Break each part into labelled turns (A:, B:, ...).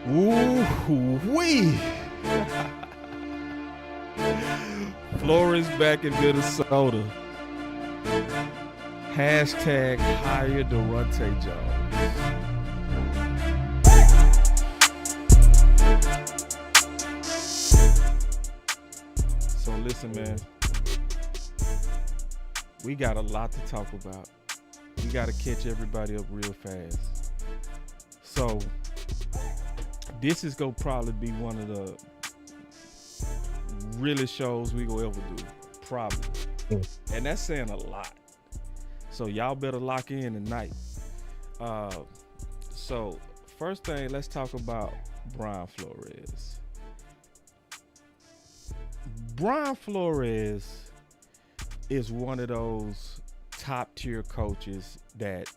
A: Ooh-wee. Flores back in Minnesota. Hashtag hire Daronte Jones. So listen, man. We got a lot to talk about. We got to catch everybody up real fast. So this is going to probably be one of the really shows we gonna ever do. Probably. And that's saying a lot. So y'all better lock in tonight. So first thing, let's talk about Brian Flores. Brian Flores is one of those top tier coaches that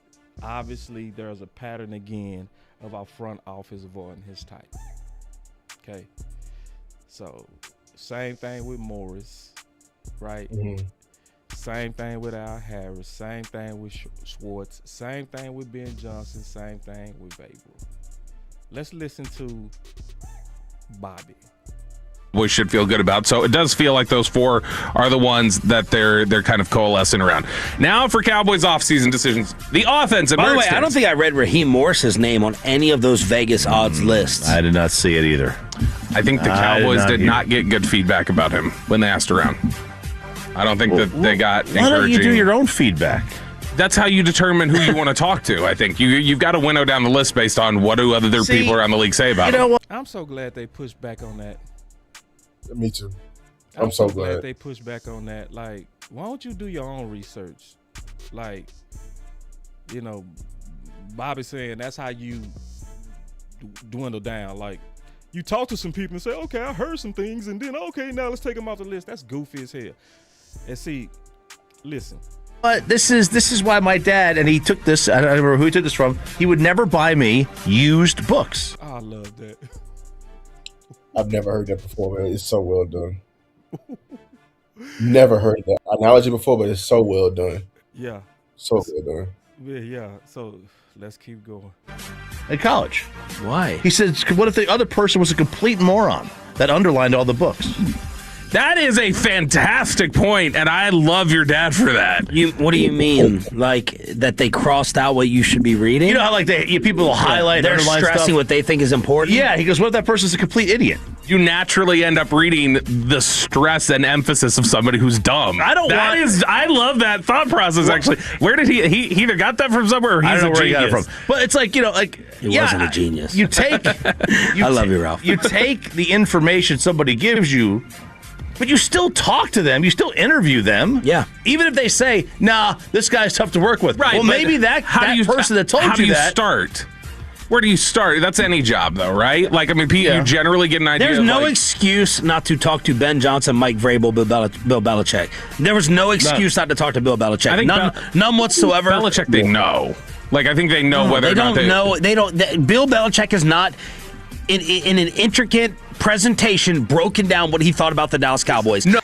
A: obviously there's a pattern again of our front office avoiding his type. Okay. So same thing with Morris, right? Mm-hmm. Same thing with Al Harris. Same thing with Schwartz. Same thing with Ben Johnson. Same thing with Babel. Let's listen to Bobby.
B: We should feel good about. So it does feel like those four are the ones that they're kind of coalescing around. Now for Cowboys offseason decisions. The offensive.
C: By the way, I don't think I read Raheem Morris's name on any of those Vegas odds lists.
D: I did not see it either.
B: I think the Cowboys did not get good feedback about him when they asked around. I don't think that they got encouraging.
D: Why don't you do your own feedback?
B: That's how you determine who you want to talk to. I think you've got to winnow down the list based on what do other people around the league say about him.
A: I'm so glad they pushed back on that.
E: Me too.
A: I'm so glad they pushed back on that. Like, why don't you do your own research? Like, you know, Bobby saying that's how you dwindle down. Like, you talk to some people and say, okay, I heard some things, and then, okay, now let's take them off the list. That's goofy as hell. And see, listen.
D: But this is why my dad, and he took this, I don't remember who he took this from, he would never buy me used books.
A: Oh, I love that.
E: I've never heard that before, man. It's so well done. Never heard that analogy before, but it's so well done.
A: Yeah.
E: So well done.
A: Yeah. So let's keep going.
D: In college.
C: Why?
D: He said, what if the other person was a complete moron that underlined all the books?
B: That is a fantastic point, and I love your dad for that.
C: What do you mean? Like that they crossed out what you should be reading?
D: You know how like people will highlight,
C: they're
D: underline
C: stressing
D: stuff?
C: what they think is important?
D: Yeah, he goes, what if that person's a complete idiot?
B: You naturally end up reading the stress and emphasis of somebody who's dumb. I love that thought process, actually. Where did he either got that from somewhere or he's
D: I don't know
B: a
D: where
B: genius.
D: he got it from. But it's like,
C: He wasn't a genius.
D: You take
C: I love you, Ralph.
D: You take the information somebody gives you, but you still talk to them. You still interview them.
C: Yeah.
D: Even if they say, nah, this guy's tough to work with.
B: Right.
D: Well, maybe that person that told you that.
B: How do you start? Where do you start? That's any job, though, right? Like, I mean, you generally get an idea.
C: There's no excuse not to talk to Ben Johnson, Mike Vrabel, Bill Belichick. There was no excuse not to talk to Bill Belichick.
B: I think
C: none whatsoever.
B: Belichick, they know. Like, I think they know whether or not
C: they don't know. Bill Belichick is not in an intricate presentation broken down what he thought about the Dallas Cowboys. No.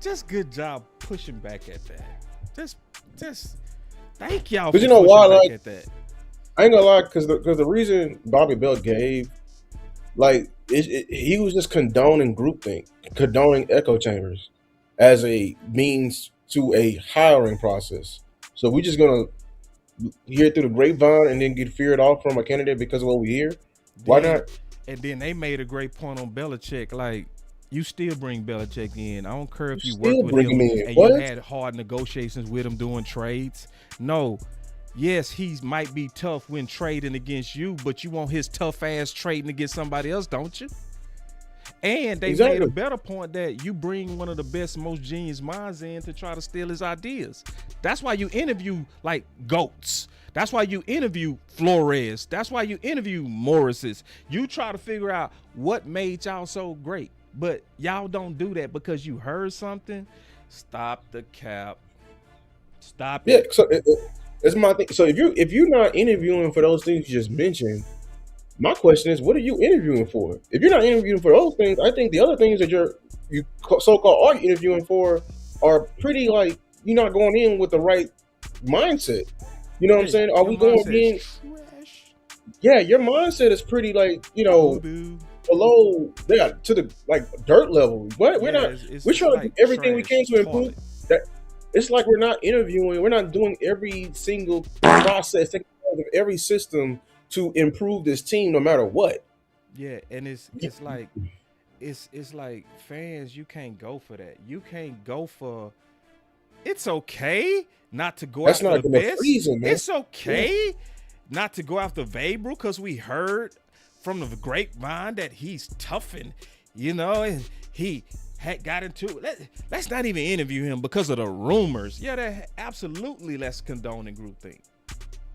A: Just good job pushing back at that. Just thank y'all
E: for pushing back at that. I ain't gonna lie, because the reason Bobby Belt gave, like, he was just condoning groupthink, condoning echo chambers as a means to a hiring process. So we just gonna hear it through the grapevine and then get feared off from a candidate because of what we hear? Why not?
A: And then they made a great point on Belichick, like, you still bring Belichick in. I don't care if you worked with him and you had hard negotiations with him doing trades. No. Yes, he might be tough when trading against you, but you want his tough ass trading against somebody else, don't you? And they made a better point that you bring one of the best, most genius minds in to try to steal his ideas. That's why you interview like GOATs. That's why you interview Flores. That's why you interview Morris's. You try to figure out what made y'all so great, but y'all don't do that because you heard something. Stop the cap. Stop it.
E: Yeah, so that's my thing. So if you're not interviewing for those things you just mentioned, my question is, what are you interviewing for? If you're not interviewing for those things, I think the other things that you so-called are interviewing for are pretty, like, you're not going in with the right mindset. You know what I'm saying? Are we going in? yeah, your mindset is pretty like, below to the like dirt level. But we're not. We're trying to do everything we can to improve. That it's like we're not interviewing. We're not doing every single process of every system to improve this team, no matter what.
A: Yeah, and it's like it's like fans. You can't go for that. You can't go for. It's okay not to go after the best. Reason, man. It's okay not to go after Vabro because we heard from the grapevine that he's tough and and he had got into it. Let's not even interview him because of the rumors. Yeah, that absolutely let's condone and groupthink.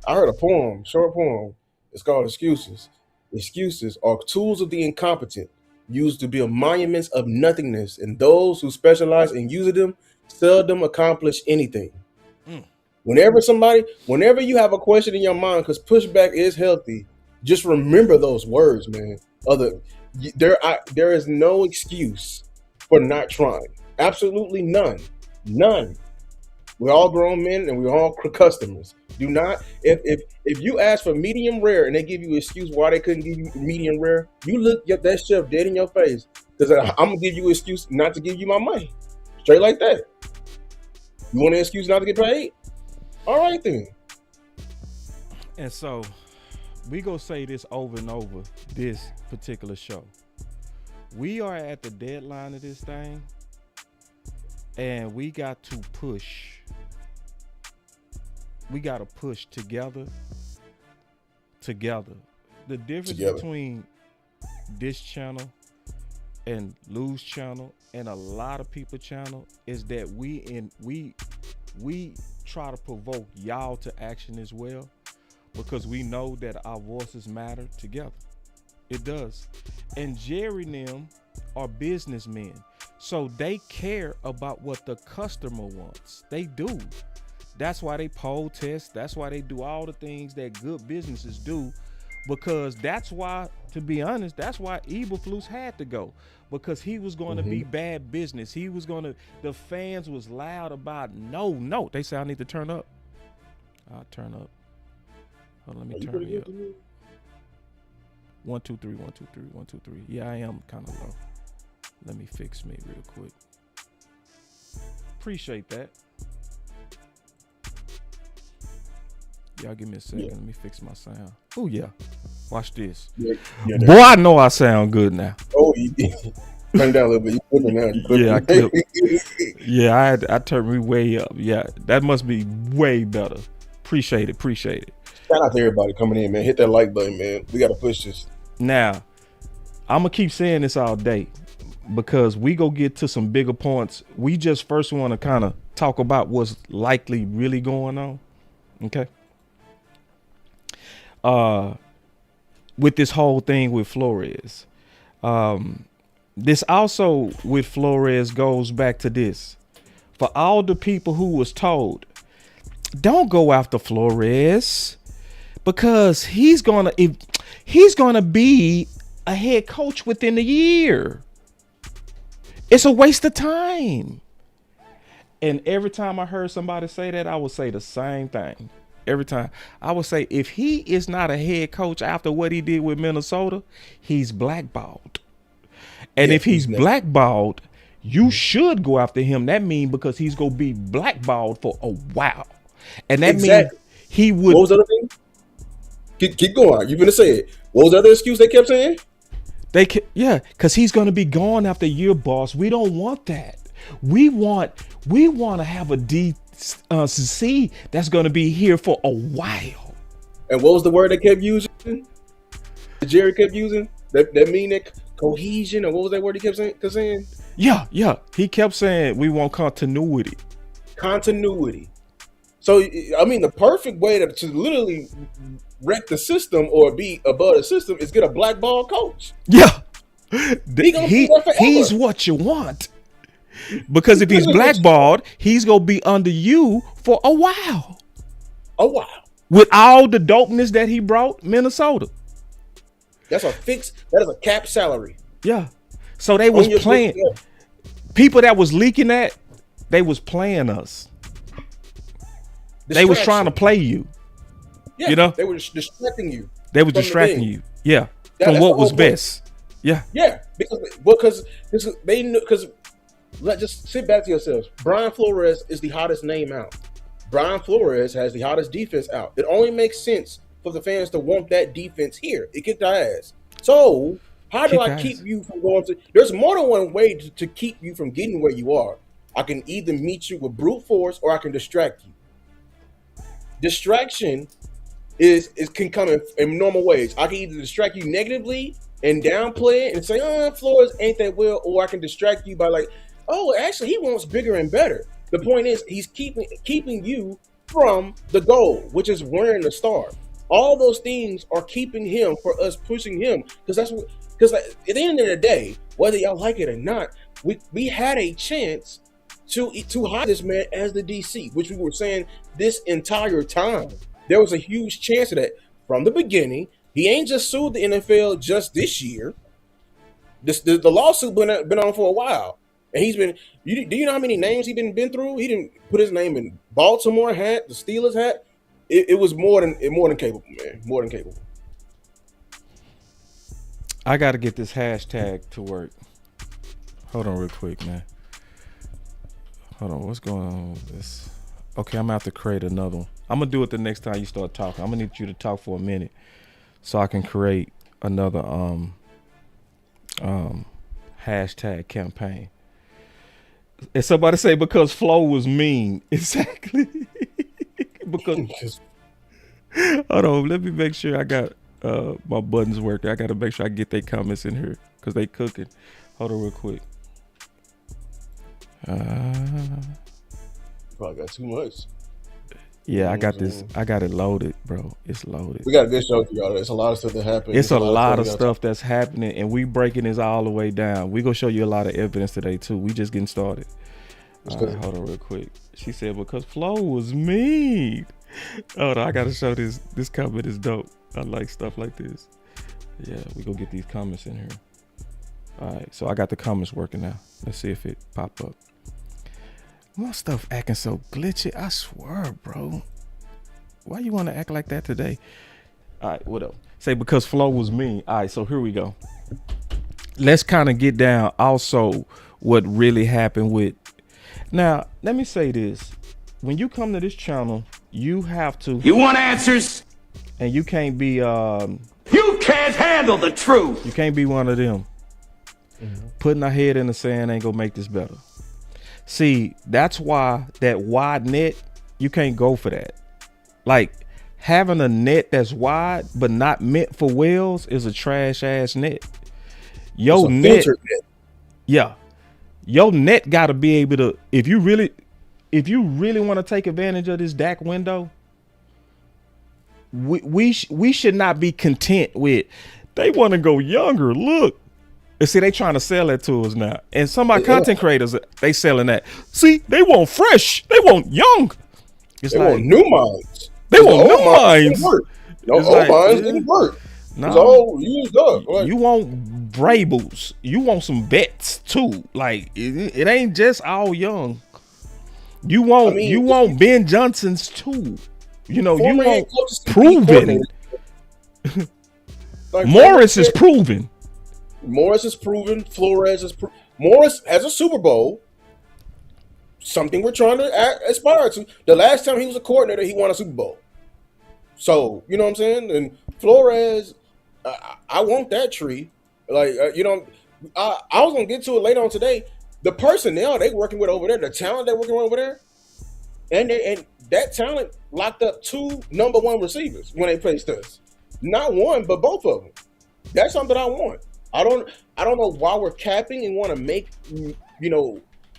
E: I heard a poem, short poem. It's called Excuses. Excuses are tools of the incompetent used to build monuments of nothingness, and those who specialize in using them seldom accomplish anything. Whenever you have a question in your mind, because pushback is healthy, just remember those words, man. There is no excuse for not trying. Absolutely none. None. We're all grown men and we're all customers. Do not, if you ask for medium rare and they give you an excuse why they couldn't give you medium rare, you look at that chef dead in your face because I'm gonna give you an excuse not to give you my money. Straight like that. You want an excuse not to get paid? All right then.
A: And so we go say this over and over this particular show. We are at the deadline of this thing, and we got to push. We got to push together. The difference between this channel and Lou's channel and a lot of people channel is that we try to provoke y'all to action as well, because we know that our voices matter together. It does. And Jerry and them are businessmen, so they care about what the customer wants. They do. That's why they poll test. That's why they do all the things that good businesses do, because that's why, to be honest, that's why Eberflus had to go, because he was going to be bad business. He was going to, the fans was loud about no. They say I need to turn up. I'll turn up. Hold on, let me turn you up. 1 2 3 1 2 3 1 2 3. Yeah, I am kind of low. Let me fix me real quick. Appreciate that. Y'all give me a second. Let me fix my sound. Oh yeah. Watch this. Boy, I know I sound good now.
E: Oh, you turn down a little bit. You clipping now.
A: Yeah, I clip. Yeah, I turned me way up. Yeah, that must be way better. Appreciate it.
E: Shout out to everybody coming in, man. Hit that like button, man. We got to push this.
A: Now, I'm going to keep saying this all day because we go get to some bigger points. We just first want to kind of talk about what's likely really going on. Okay. With this whole thing with Flores. This also with Flores goes back to this. For all the people who was told, don't go after Flores because he's gonna be a head coach within a year. It's a waste of time. And every time I heard somebody say that, I would say the same thing. Every time I would say, if he is not a head coach after what he did with Minnesota, he's blackballed. And if he's blackballed, you should go after him. That means because he's going to be blackballed for a while. And that means he would.
E: What was the other thing? Keep going. You're going to say it. What was the other excuse they kept saying?
A: Because he's going to be gone after a year, boss. We don't want that. We want to have a DCC that's going to be here for a while.
E: And what was the word they kept using? Jerry kept using? That mean that cohesion, or what was that word he kept saying?
A: Yeah. He kept saying we want continuity.
E: So, I mean, the perfect way to literally wreck the system or be above the system is get a blackball coach.
A: Yeah. He's what you want. Because if he's blackballed, he's going to be under you for a while. With all the dopeness that he brought Minnesota.
E: That is a cap salary.
A: Yeah. So they was playing. People that was leaking that, they was playing us. They was trying to play you.
E: Yeah, they were distracting you.
A: They were distracting you. Yeah. From what was best. Yeah.
E: Yeah. Because they knew, because let's just sit back to yourselves. Brian Flores is the hottest name out. Brian Flores has the hottest defense out. It only makes sense for the fans to want that defense here. It kicked our ass. So how do I keep you from going to? There's more than one way to keep you from getting where you are. I can either meet you with brute force or I can distract you. Distraction can come in normal ways. I can either distract you negatively and downplay it and say, Flores ain't that well, or I can distract you by like, oh, actually he wants bigger and better. The point is he's keeping you from the goal, which is wearing the star. All those things are keeping him for us pushing him, because at the end of the day, whether y'all like it or not, we had a chance to hire this man as the DC, which we were saying this entire time. There was a huge chance of that from the beginning. He ain't just sued the NFL just this year. The lawsuit been on for a while. And he's been. Do you know how many names he been through? He didn't put his name in Baltimore hat, the Steelers hat. It was more than capable, man. More than capable.
A: I got to get this hashtag to work. Hold on, real quick, man. Hold on, what's going on with this? Okay, I'm gonna have to create another one. I'm gonna do it the next time you start talking. I'm gonna need you to talk for a minute so I can create another hashtag campaign. And somebody say because Flo was mean. Exactly. Because hold on, let me make sure I got my buttons working. I gotta make sure I get their comments in here because they cooking. Hold on real quick.
E: Probably got too much.
A: Yeah, I got this. I got it loaded, bro. It's loaded.
E: We got a good show for y'all. There's a lot of stuff that happened.
A: It's a lot of stuff that's happening, and we breaking this all the way down. We gonna show you a lot of evidence today too. We just getting started. All right, hold on real quick. She said because Flo was mean. Hold on, I gotta show this. This comment is dope. I like stuff like this. Yeah, we gonna get these comments in here. All right, so I got the comments working now. Let's see if it pop up. My stuff acting so glitchy. I swear, bro. Why you want to act like that today? All right, what else? Say because Flo was mean. All right, so here we go. Let's kind of get down also what really happened with. Now, let me say this. When you come to this channel, you have to.
F: You want answers?
A: And you can't be.
F: You can't handle the truth.
A: You can't be one of them. Putting our head in the sand ain't gonna make this better. See, that's why that wide net, you can't go for that. Like having a net that's wide but not meant for whales is a trash ass net. Your net, yeah, your net got to be able to. If you really want to take advantage of this DAC window, we should not be content with. They want to go younger. Look. And see, they trying to sell that to us now. And some of my content creators, they selling that. See, they want fresh. They want young.
E: They want new minds.
A: They want new minds.
E: No old minds didn't work. No, it's all used up.
A: You want Brables. You want some vets too. Like it ain't just all young. You want Ben Johnsons too. You know, you want proven. Like Morris is proven.
E: Morris is proven. Flores is Morris has a Super Bowl. Something we're trying to aspire to. The last time he was a coordinator, he won a Super Bowl. So you know what I'm saying. And Flores, I want that tree. Like I was gonna get to it later on today. The personnel they working with over there, the talent they're working with over there, and that talent locked up 2 number 1 receivers when they faced us. Not one, but both of them. That's something I want. I don't know why we're capping and want to make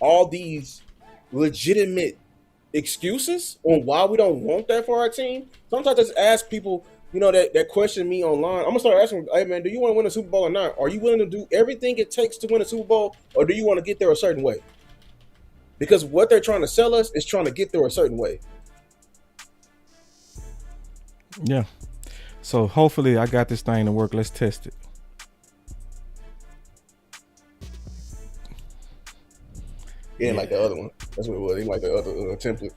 E: all these legitimate excuses on why we don't want that for our team. Sometimes I just ask people, that question me online. I'm gonna start asking, hey man, do you want to win a Super Bowl or not? Are you willing to do everything it takes to win a Super Bowl, or do you want to get there a certain way? Because what they're trying to sell us is trying to get there a certain way.
A: Yeah. So hopefully I got this thing to work. Let's test it.
E: Yeah, like the other one. That's what it was. He like the other template.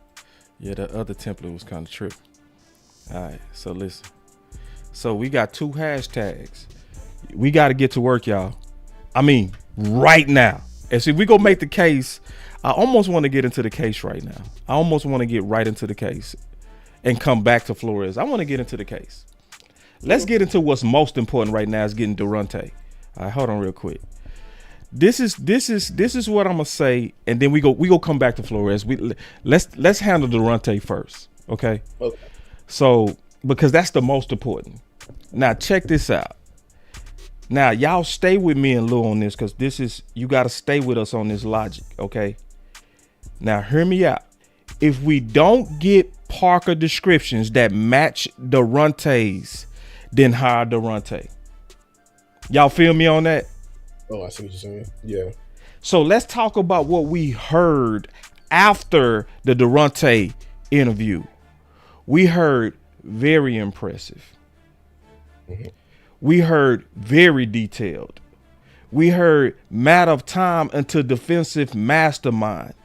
A: Yeah, the other template was kind of trippy. All right, so listen. So we got 2 hashtags. We got to get to work, y'all. I mean, right now. And see, we go make the case. I almost want to get into the case right now. I almost want to get right into the case and come back to Flores. I want to get into the case. Let's get into what's most important right now is getting Daronte. All right, hold on real quick. This is what I'm gonna say, and then we go come back to Flores. Let's handle Daronte first, okay?
E: Okay.
A: So because that's the most important. Now check this out. Now y'all stay with me and Lou on this, because you got to stay with us on this logic, okay? Now hear me out. If we don't get Parker descriptions that match Daronte's, then hire Daronte. Y'all feel me on that?
E: Oh, I see what you're saying. Yeah.
A: So let's talk about what we heard after the Daronte interview. We heard very impressive. Mm-hmm. We heard very detailed. We heard matter of time until defensive mastermind.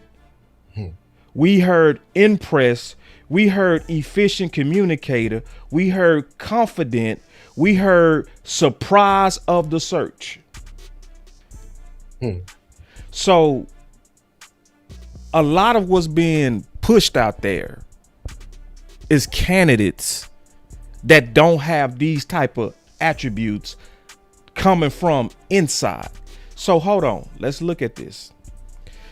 A: Mm-hmm. We heard impress. We heard efficient communicator. We heard confident. We heard surprise of the search. So a lot of what's being pushed out there is candidates that don't have these type of attributes coming from inside. So hold on, let's look at this.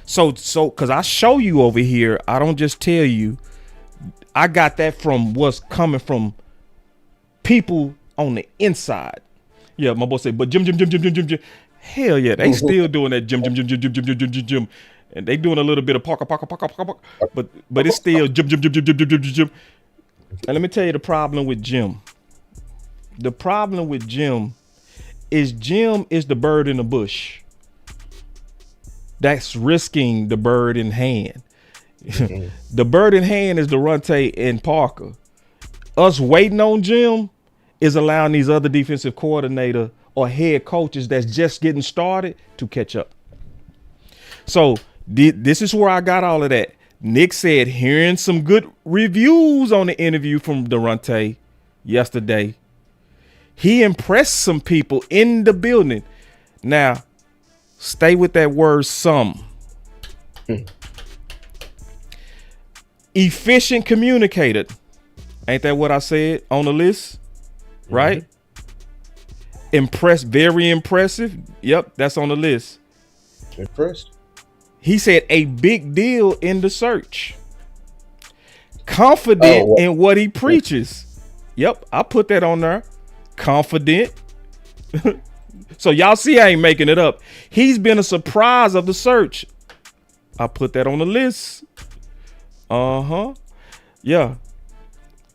A: So because I show you over here, I don't just tell you. I got that from what's coming from people on the inside. Yeah, my boy said, but Jim. Hell yeah, they still doing that Jim. And they doing a little bit of Parker. But it's still Jim. And let me tell you the problem with Jim. The problem with Jim is the bird in the bush. That's risking the bird in hand. The bird in hand is Daronte and Parker. Us waiting on Jim is allowing these other defensive coordinator or head coaches that's just getting started to catch up. So this is where I got all of that. Nick said, hearing some good reviews on the interview from Daronte yesterday. He impressed some people in the building. Now, stay with that word some. Efficient communicator. Ain't that what I said on the list? Right? Impressed, very impressive. Yep, that's on the list.
E: Impressed.
A: He said a big deal in the search. Confident in what he preaches. Yep, I put that on there. Confident. So y'all see I ain't making it up. He's been a surprise of the search. I put that on the list. Yeah.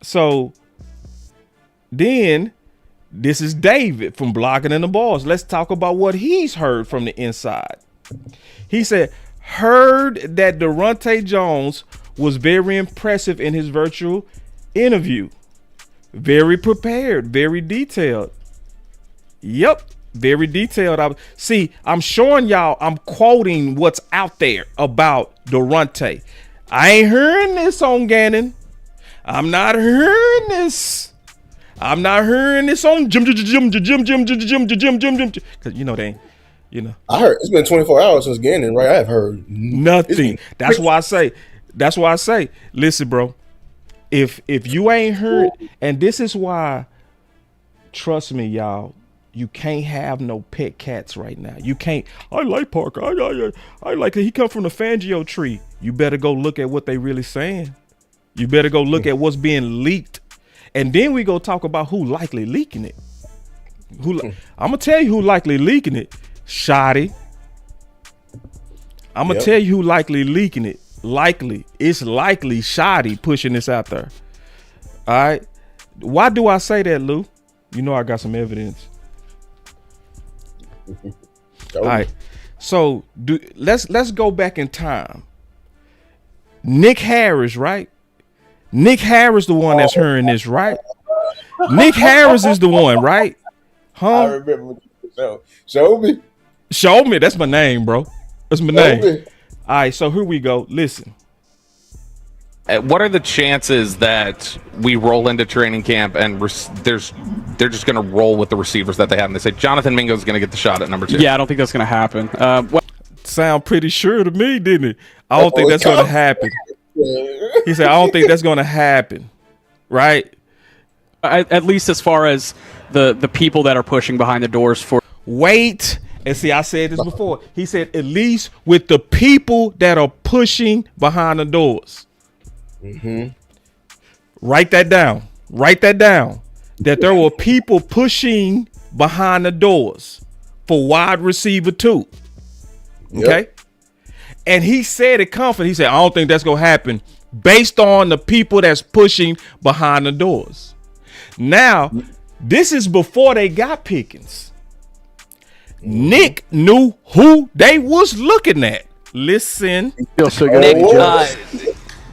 A: So then this is David from Blocking in the Balls. Let's talk about what he's heard from the inside. He said, heard that Daronte Jones was very impressive in his virtual interview. Very prepared, very detailed. Yep, very detailed. See, I'm showing y'all, I'm quoting what's out there about Daronte. I ain't hearing this on Gannon. I'm not hearing this. I'm not hearing this on Jim. Because you know they ain't, you know.
E: I heard it's been 24 hours since Gannon, right? I have heard
A: nothing. That's why I say, listen, bro. If you ain't heard, and this is why, trust me, y'all, you can't have no pet cats right now. You can't. I like Parker. I like it. He come from the Fangio tree. You better go look at what they really saying. You better go look at what's being leaked. And then we go talk about who likely leaking it. I'm gonna tell you who likely leaking it. Shoddy. I'm gonna tell you who likely leaking it. It's likely Shoddy pushing this out there. All right. Why do I say that, Lou? You know I got some evidence. All right. So let's go back in time. Nick Harris, right? Nick Harris, the one that's hearing this, right? Nick Harris is the one, right?
E: I remember. Show me.
A: Show me. That's my name, bro. That's my name. All right, so here we go. Listen.
B: what are the chances that we roll into training camp and they're just going to roll with the receivers that they have? And they say Jonathan Mingo's going to get the shot at number 2.
G: Yeah, I don't think that's going to happen.
A: Sound pretty sure to me, didn't it? I don't think that's going to happen. He said, I don't think that's going to happen. Right?
G: At least as far as the people that are pushing behind the doors for.
A: Wait. And see, I said this before. He said, at least with the people that are pushing behind the doors. Mm-hmm. Write that down. Write that down. That there were people pushing behind the doors for wide receiver 2. Okay? Yep. And he said it confident. He said, I don't think that's going to happen based on the people that's pushing behind the doors. Now, this is before they got Pickens. Nick knew who they was looking at. Listen.
B: Nick,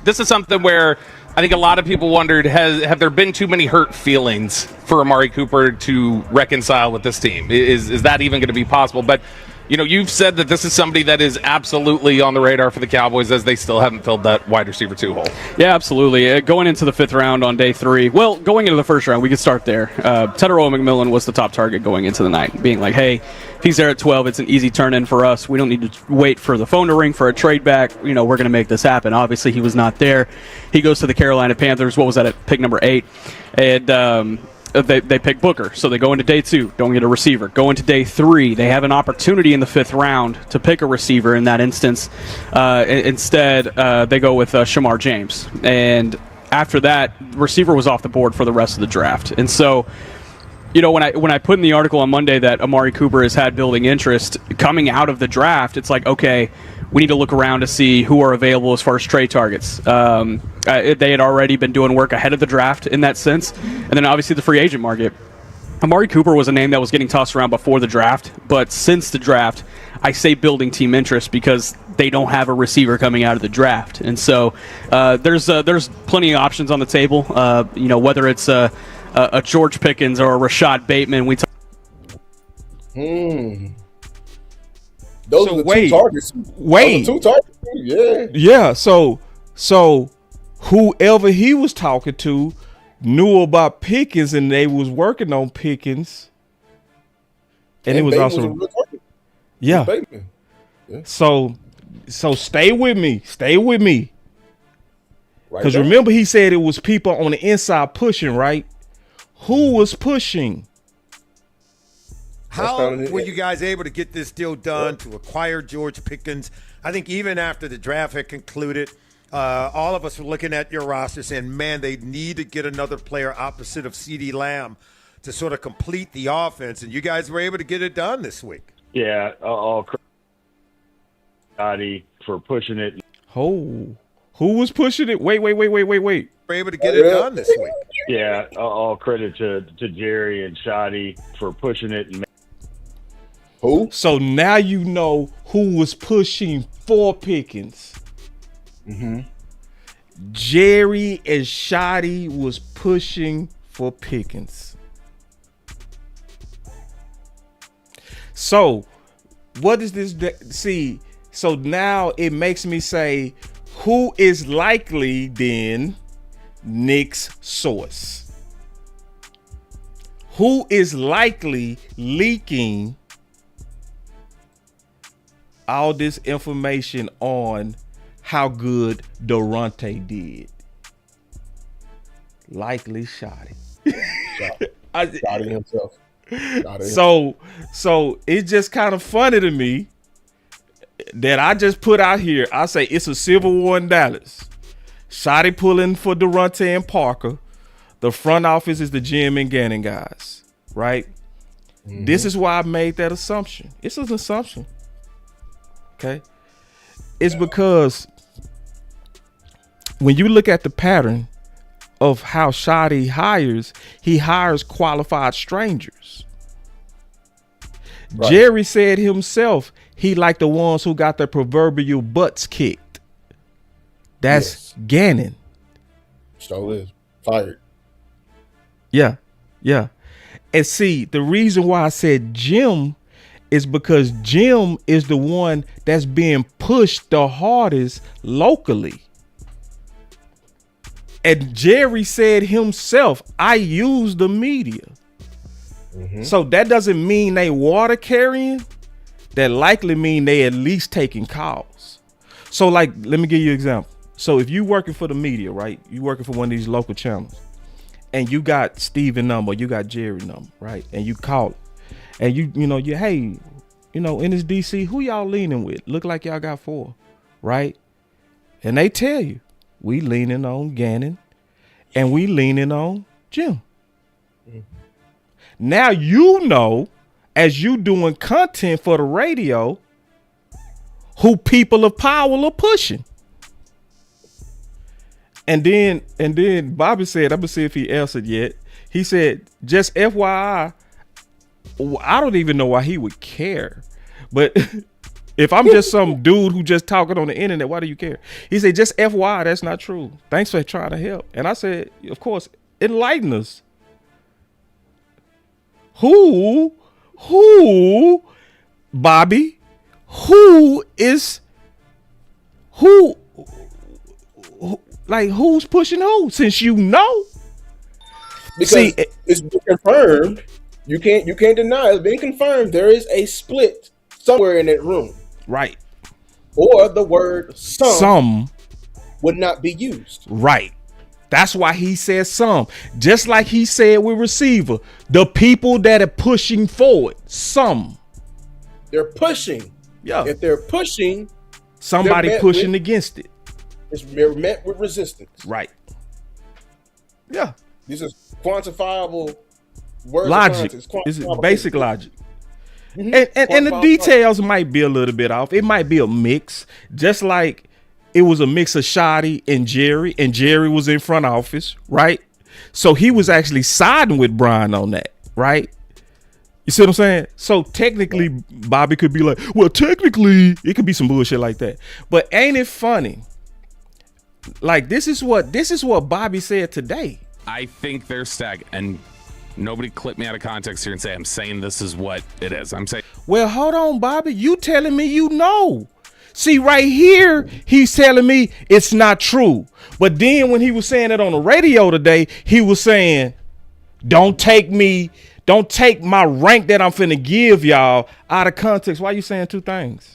B: this is something where I think a lot of people wondered, have there been too many hurt feelings for Amari Cooper to reconcile with this team? Is that even going to be possible? But you've said that this is somebody that is absolutely on the radar for the Cowboys as they still haven't filled that wide receiver 2 hole.
G: Yeah, absolutely. Going into the 5th round on day 3, well, going into the 1st round, we could start there. Tedero McMillan was the top target going into the night, being like, hey, if he's there at 12, it's an easy turn in for us. We don't need to wait for the phone to ring for a trade back. We're going to make this happen. Obviously, he was not there. He goes to the Carolina Panthers. What was that at pick number 8? And they pick Booker, so they go into day 2, don't get a receiver. Go into day 3, they have an opportunity in the 5th round to pick a receiver in that instance. Instead, they go with Shamar James. And after that, receiver was off the board for the rest of the draft. And so, when I put in the article on Monday that Amari Cooper has had building interest coming out of the draft, it's like, okay, we need to look around to see who are available as far as trade targets. They had already been doing work ahead of the draft in that sense. And then obviously the free agent market. Amari Cooper was a name that was getting tossed around before the draft, but since the draft, I say building team interest because they don't have a receiver coming out of the draft. And so there's plenty of options on the table, whether it's a George Pickens or a Rashad Bateman.
E: Those are the 2 targets.
A: Wait.
E: 2 targets. Yeah.
A: Yeah. So whoever he was talking to knew about Pickens, and they was working on Pickens. And it was
E: Bateman
A: also
E: was a real target.
A: yeah.
E: Yeah.
A: So stay with me. Stay with me. Because
E: Right
A: remember, he said it was people on the inside pushing, right? Who was pushing?
H: How were you guys able to get this deal done to acquire George Pickens? I think even after the draft had concluded, all of us were looking at your roster saying, man, they need to get another player opposite of CeeDee Lamb to sort of complete the offense. And you guys were able to get it done this week.
I: Yeah, all credit for pushing it.
A: Oh, who was pushing it? Wait.
H: We're able to get it done this week.
I: Yeah, all credit to Jerry and Shotty for pushing it.
E: Who?
A: So now you know who was pushing for Pickens. Mm-hmm. Jerry and Shotty was pushing for Pickens. So what is this? See, so now it makes me say, who is likely then Nick's source? Who is likely leaking all this information on how good Daronte did? Likely Shotty.
E: Shotty himself.
A: So it's just kind of funny to me that I just put out here. I say it's a civil war in Dallas. Shotty pulling for Daronte and Parker. The front office is the GM and Gannon guys, right? Mm-hmm. This is why I made that assumption. It's an assumption. Okay. It's because when you look at the pattern of how Shotty hires, he hires qualified strangers. Right. Jerry said himself he liked the ones who got their proverbial butts kicked. That's Gannon.
E: So is fired.
A: Yeah. And see, the reason why I said Jim is because Jim is the one that's being pushed the hardest locally. And Jerry said himself, I use the media. So that doesn't mean they water carrying. That likely mean they at least taking calls. So like, let me give you an example. So if you working for the media, right? You working for one of these local channels and you got Steven number, you got Jerry number, right? And you call it. And hey, in this DC, who y'all leaning with? Look like y'all got 4, right? And they tell you, we leaning on Gannon and we leaning on Jim. Now as you doing content for the radio, who people of power are pushing. And then Bobby said, I'm gonna see if he answered yet. He said, just FYI, I don't even know why he would care. But if I'm just some dude who just talking on the internet, why do you care? He said, just FYI, that's not true. Thanks for trying to help. And I said, of course, enlighten us. Who, Bobby, who's pushing who? Since you know.
E: Because it's been confirmed. You can't deny it's been confirmed there is a split somewhere in that room.
A: Right.
E: Or the word
A: some
E: would not be used.
A: Right. That's why he said some. Just like he said with receiver. The people that are pushing forward. Some.
E: They're pushing.
A: Yeah.
E: If they're pushing,
A: somebody pushing against it.
E: They're met with resistance.
A: Right. Yeah.
E: These are quantifiable words.
A: Logic. This is basic logic. And the details might be a little bit off. It might be a mix. Just like it was a mix of Shoddy and Jerry was in front office, right? So he was actually siding with Brian on that, right? You see what I'm saying? So technically, Bobby could be like, well, technically, it could be some bullshit like that. But ain't it funny? Like, this is what Bobby said today.
B: I think they're stagnant, and nobody clip me out of context here and say I'm saying this is what it is. I'm saying,
A: well, hold on, Bobby. You telling me you know. See, right here, he's telling me it's not true. But then when he was saying it on the radio today, he was saying, don't take my rank that I'm finna give y'all out of context. Why are you saying two things?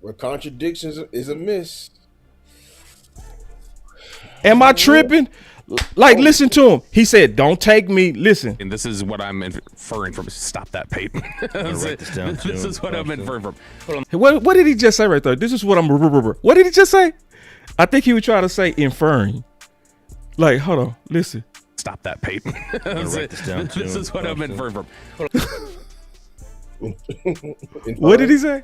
E: Where contradictions is a miss.
A: Am I tripping? Like, listen to him. He said, don't take me. Listen.
B: and this is what I'm inferring from. Stop that, Peyton. This is what I'm inferring from.
A: What did he just say right there? This is what I'm. What did he just say? I think he was trying to say inferring. Like, hold on. Listen.
B: Stop that, Peyton. This is what I'm inferring from.
A: What did he say?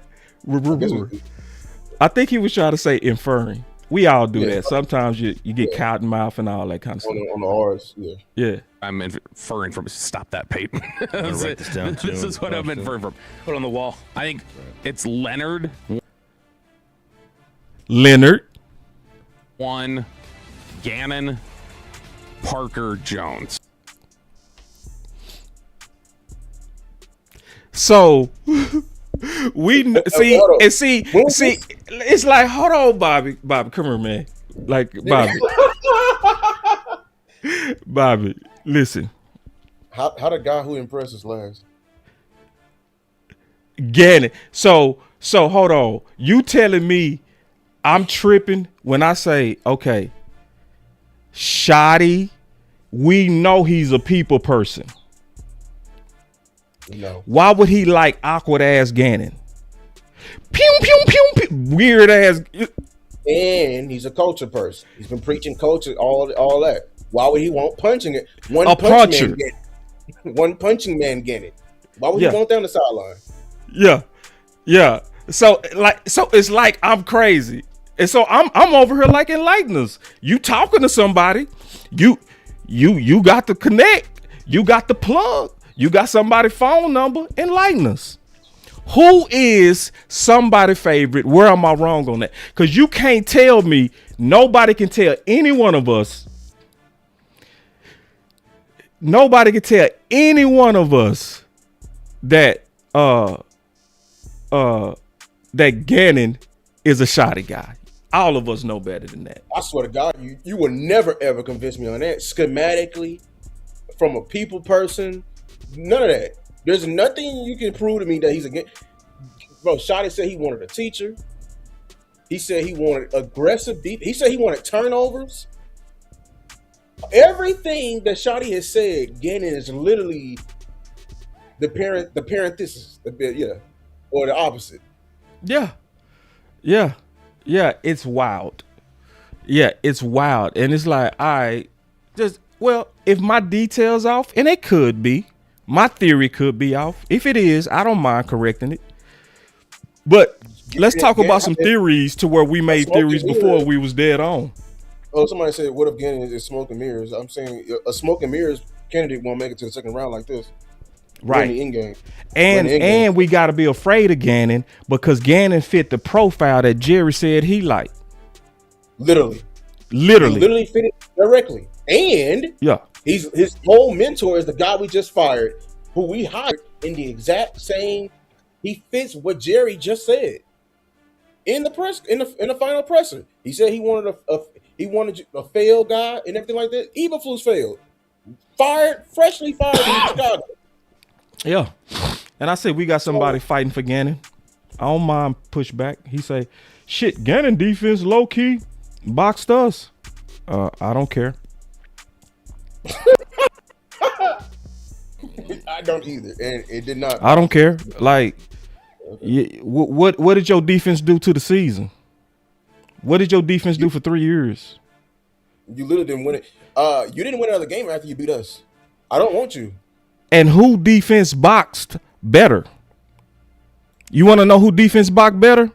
A: I think he was trying to say inferring. We all do that. Sometimes you get cotton mouth and all that kind of stuff.
E: On the R's, yeah.
A: Yeah.
B: I'm inferring from. Stop that, Peyton. This is what I'm inferring from. Put on the wall. I think it's Leonard. One, Gannon, Parker, Jones.
A: So we see. It's like, hold on, Bobby, come here, man. Like, Bobby, listen.
E: How the guy who impresses last?
A: Gannon. So hold on. You telling me I'm tripping when I say, okay, Shoddy, we know he's a people person.
E: No.
A: Why would he like awkward ass Gannon? Pew, pew, pew, pew. Weird ass.
E: And he's a culture person. He's been preaching culture, all that. Why would he want punching it? One punching man get it. Why would he want that on the sideline?
A: Yeah. So it's like I'm crazy. And so I'm over here like enlighten us. You talking to somebody, you got the connect, you got the plug, you got somebody's phone number, enlighten us. Who is somebody's favorite? Where am I wrong on that? Because you can't tell me, nobody can tell any one of us. Nobody can tell any one of us that that Gannon is a shoddy guy. All of us know better than that.
E: I swear to God, you will never ever convince me on that. Schematically, from a people person, none of that. There's nothing you can prove to me that he's against. Bro, Shotty said he wanted a teacher. He said he wanted aggressive deep. He said he wanted turnovers. Everything that Shotty has said, Gannon is literally the parenthesis, or the opposite.
A: Yeah. It's wild. It's wild, and it's like, all right, if my details off, and it could be, my theory could be off. If it is, I don't mind correcting it. But let's talk about some theories to where we made theories before we was dead on.
E: Oh, somebody said, what if Gannon is smoke and mirrors? I'm saying a smoke and mirrors candidate won't make it to the second round like this.
A: Right.
E: In the end game.
A: And we got to be afraid of Gannon because Gannon fit the profile that Jerry said he liked.
E: Literally fit it directly. And his whole mentor is the guy we just fired, who we hired in the exact same. He fits what Jerry just said in the press in the final presser. He said he wanted a failed guy and everything like that. Eberflus failed, freshly fired in Chicago.
A: Yeah, and I said we got somebody fighting for Gannon. I don't mind pushback. He say, "Shit, Gannon defense low key boxed us." I don't care.
E: I don't either, and it did not.
A: I don't care. Like, what did your defense do to the season? What did your defense do for 3 years?
E: You literally didn't win it. You didn't win another game after you beat us. I don't want you.
A: And who defense boxed better? You want to know who defense boxed better?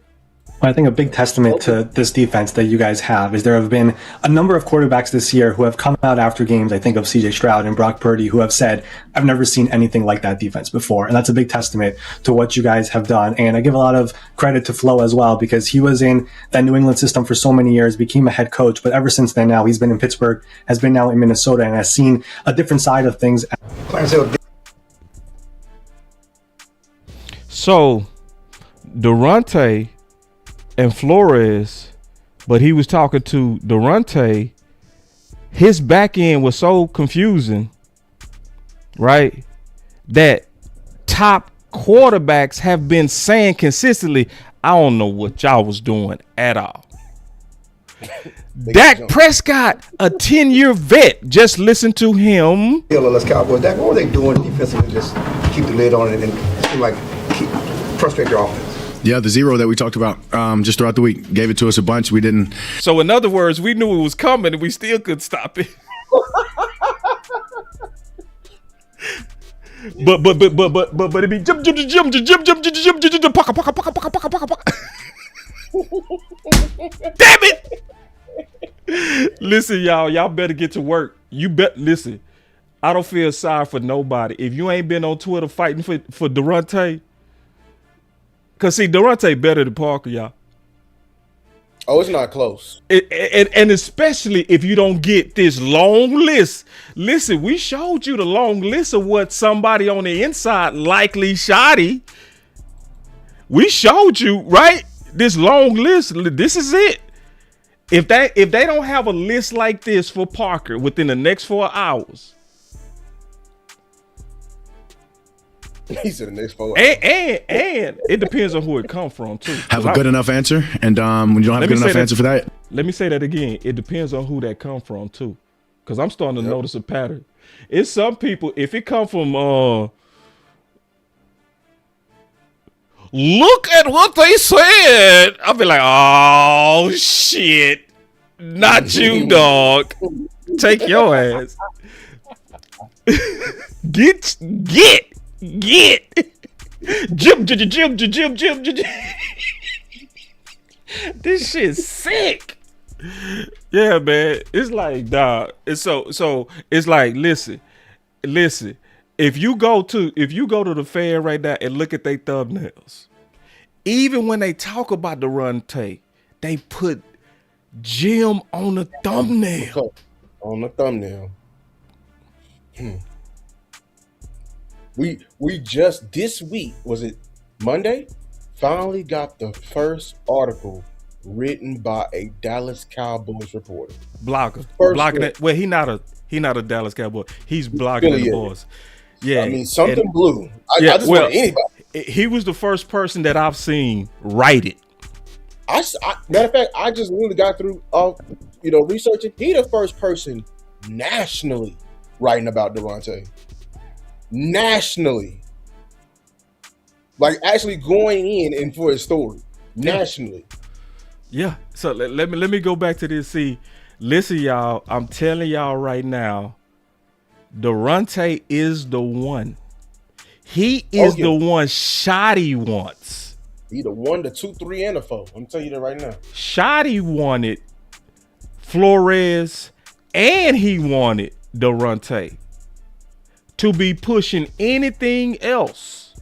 J: I think a big testament to this defense that you guys have is there have been a number of quarterbacks this year who have come out after games. I think of CJ Stroud and Brock Purdy, who have said, I've never seen anything like that defense before. And that's a big testament to what you guys have done. And I give a lot of credit to Flo as well, because he was in that New England system for so many years, became a head coach. But ever since then, now he's been in Pittsburgh, has been now in Minnesota, and has seen a different side of things.
A: So, Daronte and Flores, but he was talking to Daronte. His back end was so confusing, right? That top quarterbacks have been saying consistently, I don't know what y'all was doing at all. Dak Prescott, a 10-year vet, just listen to him.
K: Dallas Cowboys, Dak, what were they doing defensively? Just keep the lid on it and seem like frustrate their offense.
L: Yeah, the zero that we talked about just throughout the week gave it to us a bunch. We didn't.
A: So in other words, we knew it was coming and we still couldn't stop it. but it be jump Damn it! Listen, y'all better get to work. Listen. I don't feel sorry for nobody. If you ain't been on Twitter fighting for Daronte. Cause see, Daronte better than Parker, y'all.
E: Oh, it's not close.
A: And especially if you don't get this long list. Listen, we showed you the long list of what somebody on the inside likely shoddy. We showed you, right? This long list. This is it. If they don't have a list like this for Parker within the next 4 hours.
E: He said the next 4 hours.
A: And it depends on who it come from too.
L: Have a good enough answer, and when you don't have a good enough answer for that,
A: let me say that again. It depends on who that come from too, because I'm starting to notice a pattern. It's some people. If it come from, look at what they said. I'll be like, oh shit, not you, dog. Take your ass. Get. Jim. This shit's sick. Yeah, man. It's like, dog. It's so it's like, listen. If you go to the fair right now and look at their thumbnails, even when they talk about the run tape, they put Jim on the thumbnail.
E: On the thumbnail. We just this week, was it Monday, finally got the first article written by a Dallas Cowboys reporter.
A: Blocker.
E: First
A: Blocking
E: one.
A: it. Well, he not a Dallas Cowboy. He's blocking the boys. Yeah.
E: I mean, something blue. I just want anybody.
A: He was the first person that I've seen write it.
E: Matter of fact, I just really got through, researching. He the first person nationally writing about Daronte. Nationally, like actually going in for his story nationally.
A: Yeah. So let me go back to this. See, listen, y'all. I'm telling y'all right now, Daronte is the one. He is the one Shotty wants.
E: He the 1, the 2, 3, and the 4. I'm telling you that right now.
A: Shotty wanted Flores and he wanted Daronte. To be pushing anything else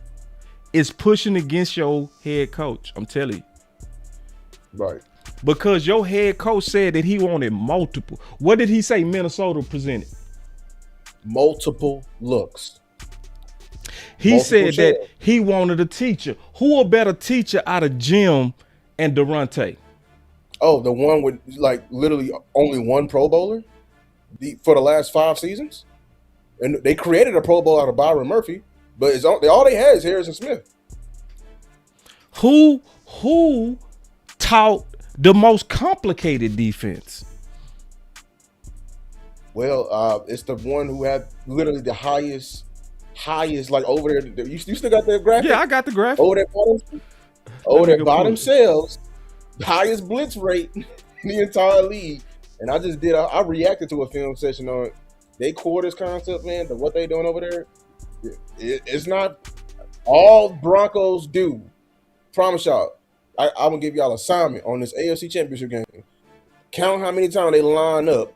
A: is pushing against your head coach. I'm telling you.
E: Right.
A: Because your head coach said that he wanted multiple. What did he say Minnesota presented?
E: Multiple looks.
A: He said that he wanted a teacher. Who a better teacher out of Jim and Daronte?
E: Oh, the one with like literally only one Pro Bowler for the last 5 seasons? And they created a Pro Bowl out of Byron Murphy, but all they had is Harrison Smith.
A: Who taught the most complicated defense?
E: Well, it's the one who had literally the highest like over there. You still got that graphic?
A: Yeah, I got the graphic.
E: Over that bottom sales, highest blitz rate in the entire league. And I reacted to a film session on they quarters concept, man. What they doing over there, it's not all Broncos do. Promise y'all. I'm gonna give y'all an assignment on this AFC Championship game. Count how many times they line up,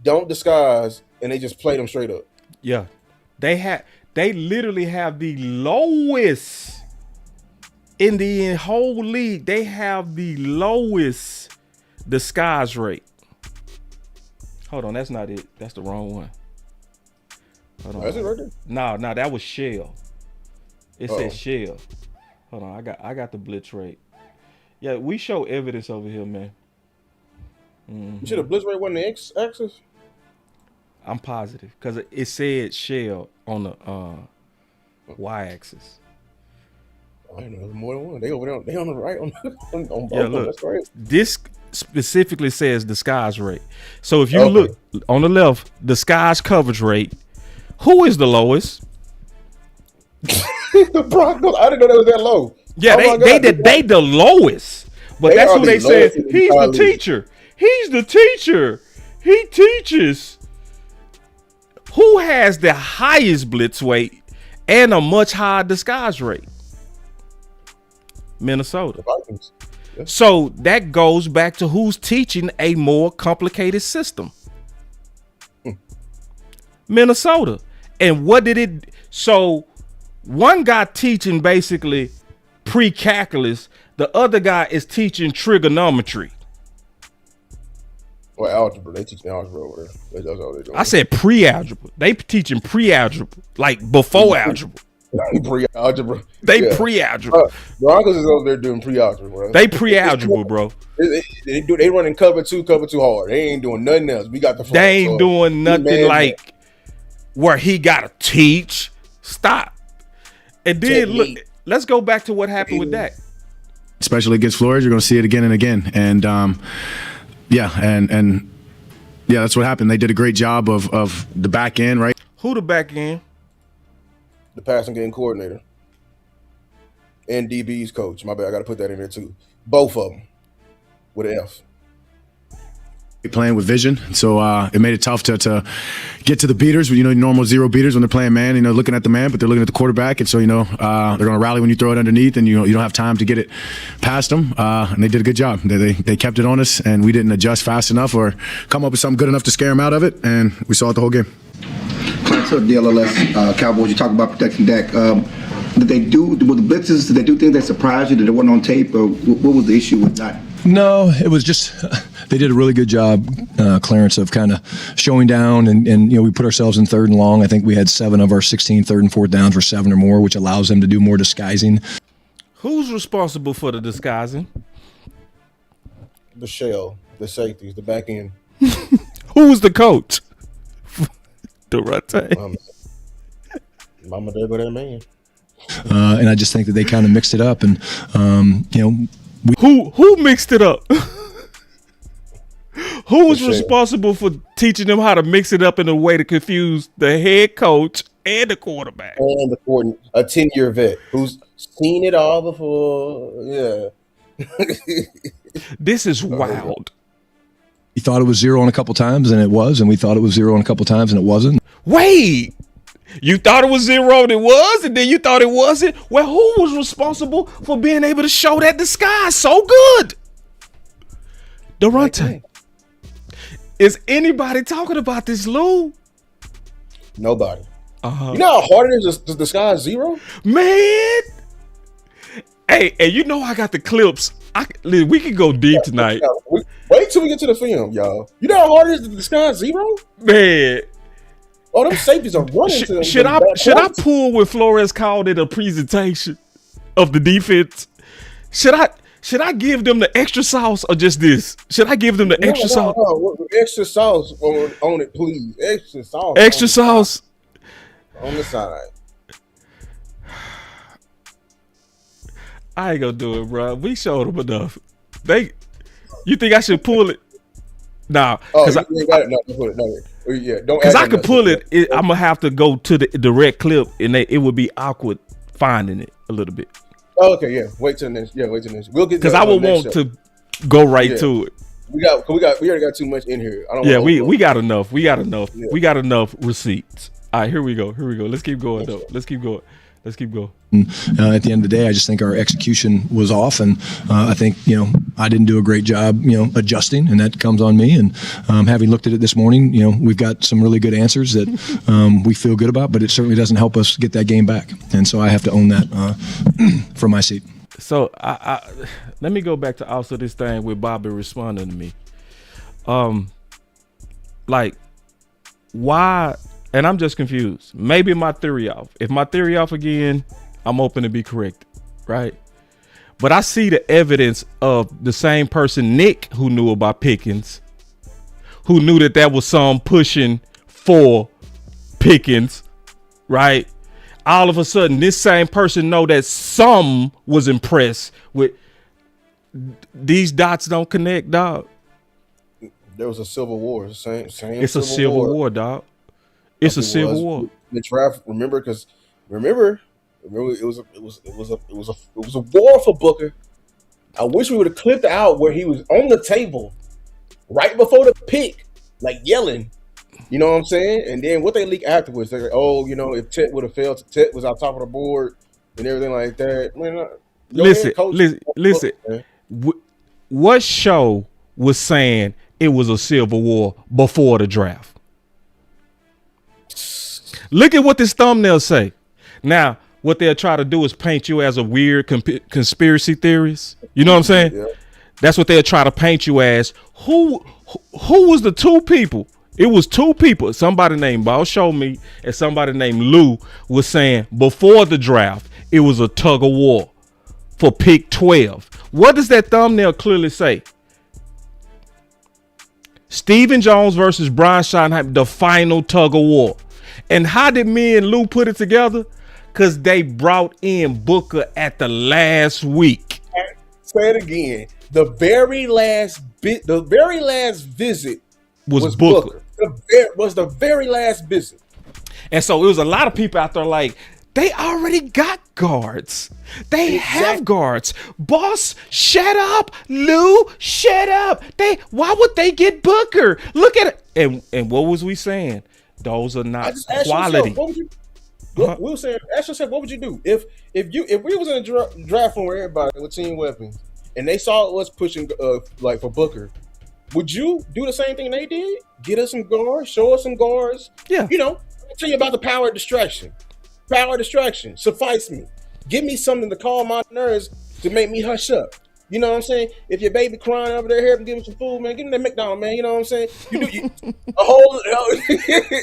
E: don't disguise, and they just play them straight up.
A: Yeah. They literally have the lowest in the whole league. They have the lowest disguise rate. Hold on, that's not it. That's the wrong one. Hold on.
E: That's it right there.
A: No, that was Shell. It said Shell. Hold on, I got the blitz rate. Yeah, we show evidence over here, man.
E: You should have blitz rate wasn't the x-axis.
A: I'm positive because it said Shell on the y-axis.
E: I know there's more than one. They over there. They on the right on both.
A: Yeah, look.
E: That's right.
A: This specifically says disguise rate. So if you look on the left, disguise coverage rate. Who is the lowest?
E: The Broncos. I didn't know they was that low.
A: Yeah, they the lowest. But that's what they said. He's the teacher. He's the teacher. He teaches. Who has the highest blitz weight and a much higher disguise rate? Minnesota.
E: Yeah.
A: So that goes back to who's teaching a more complicated system. Minnesota. And what did it? So one guy teaching basically pre-calculus. The other guy is teaching trigonometry.
E: Well, algebra. They teach algebra over there. That's all they doing.
A: I said pre-algebra. They teaching pre-algebra, like before algebra.
E: Pre-algebra.
A: They pre-algebra.
E: Broncos is over there doing pre-algebra, bro.
A: They pre-algebra, bro.
E: They running cover two hard. They ain't doing nothing else. We got the front,
A: They ain't doing nothing like where he gotta teach. Stop. And then look, let's go back to what happened with Dak.
L: Especially against Flores, you're going to see it again and again. And and that's what happened. They did a great job of the back end, right?
A: Who the back end?
E: The passing game coordinator and DB's coach. My bad, I got to put that in there too. Both of them with an F.
L: Playing with vision, so it made it tough to get to the beaters. Normal zero beaters when they're playing man. Looking at the man, but they're looking at the quarterback, and so they're going to rally when you throw it underneath, and you don't have time to get it past them. And they did a good job. They kept it on us, and we didn't adjust fast enough or come up with something good enough to scare them out of it, and we saw it the whole game.
K: Clarence Hood, DLLS Cowboys. You talk about protecting Dak. Did they do with the blitzes? Did they do things that surprised you? That it wasn't on tape, or what was the issue with that?
M: No, it was just they did a really good job, Clarence, of kind of showing down, and we put ourselves in 3rd and long. I think we had 7 of our 16 3rd and 4th downs were 7 or more, which allows them to do more disguising.
A: Who's responsible for the disguising?
E: the shell, the safeties, the back end.
A: Who was the coach? Daronte.
E: Mama, there go that man.
M: And I just think that they kind of mixed it up, and
A: who mixed it up? Who was responsible for teaching them how to mix it up in a way to confuse the head coach and the quarterback?
E: And the coordinator, a 10-year vet who's seen it all before. Yeah.
A: This is wild.
M: We thought it was 0 on a couple times, and it was, and we thought it was 0 on a couple times, and it wasn't.
A: Wait, you thought it was 0 and it was, and then you thought it wasn't? Well, who was responsible for being able to show that disguise so good? Daronte. Is anybody talking about this, Lou?
E: Nobody. You know how hard it is to disguise 0?
A: Man. Hey, and you know I got the clips. We can go deep tonight.
E: Wait till we get to the film, y'all. You know how hard it is to disguise 0?
A: Man.
E: Oh, them safeties are running.
A: Should I pull when Flores called it a presentation of the defense? Should I give them the extra sauce or just this? Should I give them the extra sauce?
E: No. Extra sauce on it, please. Extra sauce.
A: Extra sauce
E: on the side.
A: I ain't gonna do it, bro. We showed them enough. You think I should pull it? Nah,
E: because I got it. No, pull it. No, yeah, don't.
A: Because I could pull it. I'm gonna have to go to the direct clip, and it would be awkward finding it a little bit.
E: Oh, okay, yeah. Wait till next. Yeah, wait till next. We'll get
A: because I would want to go right to it.
E: We already got too much in here. I don't.
A: Yeah, we got enough. We got enough.
E: Yeah.
A: We got enough receipts. All right, here we go. Let's keep going though. Let's keep going.
M: At the end of the day, I just think our execution was off, and I think I didn't do a great job adjusting, and that comes on me. And having looked at it this morning, we've got some really good answers that we feel good about, but it certainly doesn't help us get that game back. And so I have to own that from my seat.
A: So let me go back to also this thing with Bobby responding to me. Like, why? And I'm just confused. Maybe my theory off. If my theory off again, I'm open to be corrected, right? But I see the evidence of the same person, Nick, who knew about Pickens, who knew that was some pushing for Pickens, right? All of a sudden, this same person know that some was impressed with these dots don't connect, dog.
E: There was a civil war. Same.
A: It's a civil war, dog. It's a civil war.
E: The draft. Remember, it was a war for Booker. I wish we would have clipped out where he was on the table right before the pick, like yelling. You know what I'm saying? And then what they leak afterwards, they're like, oh, if Tet would have failed, Tet was on top of the board and everything like that. Man,
A: listen. What show was saying it was a civil war before the draft? Look at what this thumbnail say. Now, what they'll try to do is paint you as a weird conspiracy theorist. You know what I'm saying? Yeah. That's what they'll try to paint you as. Who was the two people? It was two people. Somebody named Boss Show Me and somebody named Lou was saying before the draft, it was a tug of war for pick 12. What does that thumbnail clearly say? Stephen Jones versus Brian Schottenheimer, the final tug of war. And how did me and Lou put it together? Because they brought in Booker at the last week.
E: Say it again. The very last visit was Booker. Was the very last visit.
A: And so it was a lot of people out there like, they already got guards. They have guards. Boss, shut up. Lou, shut up. Why would they get Booker? Look at it. And what was we saying? Those are not quality.
E: We were saying, ask yourself, what would you do if we was in a draft room with everybody with team weapons and they saw us pushing like for Booker? Would you do the same thing they did? Get us some guards, show us some guards.
A: Yeah.
E: I'll tell you about the power of distraction. Power of distraction. Suffice me. Give me something to calm my nerves to make me hush up. You know what I'm saying? If your baby crying over there, help him give him some food, man. Give him that McDonald's, man. You know what I'm saying?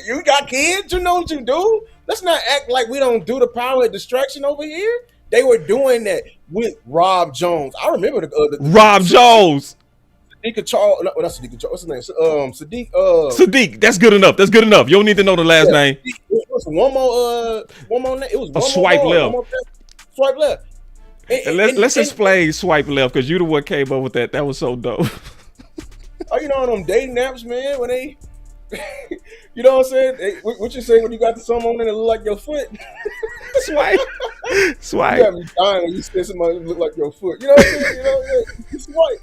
E: You got kids. You know what you do. Let's not act like we don't do the power of distraction over here. They were doing that with Rob Jones. I remember the
A: Rob Jones.
E: Sadiq Charles. No, not Sadiq Charles. What's his name? Sadiq.
A: Sadiq. That's good enough. That's good enough. You don't need to know the last name.
E: One more name. It was
A: a swipe left.
E: Swipe left.
A: Let's explain swipe left because you the one came up with that. That was so dope.
E: Oh, you know them dating apps, man. When they, you know what I'm saying? What you say when you got the something on there that look like your foot?
A: Swipe.
E: You got me dying when you see somebody that look like your foot. You know what I'm saying? You know, you swipe.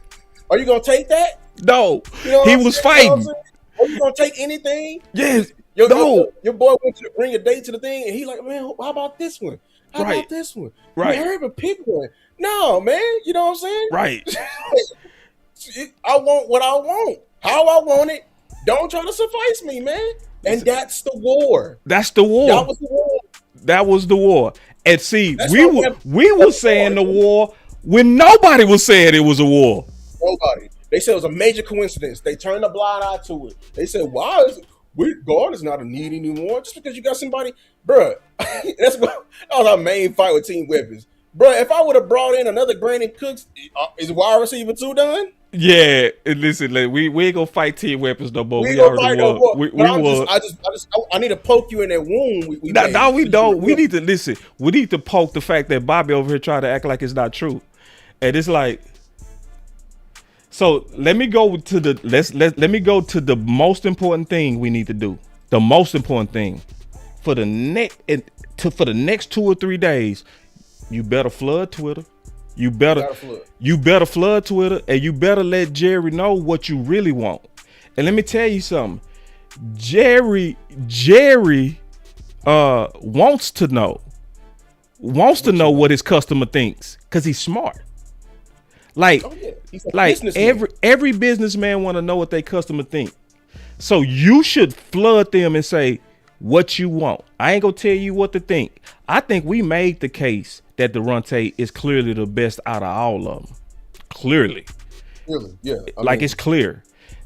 E: Are you gonna take that?
A: No.
E: You know
A: he was fighting.
E: You know Are you gonna take anything?
A: Yes.
E: Your boy wants you to bring a date to the thing, and he like, man, how about this one? How about this one?
A: Right.
E: You heard a pick one. No, man. You know what I'm saying?
A: Right.
E: I want what I want. How I want it. Don't try to suffice me, man. And that's the war.
A: That's the war.
E: That was the war.
A: That was the war. And see, we were saying the war when nobody was saying it was a war.
E: Nobody. They said it was a major coincidence. They turned a blind eye to it. They said, why is guard is not a need anymore? Just because you got somebody, bruh. That was our main fight with Team Weapons. Bruh, if I would have brought in another Brandon Cooks, is wide receiver 2 done?
A: Yeah, and listen, we ain't gonna fight Team Weapons no more.
E: We ain't gonna fight no more. I need to poke you in that wound. We
A: don't. We need to listen. We need to poke the fact that Bobby over here trying to act like it's not true, and it's like. So let me go to let me go to the most important thing we need to do. The most important thing for the next 2 or 3 days, you better flood Twitter. You better flood Twitter, and you better let Jerry know what you really want. And let me tell you something. Jerry wants to know what his customer thinks because he's smart. Like every businessman want to know what their customer think. So you should flood them and say what you want. I ain't gonna tell you what to think. I think we made the case that Daronte is clearly the best out of all of them. Clearly,
E: yeah.
A: It's clear.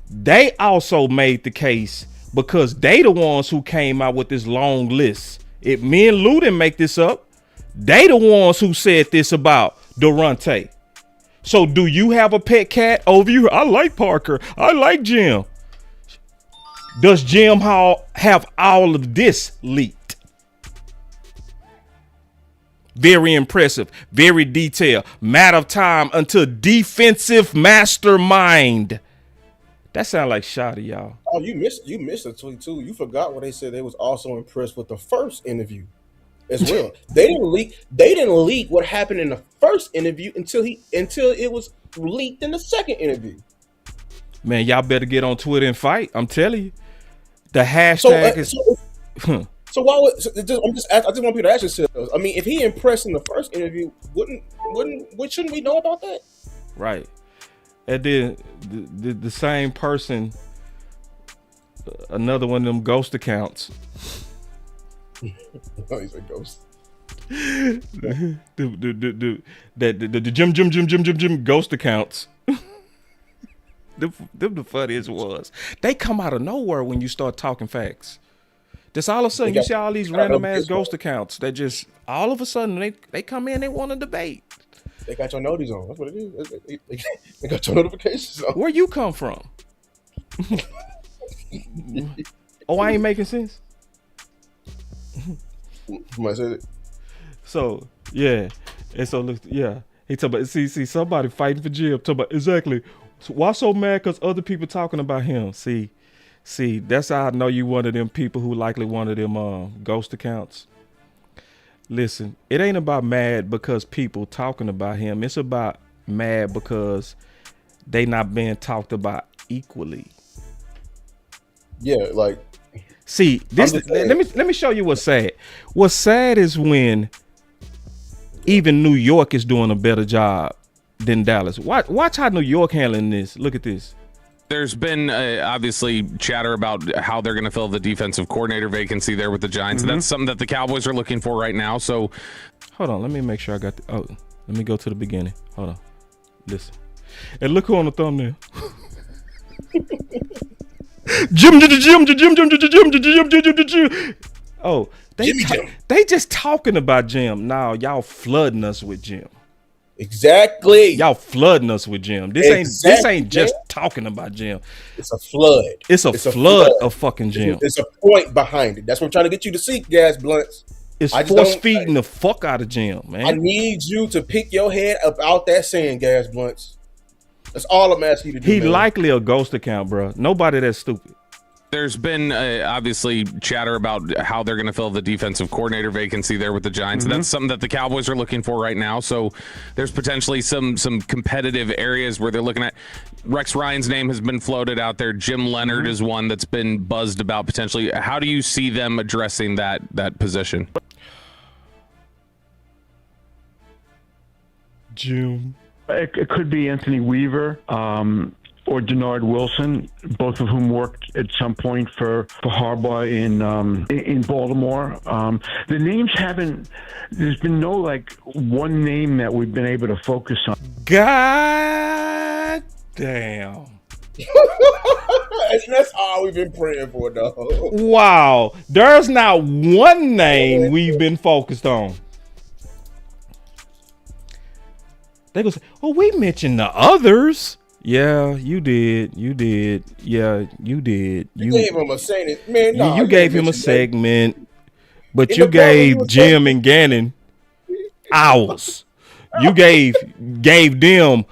A: They also made the case because they the ones who came out with this long list. If me and Lou didn't make this up, they the ones who said this about Daronte. So do you have a pet cat over you? I like Parker. I like Jim. Does Jim have all of this leaked? Very impressive, very detailed. Matter of time until defensive mastermind. That sound like Shotty, y'all.
E: Oh, you missed a tweet too. You forgot what they said. They was also impressed with the first interview as well. They didn't leak what happened in the first interview until it was leaked in the second interview.
A: Man, y'all better get on Twitter and fight. I'm telling you. The hashtag is.
E: So why would I just want people to ask yourselves? I mean, if he impressed in the first interview, shouldn't we know about that?
A: Right. And then the same person, another one of them ghost accounts.
E: Oh, he's a ghost.
A: The Jim ghost accounts. Them the funniest was. They come out of nowhere when you start talking facts. Just all of a sudden you see all these random ass ghost accounts that just all of a sudden they come in, they want to debate.
E: They got your notice on. That's what it is. They got your notifications on.
A: Where you come from? Oh, I ain't making sense.
E: Somebody said it.
A: So yeah, and so look, yeah, he talk about see somebody fighting for Jim. Talk about exactly. So why so mad? Because other people talking about him. See, that's how I know you one of them people who likely one of them ghost accounts. Listen, it ain't about mad because people talking about him. It's about mad because they not being talked about equally.
E: Yeah, like.
A: See, this. Let me show you what's sad. What's sad is when even New York is doing a better job than Dallas. Watch how New York handling this. Look at this.
B: There's been obviously chatter about how they're going to fill the defensive coordinator vacancy there with the Giants. And that's something that the Cowboys are looking for right now. So,
A: hold on. Let me make sure I got let me go to the beginning. Hold on. Listen. And look who on the thumbnail. Jim. Oh, they just talking about Jim. Now y'all flooding us with Jim.
E: Exactly.
A: Y'all flooding us with Jim. This ain't just talking about Jim.
E: It's a flood.
A: It's a flood of fucking Jim.
E: It's a point behind it. That's what I'm trying to get you to see, Gas Blunts.
A: It's force feeding the fuck out of Jim, man.
E: I need you to pick your head up out that sand, Gas Blunts. That's all I'm asking you to do.
A: He likely a ghost account, bro. Nobody that's stupid.
B: There's been obviously chatter about how they're going to fill the defensive coordinator vacancy there with the Giants. And that's something that the Cowboys are looking for right now. So there's potentially some competitive areas where they're looking at. Rex Ryan's name has been floated out there. Jim Leonard is one that's been buzzed about potentially. How do you see them addressing that position?
A: Jim.
N: It could be Anthony Weaver. Or Denard Wilson, both of whom worked at some point for Harbaugh in Baltimore. The names haven't. There's been no one name that we've been able to focus on.
A: God damn.
E: That's all we've been praying for, though.
A: Wow, there's not one name we've been focused on. They go say, "Oh, we mentioned the others." Yeah, you did. Yeah, you did.
E: You gave him a segment, man. No,
A: you gave him a segment, but you gave Jim and Gannon hours. You gave them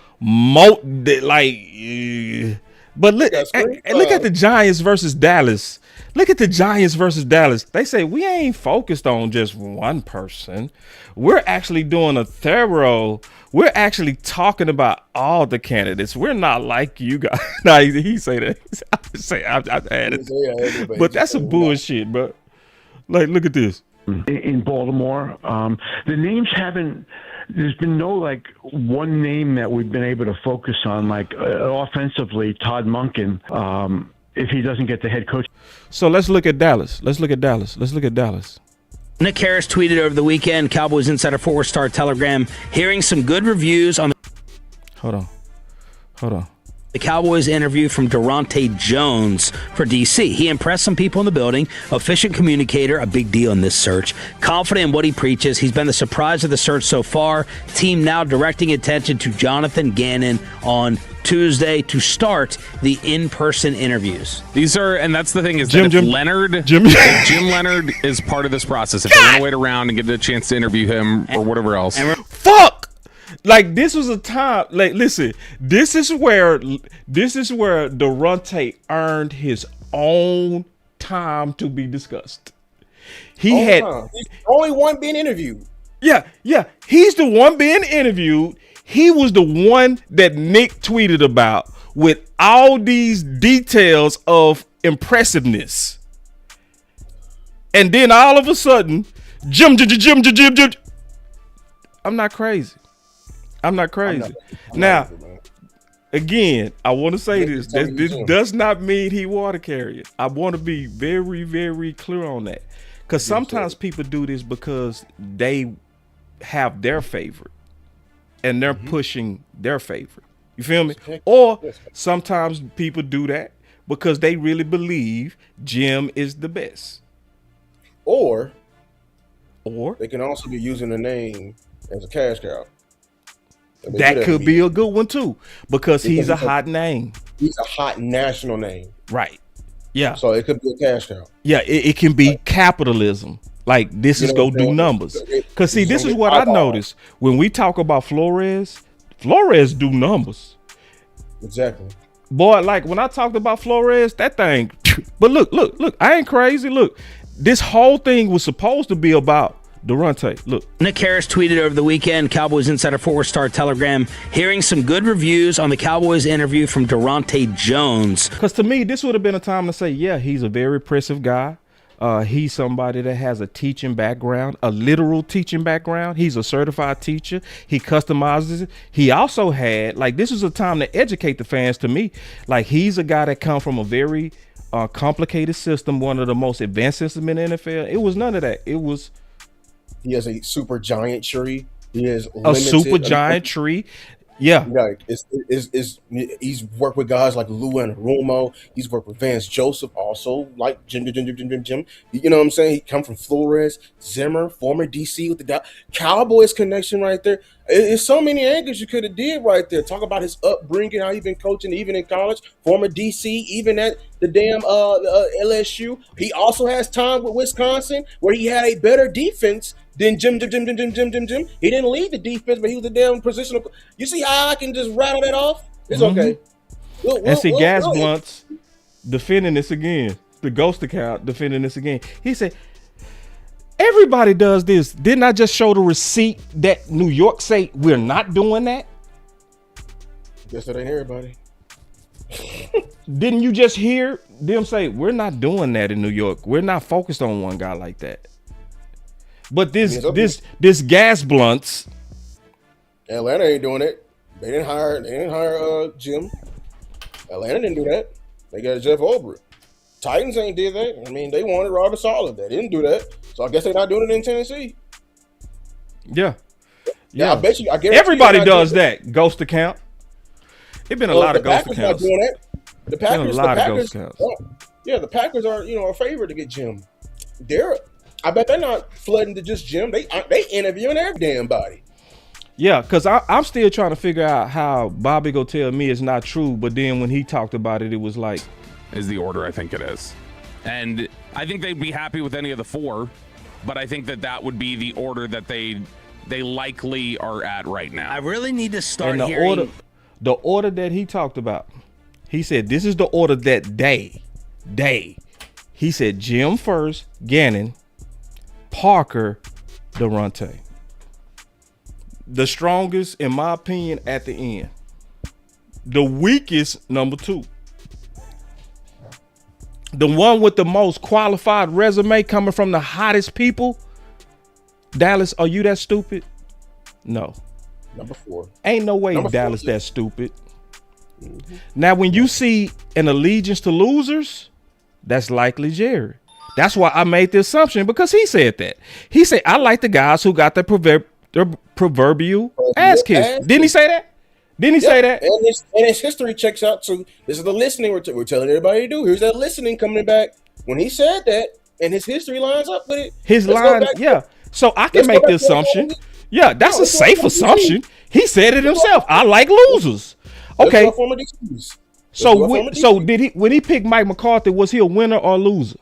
A: but look at the Giants versus Dallas. Look at the Giants versus Dallas. They say we ain't focused on just one person. We're actually doing a thorough. We're actually talking about all the candidates. We're not like you guys. Nah, he say that. I added it. But that's some bullshit, bro. Like, look at this.
N: In Baltimore, the names haven't. There's been no one name that we've been able to focus on. Offensively, Todd Monken. If he doesn't get the head coach.
A: So let's look at Dallas.
C: Nick Harris tweeted over the weekend, Cowboys Insider 4-star Telegram, hearing some good reviews on the...
A: Hold on.
C: The Cowboys interview from Daronte Jones for DC. He impressed some people in the building. Efficient communicator, a big deal in this search. Confident in what he preaches. He's been the surprise of the search so far. Team now directing attention to Jonathan Gannon on Tuesday to start the in-person interviews.
B: And that's the thing is Jim Leonard is part of this process. If they want to wait around and get a chance to interview him or whatever else.
A: Fuck! This was a time. Listen, this is where Daronte earned his own time to be discussed. He's the
E: only one being interviewed.
A: Yeah. He's the one being interviewed. He was the one that Nick tweeted about with all these details of impressiveness. And then all of a sudden, Jim. I'm not crazy. Now, again, I want to say this. This does not mean he water carrier. I want to be very, very clear on that. Because sometimes people do this because they have their favorite and they're pushing their favorite. You feel me? Or sometimes people do that because they really believe Jim is the best.
E: Or they can also be using the name as a cash cow.
A: That could be a good one too, because he's a hot name.
E: He's a hot national name.
A: Right. Yeah.
E: So it could be a cash cow.
A: Yeah, it can be capitalism. This is go do numbers. Because see, this is what I noticed. When we talk about Flores do numbers.
E: Exactly.
A: Boy, when I talked about Flores, that thing. But look, I ain't crazy. Look, this whole thing was supposed to be about Daronte, look.
C: Nick Harris tweeted over the weekend, Cowboys Insider 4-star Telegram, hearing some good reviews on the Cowboys interview from Daronte Jones.
A: Because to me, this would have been a time to say, yeah, he's a very impressive guy. He's somebody that has a teaching background, a literal teaching background. He's a certified teacher. He customizes it. He also had, this is a time to educate the fans to me. He's a guy that come from a very complicated system, one of the most advanced systems in the NFL. It was none of that. It was...
E: He has a super giant tree. He has
A: a super giant tree. Yeah.
E: He's worked with guys like Lou and Romo. He's worked with Vance Joseph, also like Jim. You know what I'm saying? He come from Flores, Zimmer, former DC with the Cowboys connection right there. It's so many angles you could have did right there. Talk about his upbringing, how he been coaching even in college, former DC, even at the damn LSU. He also has time with Wisconsin where he had a better defense than Jim. He didn't lead the defense, but he was a damn positional. You see how I can just rattle that off? It's okay.
A: And see, Gas Blunts defending this again. The ghost account defending this again. He said, everybody does this. Didn't I just show the receipt that New York say we're not doing that?
E: Guess that ain't everybody.
A: Didn't you just hear them say we're not doing that in New York? We're not focused on one guy like that. But this Gas Blunts,
E: Atlanta ain't doing it. They didn't hire Jim. Atlanta didn't do that. They got Jeff Ulbrich. Titans ain't did that. I mean, they wanted Robert Saleh. They didn't do that. So I guess they're not doing it in Tennessee.
A: Yeah.
E: I bet you.
A: Everybody does that. Ghost account. It's been a lot of ghost
E: Packers
A: accounts.
E: Not doing that. The Packers.
A: The Packers.
E: Yeah, the Packers are a favorite to get Jim. I bet they're not flooding to just Jim. They interviewing every damn body.
A: Yeah, because I'm still trying to figure out how Bobby go tell me it's not true, but then when he talked about it, it was like,
B: is the order I think it is. And I think they'd be happy with any of the four, but I think that would be the order that they likely are at right now.
C: I really need to start
A: and
C: hearing
A: the order that he talked about. He said this is the order that day. He said Jim first, Gannon, Parker, Daronte. The strongest, in my opinion, at the end. The weakest, number 2. The one with the most qualified resume coming from the hottest people. Dallas, are you that stupid? No.
E: Number 4.
A: Ain't no way Dallas that stupid. Mm-hmm. Now, when you see an allegiance to losers, that's likely Jerry. That's why I made the assumption, because he said that. He said, I like the guys who got the proverbial ass kiss. Didn't he say that? Didn't he say that?
E: And his history checks out too. This is the listening we're telling everybody to do. Here's that listening coming back. When he said that, and his history lines up with it.
A: His line, yeah. So I can make the assumption. Yeah, that's a safe assumption. He said it himself. I like losers. Okay. So did he, when he picked Mike McCarthy, was he a winner or a loser?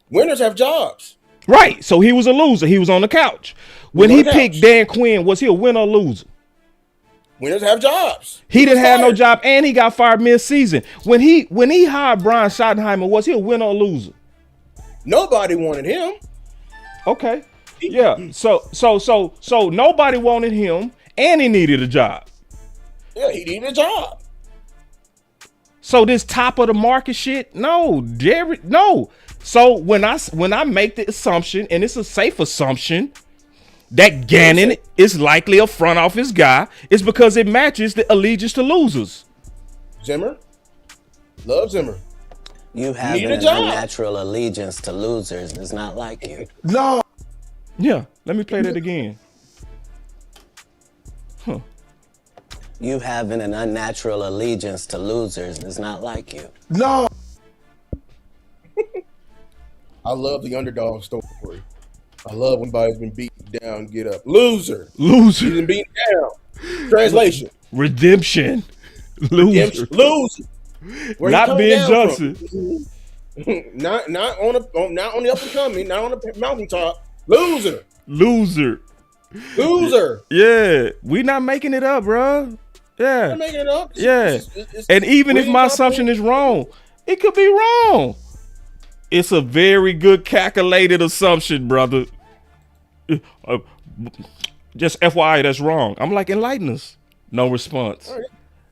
E: Winners have jobs.
A: Right. So he was a loser. He was on the couch. When he picked Dan Quinn, was he a winner or loser?
E: Winners have jobs.
A: He didn't have no job, and he got fired mid-season. When he hired Brian Schottenheimer, was he a winner or loser?
E: Nobody wanted him.
A: Okay. Yeah. So nobody wanted him, and he needed a job.
E: Yeah, he needed a job.
A: So this top of the market shit, no, Jerry, no. So when I make the assumption, and it's a safe assumption, that Gannon is likely a front office guy, it's because it matches the allegiance to losers.
E: Zimmer? Love Zimmer.
O: You have an unnatural allegiance to losers. It's not like you.
E: No.
A: Yeah, let me play that again. Huh.
O: You having an unnatural allegiance to losers is not like you.
E: No. I love the underdog story. I love when somebody's been beaten down, get up. Loser.
A: He's
E: been beaten down. Translation.
A: Redemption. Loser.
E: Loser.
A: Not Ben Johnson.
E: not on the up and coming, not on the mountaintop. Loser.
A: Yeah, we not making it up, bro. Yeah.
E: We're making it up.
A: Yeah. And even if my assumption is wrong, it could be wrong. It's a very good calculated assumption, brother. Just FYI, that's wrong. I'm like, enlighten us. No response.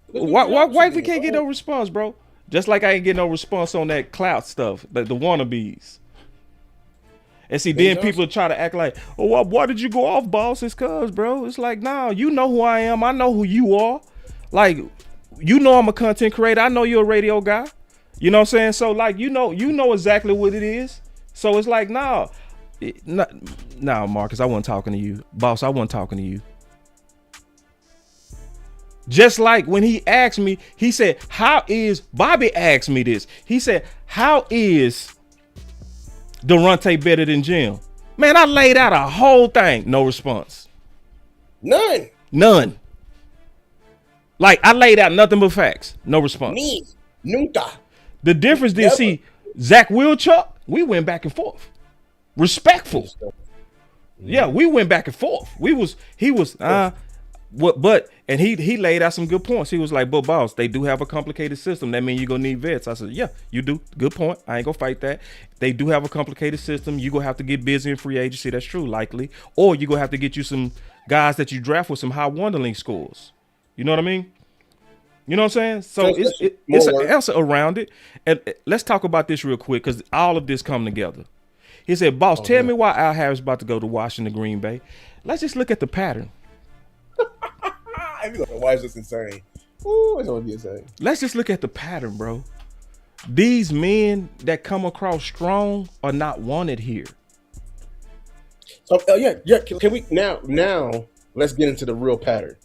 A: Why we can't get no response, bro? Just like I ain't get no response on that clout stuff, the wannabes. And see, then people try to act like, oh, why did you go off, boss? It's cuz, bro. It's like, nah, you know who I am. I know who you are. Like, you know I'm a content creator. I know you're a radio guy. You know what I'm saying? So, like, you know exactly what it is. So it's like, nah, Marcus, I wasn't talking to you. Boss, I wasn't talking to you. Just like when he asked me, he said, Bobby asked me this. He said, how is Daronte better than Jim? Man, I laid out a whole thing. No response. None. Like, I laid out nothing but facts. No response.
E: Nunca.
A: The difference did see Zach Wilchuk, we went back and forth. Respectful. Yeah, we went back and forth. He laid out some good points. He was like, but boss, they do have a complicated system. That means you're gonna need vets. I said, yeah, you do. Good point. I ain't gonna fight that. They do have a complicated system. You're gonna have to get busy in free agency. That's true, likely. Or you're gonna have to get you some guys that you draft with some high Wonderling scores. You know what I mean? You know what I'm saying? So it's an answer around it. And let's talk about this real quick because all of this come together. He said, boss, tell me why Al Harris is about to go to Washington, Green Bay. Let's just look at the pattern.
E: Why is this insane? Ooh, it's gonna be insane.
A: Let's just look at the pattern, bro. These men that come across strong are not wanted here.
E: So yeah. Can we now let's get into the real pattern.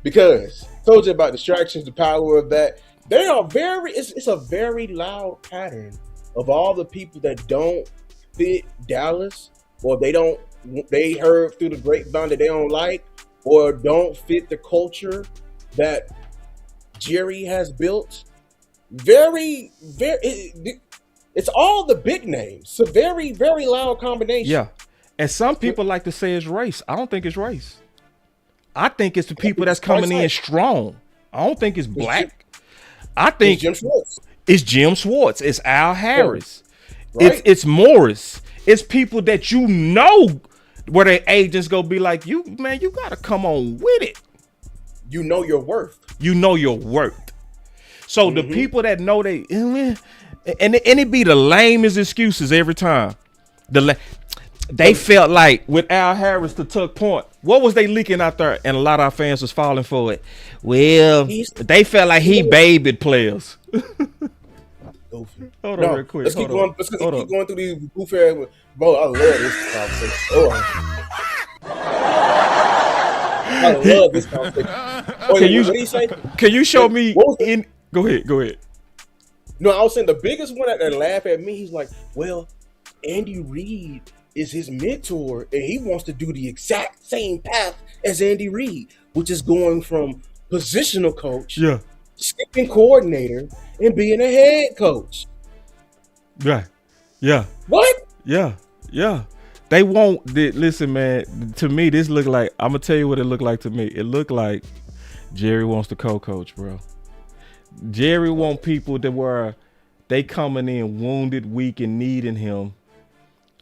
E: Because I told you about distractions, the power of that. They are it's a very loud pattern of all the people that don't fit Dallas, or they heard through the grapevine that they don't like, or don't fit the culture that Jerry has built. It's all the big names. It's a very, very loud combination.
A: Yeah. And some people like to say it's race. I don't think it's race. I think it's the people that's coming in strong. I don't think it's black. I think it's Jim Schwartz. It's Al Harris. Right. It's Morris. It's people that you know where their agents go be like, you gotta come on with it.
E: You know your worth.
A: So the people that know and it be the lamest excuses every time. They felt like with Al Harris to Tuck Point, what was they leaking out there? And a lot of our fans was falling for it. Well, they felt like he babied players. Hold on real quick.
E: Let's keep going through these goofy ass. Bro, I love this conversation. I love this conversation. What did he say?
A: Can you show me Go ahead.
E: No, I was saying the biggest one that laughed at me, he's like, well, Andy Reid is his mentor, and he wants to do the exact same path as Andy Reid, which is going from positional coach, skipping coordinator, and being a head coach.
A: Right. Yeah.
E: What?
A: Yeah. They won't. Listen, man. To me, this look like. I'm gonna tell you what it looked like to me. It looked like Jerry wants to co-coach, bro. Jerry want people that were they coming in wounded, weak, and needing him.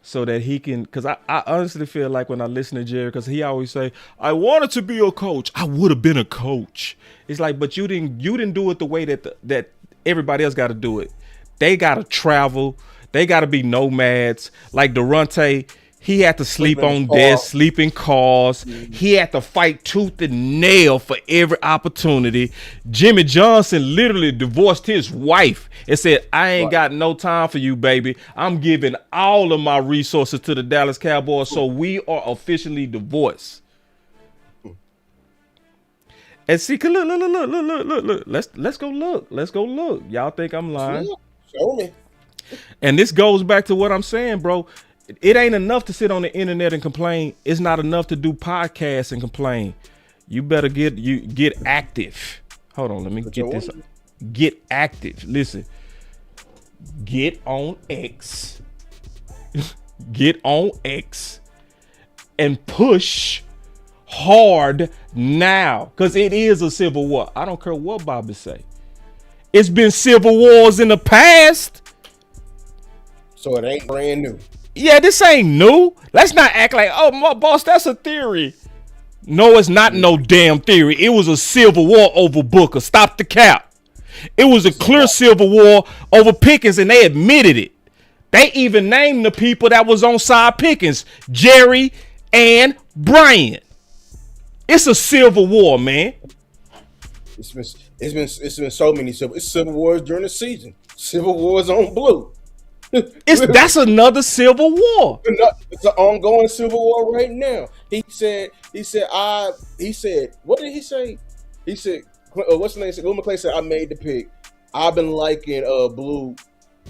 A: So that he can, because I honestly feel like when I listen to Jerry, because he always say, I wanted to be a coach. I would have been a coach. It's like, but you didn't do it the way that everybody else got to do it. They got to travel. They got to be nomads. Like Daronte, he had to sleep on desks, sleep in cars. He had to fight tooth and nail for every opportunity. Jimmy Johnson literally divorced his wife and said, I ain't got no time for you, baby. I'm giving all of my resources to the Dallas Cowboys, so we are officially divorced. And see, look. Let's go look. Y'all think I'm lying?
E: Show me.
A: And this goes back to what I'm saying, bro. It ain't enough to sit on the internet and complain. It's not enough to do podcasts and complain. You better get active. Hold on, let me get this. Get active. Listen. Get on X. Get on X and push hard now, because it is a civil war. I don't care what Bobby say. It's been civil wars in the past.
E: So it ain't brand new.
A: Yeah, this ain't new. Let's not act like, oh, my boss, that's a theory. No, it's not no damn theory. It was a civil war over Booker. Stop the cap. It was a clear civil war over Pickens, and they admitted it. They even named the people that was on side Pickens, Jerry and Brian. It's a civil war, man.
E: It's been so many civil wars during the season. Civil wars on blue.
A: That's another civil war.
E: It's an ongoing civil war right now. He said, what did he say? He said, what's the name? Will McClay said, I made the pick. I've been liking blue.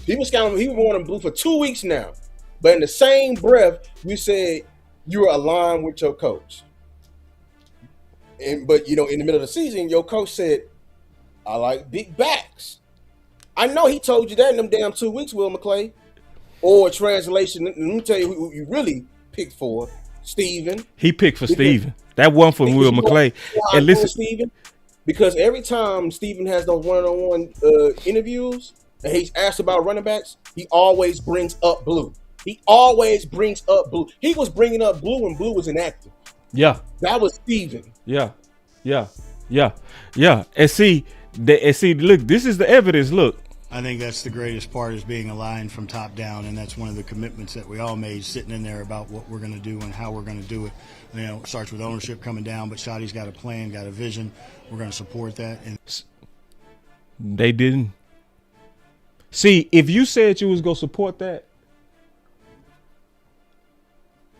E: He was wanting blue for 2 weeks now. But in the same breath, you said you were aligned with your coach. But in the middle of the season, your coach said, "I like big backs." I know he told you that in them damn 2 weeks, Will McClay. Or translation, let me tell you who you really picked for, Steven.
A: He picked for Steven. That one for Will McClay. And listen,
E: Steven, because every time Steven has those one-on-one interviews and he's asked about running backs, he always brings up Blue. He always brings up Blue. He was bringing up Blue when Blue was inactive.
A: Yeah.
E: That was Steven.
A: Yeah. And see, look, this is the evidence. Look.
P: I think that's the greatest part, is being aligned from top down, and that's one of the commitments that we all made, sitting in there about what we're going to do and how we're going to do it. It starts with ownership coming down, but Shotty's got a plan, got a vision. We're going to support that. And
A: they didn't. See, if you said you was going to support that,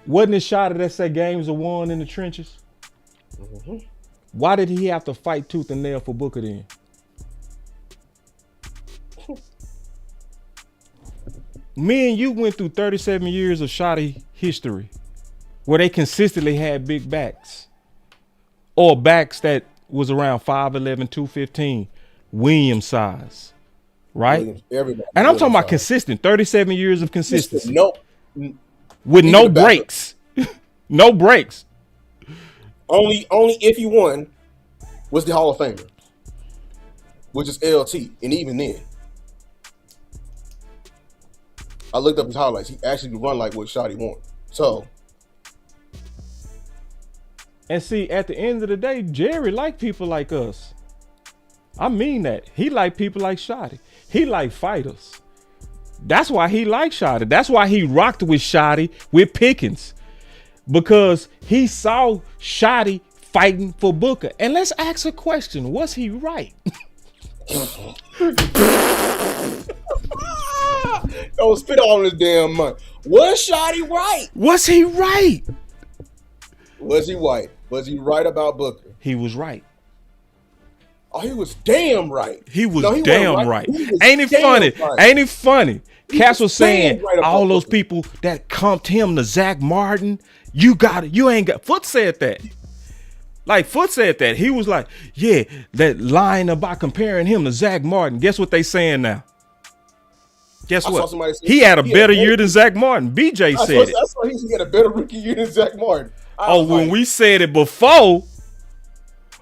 A: wasn't it Shotty that said games are won in the trenches? Mm-hmm. Why did he have to fight tooth and nail for Booker then? Me and you went through 37 years of Shotty history where they consistently had big backs or backs that was around 5'11", 215, Williams size, right?
E: Everybody,
A: and I'm talking about consistent, 37 years of consistency.
E: With
A: no breaks. No breaks.
E: Only if you won was the Hall of Famer, which is LT, and even then. I looked up his highlights. He actually could run like what Shotty wanted. So,
A: and see, at the end of the day, Jerry liked people like us. I mean that. He liked people like Shotty. He liked fighters. That's why he liked Shotty. That's why he rocked with Shotty with Pickens, because he saw Shotty fighting for Booker. And let's ask a question: was he right?
E: Don't spit all this damn money. Was Shotty right?
A: Was he right?
E: Was he right? Was he right about Booker?
A: He was right.
E: Oh, he was damn right.
A: He was damn right. Ain't it funny? Right. Ain't it funny? Cass was saying all those people that comped him to Zach Martin, you got it. You ain't got. Foot said that. Like Foot said that. He was like, yeah, that line about comparing him to Zach Martin. Guess what they saying now? Guess what? He had a better year than Zach Martin. BJ said it.
E: I saw he had a better rookie year than Zach Martin.
A: When we said it before,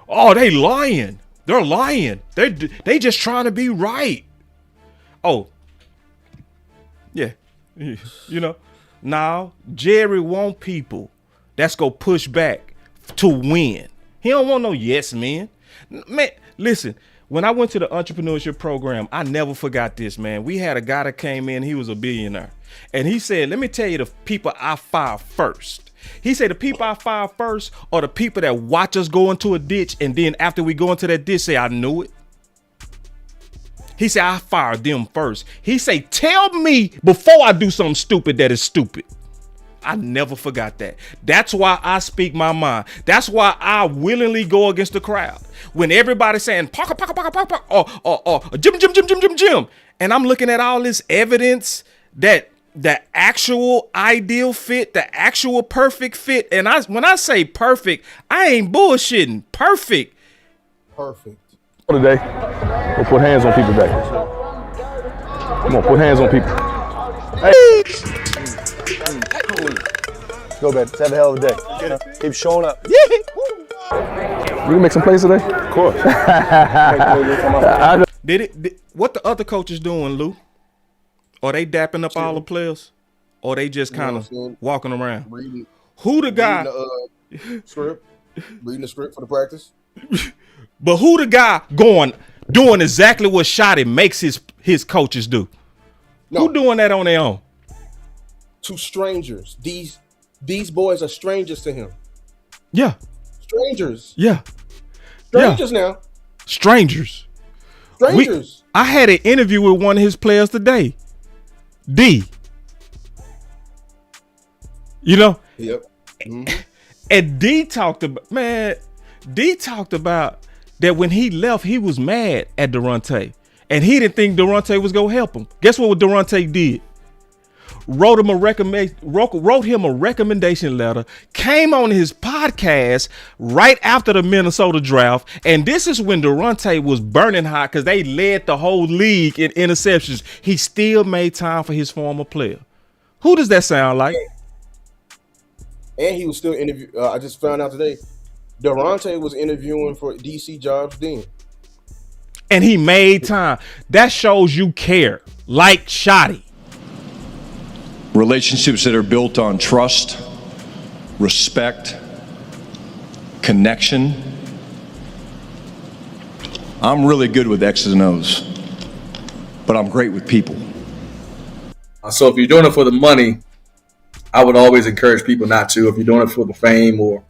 A: they lying. They're lying. They just trying to be right. Oh, yeah. Now Jerry want people that's gonna push back to win. He don't want no yes men. Man, listen. When I went to the entrepreneurship program, I never forgot this, man. We had a guy that came in, he was a billionaire. And he said, let me tell you the people I fire first. He said the people I fire first are the people that watch us go into a ditch, and then after we go into that ditch, say, I knew it. He said, I fire them first. He said, tell me before I do something stupid that is stupid. I never forgot that. That's why I speak my mind. That's why I willingly go against the crowd. When everybody's saying, Parker, or Jim. And I'm looking at all this evidence that the actual ideal fit, the actual perfect fit. And when I say perfect, I ain't bullshitting. Perfect.
Q: Today, we'll put hands on people today. Come on, put hands on people. Hey. Let's go, baby. Let's have a hell of a day. Keep showing up. Yeah. We can make some plays today? Of course.
A: What the other coaches doing, Lou? Are they dapping up all the players? Or they just kind of walking around? Who the guy?
E: Reading the script for the practice.
A: But who the guy doing exactly what Shotty makes his coaches do? No. Who doing that on their own?
E: To strangers. These boys are strangers to him.
A: Yeah.
E: Strangers.
A: Yeah.
E: Strangers now.
A: Strangers. I had an interview with one of his players today. D.
E: Yep.
A: Mm-hmm. And D talked about that when he left, he was mad at Daronte. And he didn't think Daronte was going to help him. Guess what Daronte did? wrote him a recommendation letter, came on his podcast right after the Minnesota draft, and this is when Daronte was burning hot because they led the whole league in interceptions. He still made time for his former player. Who does that sound like?
E: And he was still interviewing. I just found out today, Daronte was interviewing for DC jobs then.
A: And he made time. That shows you care. Like Shotty.
R: Relationships that are built on trust, respect, connection. I'm really good with X's and O's, but I'm great with people.
S: So if you're doing it for the money, I would always encourage people not to. If you're doing it for the fame or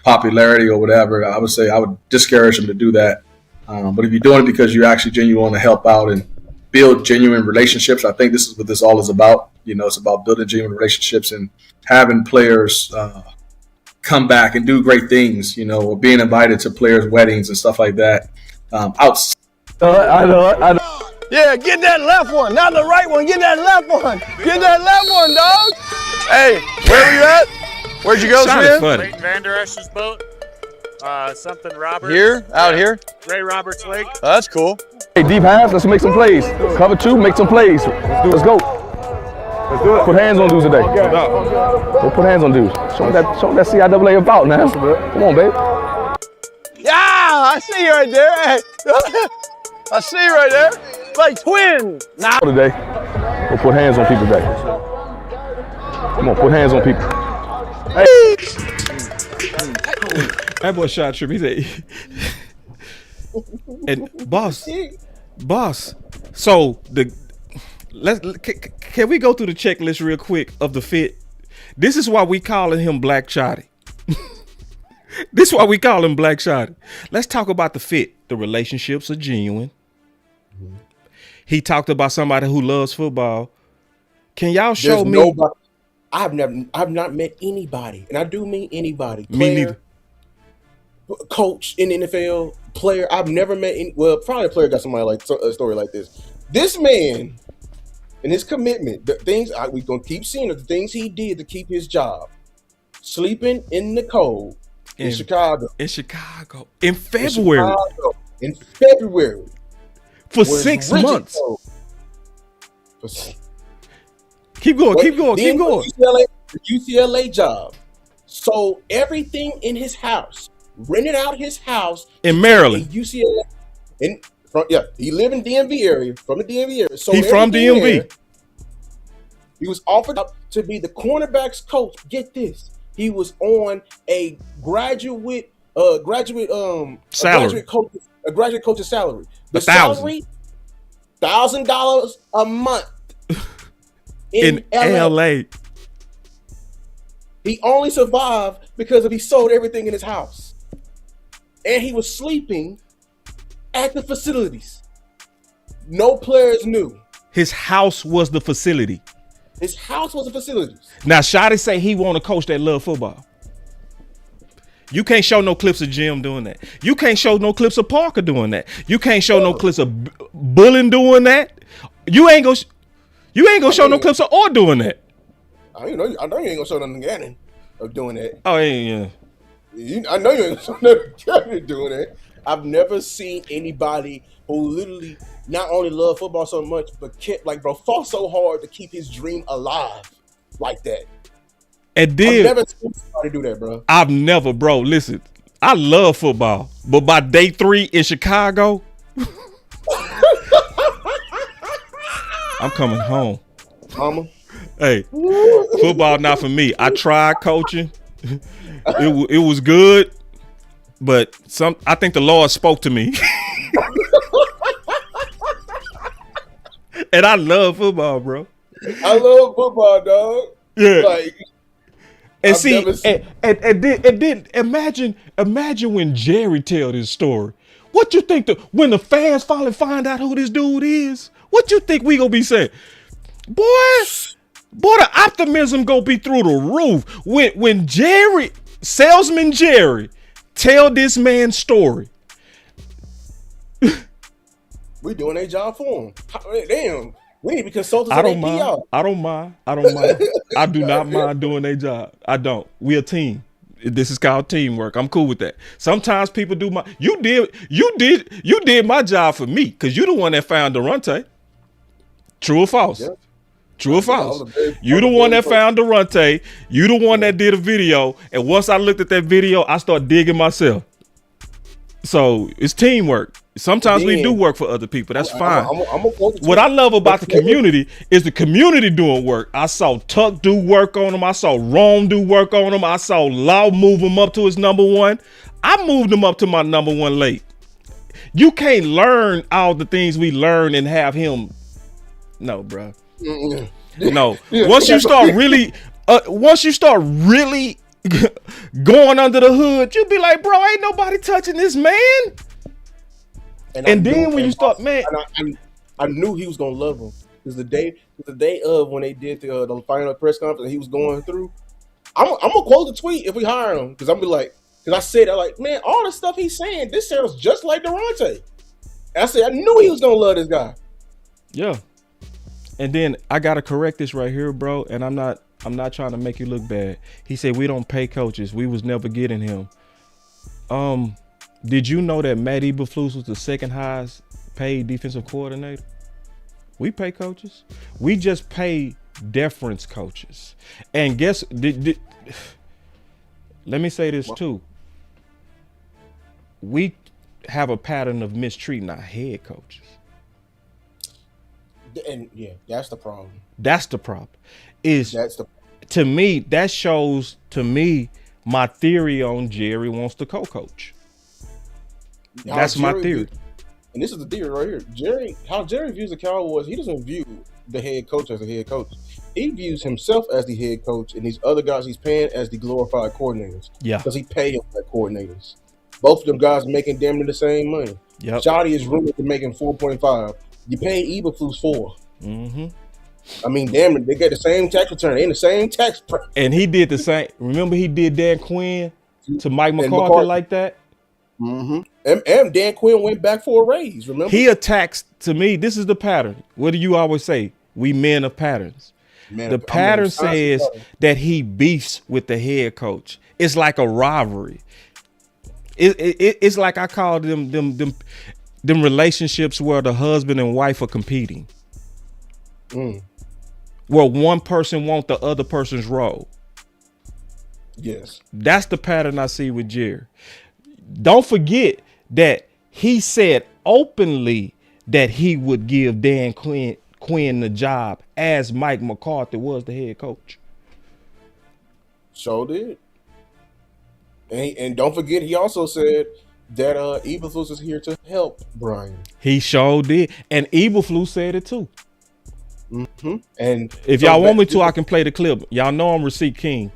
S: popularity or whatever, I would say I would discourage them to do that. But if you're doing it because you're actually genuine want to help out and build genuine relationships, I think this is what this all is about. You know, it's about building genuine relationships and having players come back and do great things, you know, or being invited to players' weddings and stuff like that. I know.
Q: Yeah, get that left one, not the right one. Get that left one. Get that left one, dog. Hey, where were you at? Where'd you go, Smith?
T: Leighton Vander Esch's boat. Something Roberts.
Q: Here? Out here?
T: Ray Roberts Lake.
Q: Oh, that's cool. Hey, deep half, let's make some plays. Cover two, make some plays. Let's go. Let's do it. Put hands on dudes today. Go put hands on dudes. Show them that CIAA about now. Come on, babe. Yeah, I see you right there. Hey. I see you right there. Like twin. Now today, go put hands on people today. Come on, put hands on people. Hey.
A: That boy shot trip. He said, and boss. So can we go through the checklist real quick of the fit? This is why we calling him Black Shotty. This is why we call him Black Shotty. Let's talk about the fit. The relationships are genuine. He talked about somebody who loves football. Can y'all show me?
E: Nobody, I've not met anybody, and I do mean anybody. Player,
A: me neither.
E: Coach in the NFL, player. I've never met any. Well, probably a player got somebody like a story like this. This man and his commitment, the things we're gonna keep seeing, the things he did to keep his job, sleeping in the cold in Chicago.
A: In February. For 6 months. Keep going.
E: The UCLA job. Sold everything in his house. Rented out his house
A: in Maryland.
E: UCLA. He lived in DMV area. From the DMV area.
A: He from DMV.
E: There. He was offered up to be the cornerbacks coach. Get this. He was on a graduate
A: salary.
E: A graduate coach's salary. The salary, $1,000 a month in LA. He only survived because he sold everything in his house, and he was sleeping at the facilities. No players knew.
A: His house was the facility.
E: His house was the facilities.
A: Now, Shotty say he want to coach that love football. You can't show no clips of Jim doing that. You can't show no clips of Parker doing that. You can't show no clips of Bullen doing that. You ain't gonna show no clips of Orr doing that.
E: I know you ain't gonna show nothing Gannon of doing that.
A: Oh yeah.
E: I know you ain't gonna show nothing Gannon doing that. I've never seen anybody who literally not only loved football so much, but kept fought so hard to keep his dream alive like that.
A: And then
E: I've never seen somebody do that, bro.
A: I've never, bro. Listen, I love football, but by day 3 in Chicago, I'm coming home.
E: Mama.
A: Hey, football not for me. I tried coaching. It was good, but I think the Lord spoke to me. And I love football, bro.
E: I love football, dog.
A: Yeah. And then imagine when Jerry tell this story. What you think when the fans finally find out who this dude is? What you think we gonna be saying? Boy, the optimism gonna be through the roof when salesman Jerry tell this man's story.
E: We doing a job for him. Damn. We need to be consultants.
A: I don't mind. I don't mind. I do not mind doing their job. I don't. We a team. This is called teamwork. I'm cool with that. Sometimes people do you did my job for me because you the one that found Daronte. True or false? Yeah. True or false? You the one that found Daronte. You the one that did a video. And once I looked at that video, I start digging myself. So it's teamwork. Sometimes we do work for other people. That's fine. What I love about the community is the community doing work. I saw Tuck do work on him. I saw Rome do work on him. I saw Law move him up to his number one. I moved him up to my number one late. You can't learn all the things we learn and have him. No, bro. No. Once you start really going under the hood, you'll be like, bro, ain't nobody touching this man. And then when you start, man,
E: I knew he was gonna love him because the day of when they did the final press conference and he was going through, I'm gonna quote the tweet if we hire him because I said man, all the stuff he's saying, this sounds just like Daronte. And I said I knew he was gonna love this guy.
A: Yeah. And then I gotta correct this right here, bro. And I'm not trying to make you look bad. He said we don't pay coaches. We was never getting him. Did you know that Matt Eberflus was the second highest paid defensive coordinator? We pay coaches. We just pay deference coaches. And let me say this too. We have a pattern of mistreating our head coaches.
E: And yeah, that's the problem.
A: That's the problem. To me, that shows to me my theory on Jerry wants to co-coach. That's my theory.
E: And this is the theory right here. How Jerry views the Cowboys, he doesn't view the head coach as a head coach. He views himself as the head coach and these other guys he's paying as the glorified coordinators. Yeah. Because he paid them like coordinators. Both of them guys making damn near the same money. Yep. Shoddy is rumored to making 4.5. You pay Eberflus 4. Mm-hmm. I mean, damn it, they get the same tax return. They in the same tax.
A: And he did the same. Remember, he did Dan Quinn to Mike McCarthy like that.
E: Mm-hmm. And Dan Quinn went back for a raise. Remember,
A: he attacks. To me, this is the pattern. What do you always say? We men of patterns. The pattern says that he beefs with the head coach. It's like a rivalry. It's like I call them relationships where the husband and wife are competing. Where one person wants the other person's role.
E: Yes.
A: That's the pattern I see with Jerry. Don't forget that he said openly that he would give Dan Quinn the job as Mike McCarthy was the head coach.
E: So did. And don't forget, he also said that Eberflus is here to help Brian.
A: He sure did. And Eberflus said it too.
E: Mm-hmm. And
A: if y'all want me to, I can play the clip. Y'all know I'm Receipt King.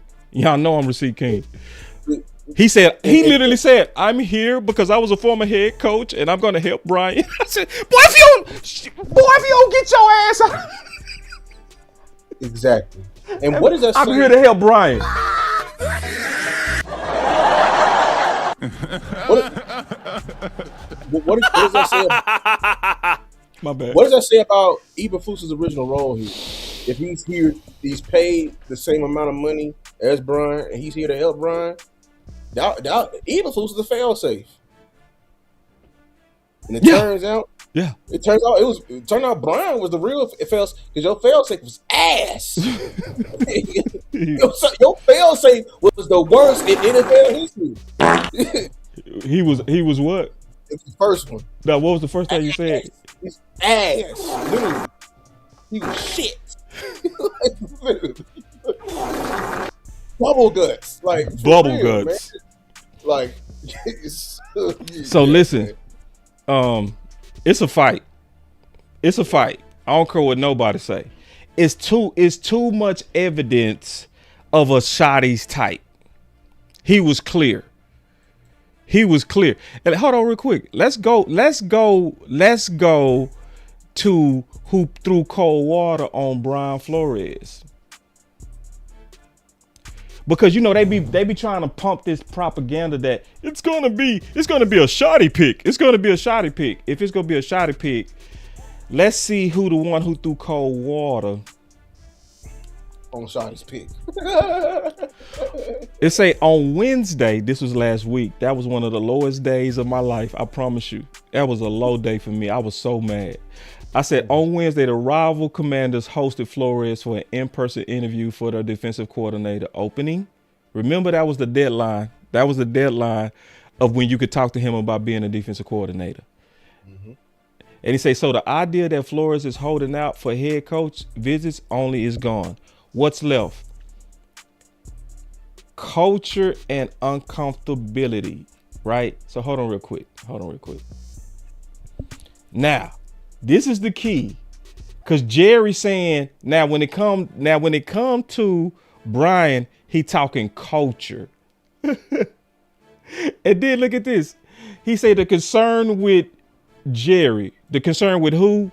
A: He said, he literally said, I'm here because I was a former head coach and I'm going to help Brian. I said, boy, if you don't get your ass out.
E: Exactly. And what does that say?
A: I'm here to help Brian.
E: What does that say about,
A: my bad.
E: What does that say about Eberflus's original role here? If he's here, he's paid the same amount of money as Brian, and he's here to help Brian. Eberflus is a fail-safe. And it turns out Brian was the real fail, because your fail-safe was ass. your fail-safe was the worst in NFL history.
A: He was what?
E: It's the first one.
A: Now, what was the first thing you said?
E: He's ass. Literally. He was shit. Bubble guts. Like
A: bubble guts.
E: Man. Like
A: so listen. It's a fight. It's a fight. I don't care what nobody say. It's too much evidence of a Shoddy's type. He was clear. And hold on real quick. Let's go to who threw cold water on Brian Flores. Because they be trying to pump this propaganda that it's gonna be a shoddy pick. It's gonna be a shoddy pick. If it's gonna be a shoddy pick, Let's see who the one who threw cold water
E: on Shotty's pick.
A: It say on Wednesday, this was last week, that was one of the lowest days of my life. I promise you. That was a low day for me. I was so mad. I said on Wednesday, the rival Commanders hosted Flores for an in-person interview for their defensive coordinator opening. Remember, that was the deadline. That was the deadline of when you could talk to him about being a defensive coordinator. And he say, so the idea that Flores is holding out for head coach visits only is gone. What's left? Culture and uncomfortability, right? So hold on real quick. Now, this is the key, because Jerry's saying now when it come to Brian, he talking culture. And then look at this. He said the concern with Jerry. The concern with who?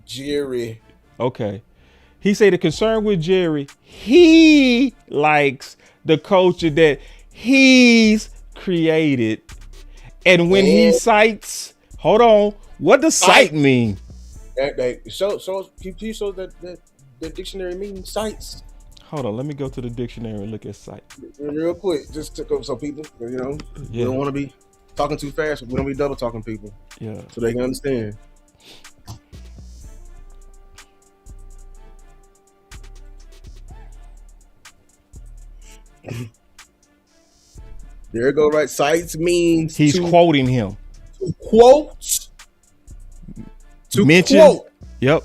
E: Jerry.
A: Okay. He said the concern with Jerry, he likes the culture that he's created. And when he cites, hold on, what does cite mean?
E: So that the dictionary means cites.
A: Hold on, let me go to the dictionary and look at cite.
E: Real quick, just to go so people, we don't want to be talking too fast. We don't be double talking people.
A: Yeah.
E: So they can understand. There you go, right? Cites means
A: he's quoting him.
E: To quote. To
A: mention.
E: Quote.
A: Yep.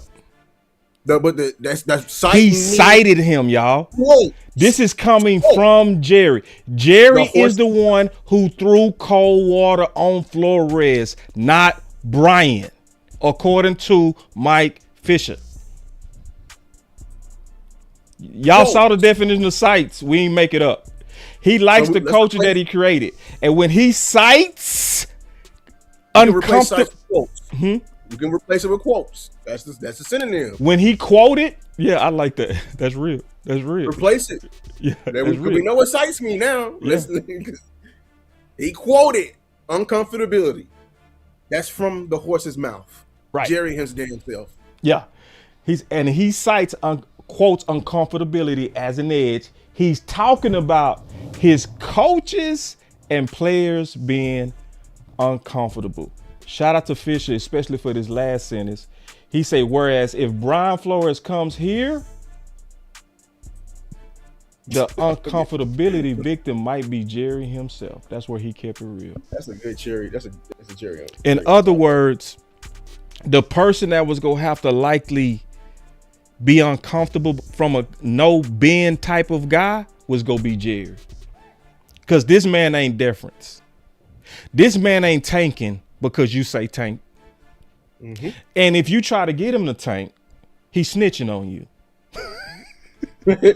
E: That's citing.
A: He cited him, y'all.
E: Quote.
A: This is coming from Jerry. Jerry is the one who threw cold water on Flores, not Brian, according to Mike Fisher. Y'all saw the definition of cites. We ain't make it up. He likes the culture that he created. And when he cites uncomfortable,
E: you can replace it with quotes. That's a synonym.
A: When he quoted, yeah, I like that. That's real. That's real.
E: Replace it.
A: Yeah,
E: we know what cites mean now.
A: Yeah.
E: He quoted uncomfortability. That's from the horse's mouth.
A: Right.
E: Jerry himself.
A: Yeah. He cites quotes uncomfortability as an edge. He's talking about his coaches and players being uncomfortable. Shout out to Fisher, especially for this last sentence. He say, whereas if Brian Flores comes here, the uncomfortability victim might be Jerry himself. That's where he kept it real.
E: That's a good Jerry. That's a Jerry.
A: In other words, the person that was gonna have to likely be uncomfortable from a no bend type of guy was gonna be Jerry. Because this man ain't different. This man ain't tanking because you say tank. And if you try to get him to tank, he's snitching on you.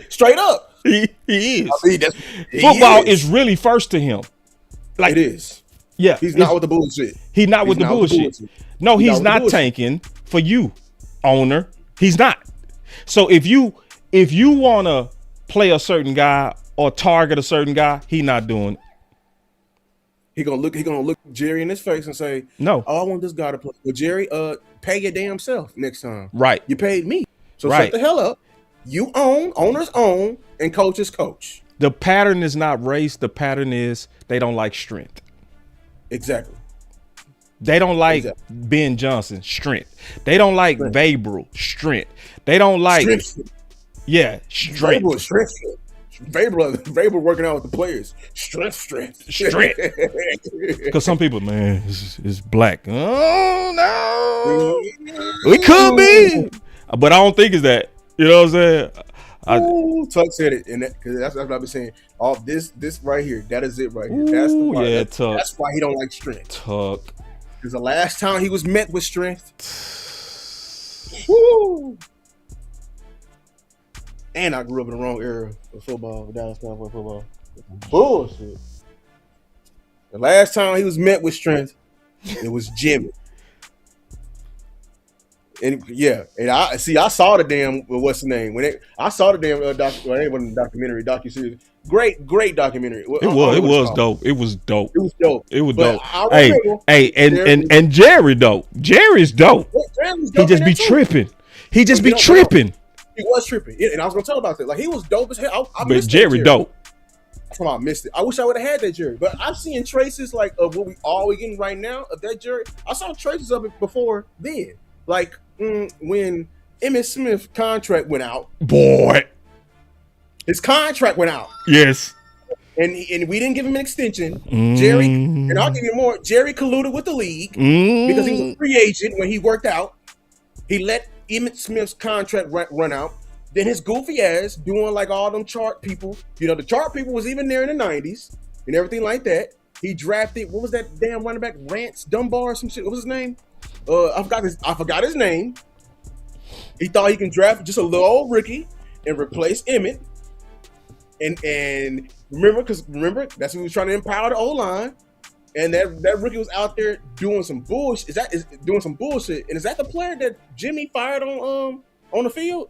E: Straight up.
A: He is. I mean, football is really first to him. Like
E: it is.
A: Yeah.
E: He's not with the bullshit.
A: He's not with the bullshit. No, he's not tanking for you, owner. He's not. So if you want to play a certain guy or target a certain guy, he not doing it.
E: He gonna look Jerry in his face and say,
A: "No,
E: I want this guy to play." Well, Jerry, pay your damn self next time.
A: Right.
E: You paid me, so shut the hell up. You owners own, and coaches coach.
A: The pattern is not race. The pattern is they don't like strength.
E: Exactly.
A: They don't like Ben Johnson, strength. They don't like Vabral, strength. They don't like strength.
E: Vabral working out with the players. Strength.
A: Because some people, man, is black. Oh no, it could be, but I don't think it's that. You know what I'm saying?
E: Tuck said it, and that's what I've been saying. All this right here, that is it right here. That's the part.
A: Tuck.
E: That's why he don't like strength.
A: Tuck.
E: Because the last time he was met with strength, woo. And I grew up in the wrong era of football, Dallas Cowboys football. Bullshit. The last time he was met with strength, it was Jimmy. And I saw the damn what's the name I saw the damn documentary docuseries. Great documentary.
A: It was dope. It was dope.
E: It was dope.
A: Hey, and Jerry dope. Jerry's dope. He just be tripping. He just be tripping.
E: He was tripping, and I was gonna tell about that. Like he was dope as hell. I
A: But
E: missed
A: Jerry
E: that
A: dope.
E: That's why I missed it. I wish I would have had that Jerry. But I'm seeing traces like of what we getting right now of that Jerry. I saw traces of it before then. Like when Emmitt Smith contract went out.
A: Boy.
E: His contract went out.
A: Yes.
E: And we didn't give him an extension. Jerry, and I'll give you more. Jerry colluded with the league because he was a free agent when he worked out. He let Emmitt Smith's contract run out. Then his goofy ass doing like all them chart people. You know, the chart people was even there in the 90s and everything like that. He drafted, what was that damn running back? Rance Dunbar or some shit. What was his name? I forgot his name. He thought he can draft just a little old rookie and replace Emmett. And remember, that's what he was trying to empower the O-line. And that rookie was out there doing some bullshit. Doing some bullshit. And is that the player that Jimmy fired on the field?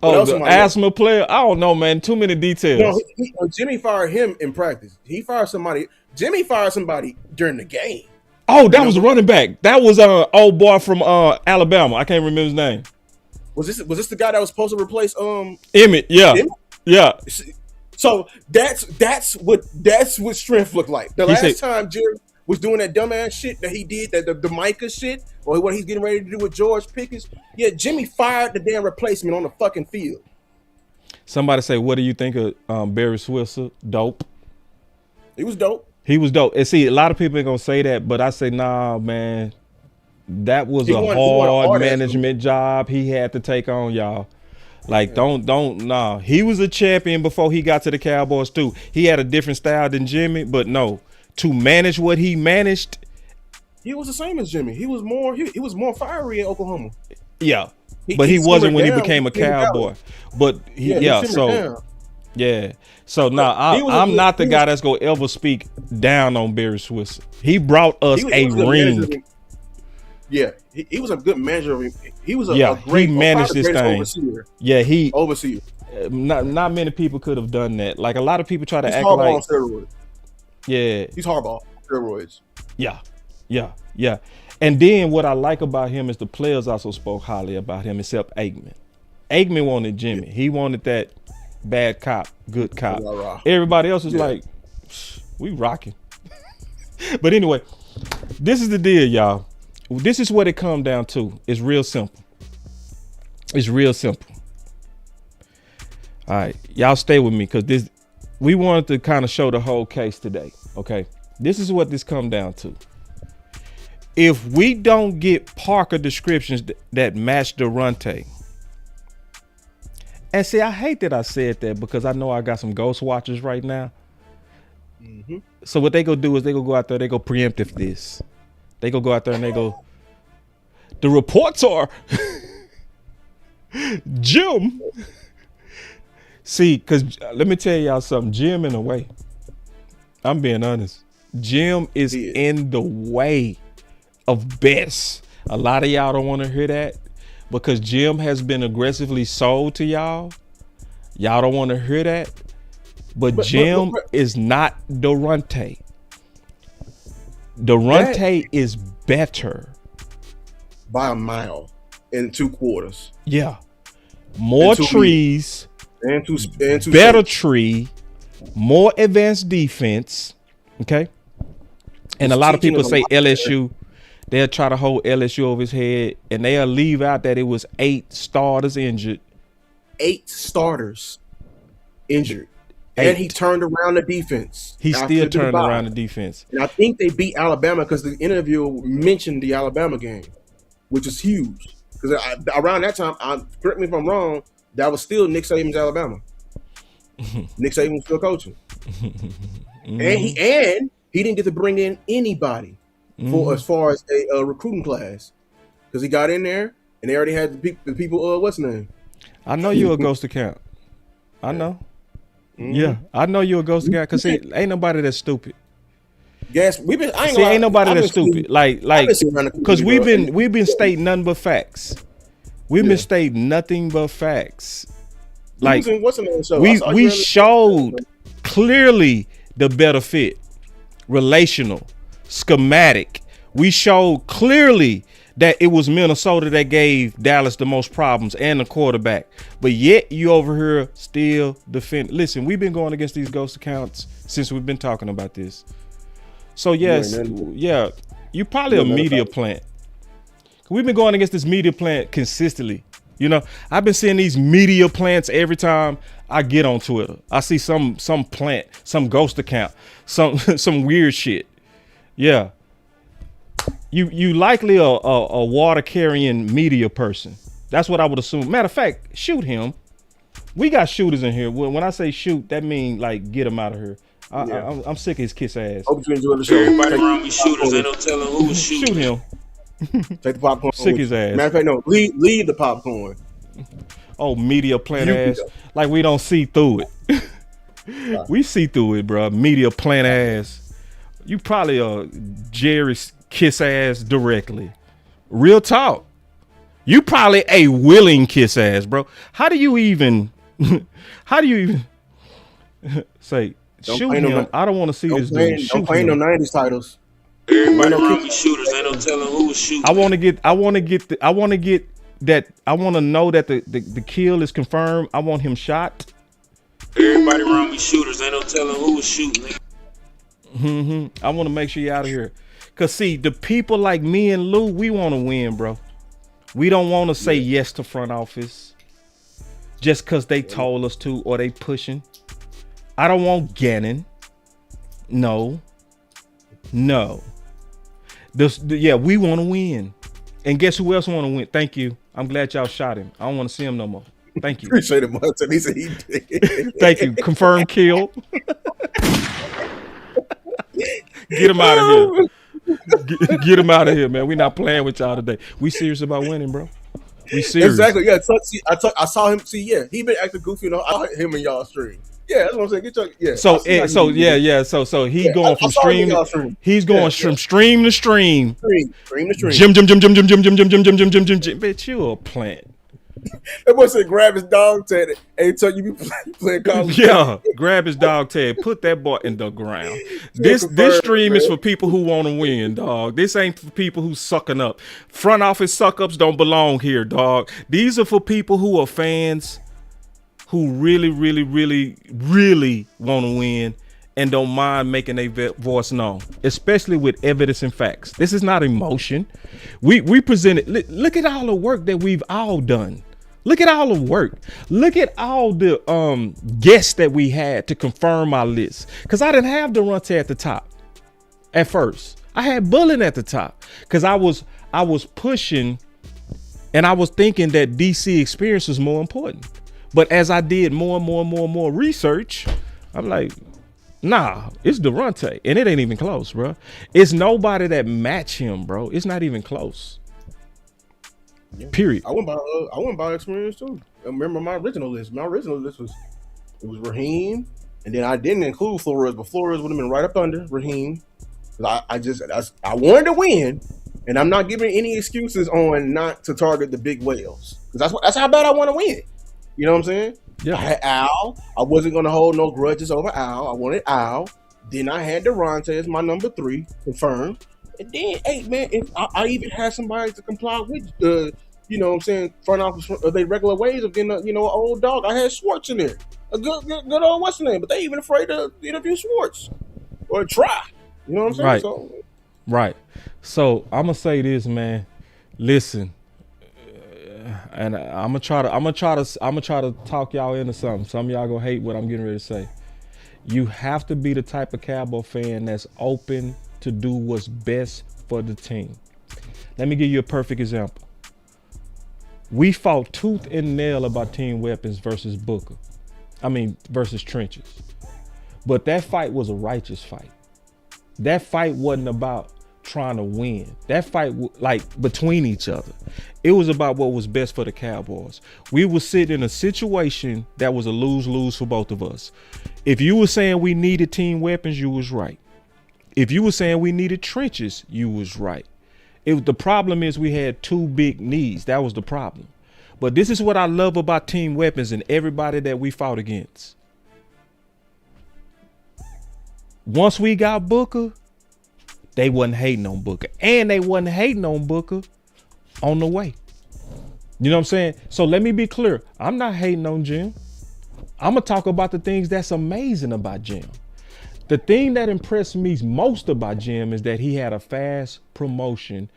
A: Oh, the asthma player? I don't know, man. Too many details.
E: No, Jimmy fired him in practice. He fired somebody. Jimmy fired somebody during the game.
A: Oh, that was a running back. That was old boy from Alabama. I can't remember his name.
E: Was this the guy that was supposed to replace
A: Emmett? Yeah.
E: Emmett?
A: Yeah.
E: So that's what strength looked like. The last time Jerry was doing that dumbass shit that he did, that the Micah shit, or what he's getting ready to do with George Pickens. Yeah, Jimmy fired the damn replacement on the fucking field.
A: Somebody say, what do you think of Barry Switzer? Dope.
E: He was dope.
A: He was dope. And see, a lot of people ain't gonna say that, but I say, nah, man, that was a hard management job he had to take on, y'all. Like, nah. He was a champion before he got to the Cowboys too. He had a different style than Jimmy, but no, to manage what he managed,
E: he was the same as Jimmy. He was more fiery at Oklahoma.
A: Yeah, but he wasn't when he became a Cowboy. But So now I'm not the guy that's gonna ever speak down on Barry Switzer. He brought us a ring.
E: Yeah, he was a good manager. He was a great.
A: He managed this thing.
E: Overseer.
A: Yeah,
E: overseer.
A: Not many people could have done that. Like a lot of people try to act
E: Harbaugh
A: like
E: on steroids.
A: Yeah,
E: he's Harbaugh on steroids.
A: Yeah. And then what I like about him is the players also spoke highly about him, except Aikman. Aikman wanted Jimmy. He wanted that bad cop, good cop. Everybody else was like, we rocking. But anyway, this is the deal, y'all. This is what it come down to. It's real simple. All right, y'all stay with me because we wanted to kind of show the whole case today. Okay, this is what this come down to. If we don't get Parker descriptions that match Daronte, and see, I hate that I said that because I know I got some ghost watchers right now. Mm-hmm. So what they go do is they go out there, they go preemptive this. They go out there and they go, the reports are Jim. See, because let me tell y'all something. Jim in the way. I'm being honest. Jim is in the way of best. A lot of y'all don't want to hear that because Jim has been aggressively sold to y'all. Y'all don't want to hear that. But Jim is not Daronte. Daronte is better
E: by a mile in 2 quarters.
A: Yeah, more trees,
E: and two
A: better tree, more advanced defense. Okay, and a lot of people say LSU. They'll try to hold LSU over his head, and they'll leave out that it was 8 starters injured.
E: 8 starters injured. And he turned around the defense.
A: He still turned around the defense.
E: And I think they beat Alabama because the interview mentioned the Alabama game, which is huge. Because around that time, correct me if I'm wrong, that was still Nick Saban's Alabama. Nick Saban was still coaching. And he didn't get to bring in anybody for as far as a recruiting class. Because he got in there and they already had the people, what's his name?
A: I know you're a ghost account. I know. Yeah, I know you're a ghost guy because ain't nobody that's stupid.
E: Yes,
A: ain't nobody that's stupid. Like, because we've been stating nothing but facts. We've been stating nothing but facts. Like, we showed clearly the better fit, relational, schematic. We showed clearly that it was Minnesota that gave Dallas the most problems and the quarterback. But yet you over here still defend. Listen, we've been going against these ghost accounts since we've been talking about this. So yes, yeah, you probably a media plant. We've been going against this media plant consistently. You know, I've been seeing these media plants every time I get on Twitter. I see some plant, some ghost account, some weird shit. Yeah. You likely a water carrying media person. That's what I would assume. Matter of fact, shoot him. We got shooters in here. When I say shoot, that means like get him out of here. I'm sick of his kiss ass.
E: Hope you enjoy the show.
U: Everybody around me shooters. Ain't no telling who was shooting.
A: Shoot him.
E: Take the popcorn.
A: Sick his ass.
E: Matter of fact, no. Leave the popcorn.
A: Oh, media plant ass. Like we don't see through it. We see through it, bro. Media plant ass. You probably a Jerry's kiss ass directly. Real talk. You probably a willing kiss ass, bro. How do you even say shoot him? I don't want to see this dude.
E: Don't claim no 90s titles.
U: Everybody around me shooters. Ain't no telling who was shooting.
A: I want to know that the kill is confirmed. I want him shot.
U: Everybody around me shooters. Ain't no telling who was shooting.
A: I want to make sure you're out of here. Cause see, the people like me and Lou, we want to win, bro. We don't want to say yes to front office just cause they told us to or they pushing. I don't want Gannon. No. We want to win. And guess who else want to win? Thank you. I'm glad y'all shot him. I don't want to see him no more. Thank you.
E: Appreciate it, Martin. He said he did.
A: Thank you. Confirmed kill. Get him out of here. Get him out of here, man. We're not playing with y'all today. We serious about winning, bro. We serious.
E: Exactly. Yeah. I saw him. See, yeah, he been acting goofy. You know, I heard him and y'all stream. Yeah, that's what I'm saying. Get your
A: So he going from stream. He's going from stream to stream.
E: Stream to stream.
A: Jim. Bitch, you a plant.
E: That boy said grab his dog tag and tell you be playing Call of Duty.
A: Yeah, grab his dog tag, put that boy in the ground. This stream is for people who want to win, dog. This ain't for people who sucking up. Front office suck ups don't belong here, dog. These are for people who are fans who really want to win and don't mind making their voice known, especially with evidence and facts. This is not emotion. We presented. Look at all the work that we've all done. Look at all the work. Look at all the guests that we had to confirm our list. Because I didn't have Daronte at the top at first. I had Bullen at the top because I was pushing and I was thinking that DC experience was more important. But as I did more and more research, I'm like, nah, it's Daronte. And it ain't even close, bro. It's nobody that match him, bro. It's not even close.
E: Yeah.
A: Period.
E: I went by experience too. I remember my original list. My original list was Raheem, and then I didn't include Flores, but Flores would have been right up under Raheem. I wanted to win, and I'm not giving any excuses on not to target the big whales because that's how bad I want to win. You know what I'm saying?
A: Yeah.
E: I had Al. I wasn't going to hold no grudges over Al. I wanted Al. Then I had Daronte as my number 3 confirmed. And then, hey man, if I even had somebody to comply with you know what I'm saying, front office they regular ways of getting an old dog. I had Schwartz in there, a good old what's the name, but they even afraid to interview Schwartz or try. You know what I'm saying?
A: Right. So I'm gonna say this, man. Listen, and I'm gonna try to talk y'all into something. Some of y'all gonna hate what I'm getting ready to say. You have to be the type of Cowboy fan that's open to do what's best for the team. Let me give you a perfect example. We fought tooth and nail about team weapons versus versus trenches. But that fight was a righteous fight. That fight wasn't about trying to win. That fight, like between each other, it was about what was best for the Cowboys. We were sitting in a situation that was a lose-lose for both of us. If you were saying we needed team weapons, you was right. If you were saying we needed trenches, you was right. The problem is we had 2 big needs. That was the problem. But this is what I love about team weapons and everybody that we fought against. Once we got Booker, they wasn't hating on Booker. And they wasn't hating on Booker on the way. You know what I'm saying? So let me be clear. I'm not hating on Jim. I'm going to talk about the things that's amazing about Jim. The thing that impressed me most about Jim is that he had a fast promotion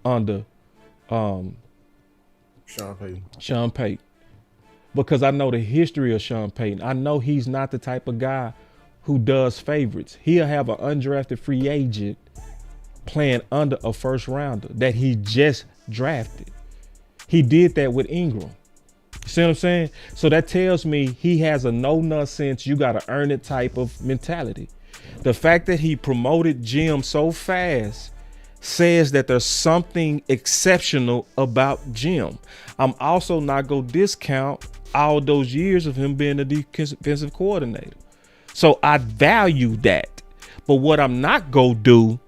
A: under
E: Sean
A: Payton. Because I know the history of Sean Payton. I know he's not the type of guy who does favorites. He'll have an undrafted free agent playing under a first rounder that he just drafted. He did that with Ingram. You see what I'm saying? So that tells me he has a no nonsense, you got to earn it type of mentality. The fact that he promoted Jim so fast says that there's something exceptional about Jim. I'm also not going to discount all those years of him being a defensive coordinator. So I value that. But what I'm not going to do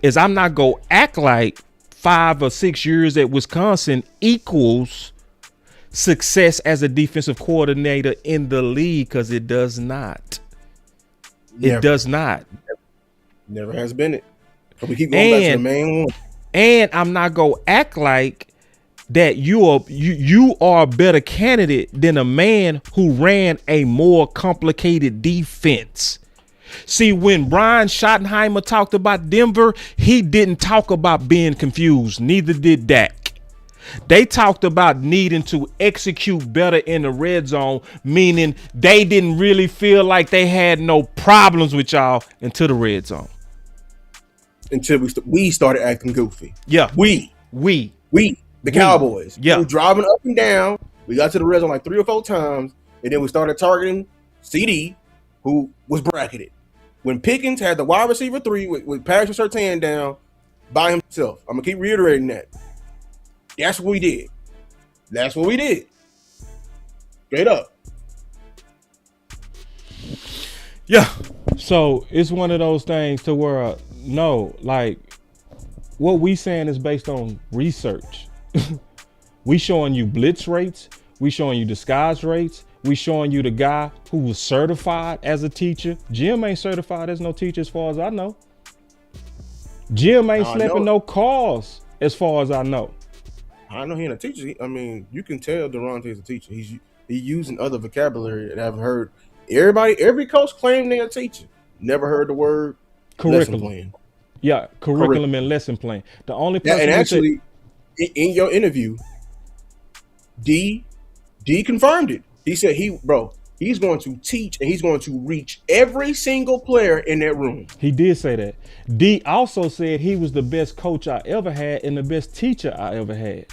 A: is I'm not going to act like 5 or 6 years at Wisconsin equals success as a defensive coordinator in the league, because it does not. It does not.
E: Never has been it. So we keep going back to the main one.
A: And I'm not going to act like that you are a better candidate than a man who ran a more complicated defense. See, when Brian Schottenheimer talked about Denver, he didn't talk about being confused. Neither did Dak. They talked about needing to execute better in the red zone, meaning they didn't really feel like they had no problems with y'all into the red zone.
E: Until we started acting goofy.
A: Yeah.
E: We, the Cowboys.
A: Yeah.
E: We were driving up and down. We got to the red zone like 3 or 4 times. And then we started targeting CD, who was bracketed. When Pickens had the wide receiver 3 with Patrick Surtain down by himself. I'm going to keep reiterating that. That's what we did. That's what we did. Straight up.
A: Yeah. So it's one of those things to where, no, like what we saying is based on research. We showing you blitz rates. We showing you disguise rates. We showing you the guy who was certified as a teacher. Jim ain't certified as no teacher as far as I know. Jim ain't sleeping no cars as far as I know.
E: I know he ain't a teacher. I mean, you can tell Daronte's a teacher. He's using other vocabulary that I've heard. Every coach claimed they're a teacher. Never heard the word lesson plan.
A: Yeah, curriculum and lesson plan. The only person
E: and actually, in your interview, D confirmed it. He said he's going to teach and he's going to reach every single player in that room.
A: He did say that. D also said he was the best coach I ever had and the best teacher I ever had.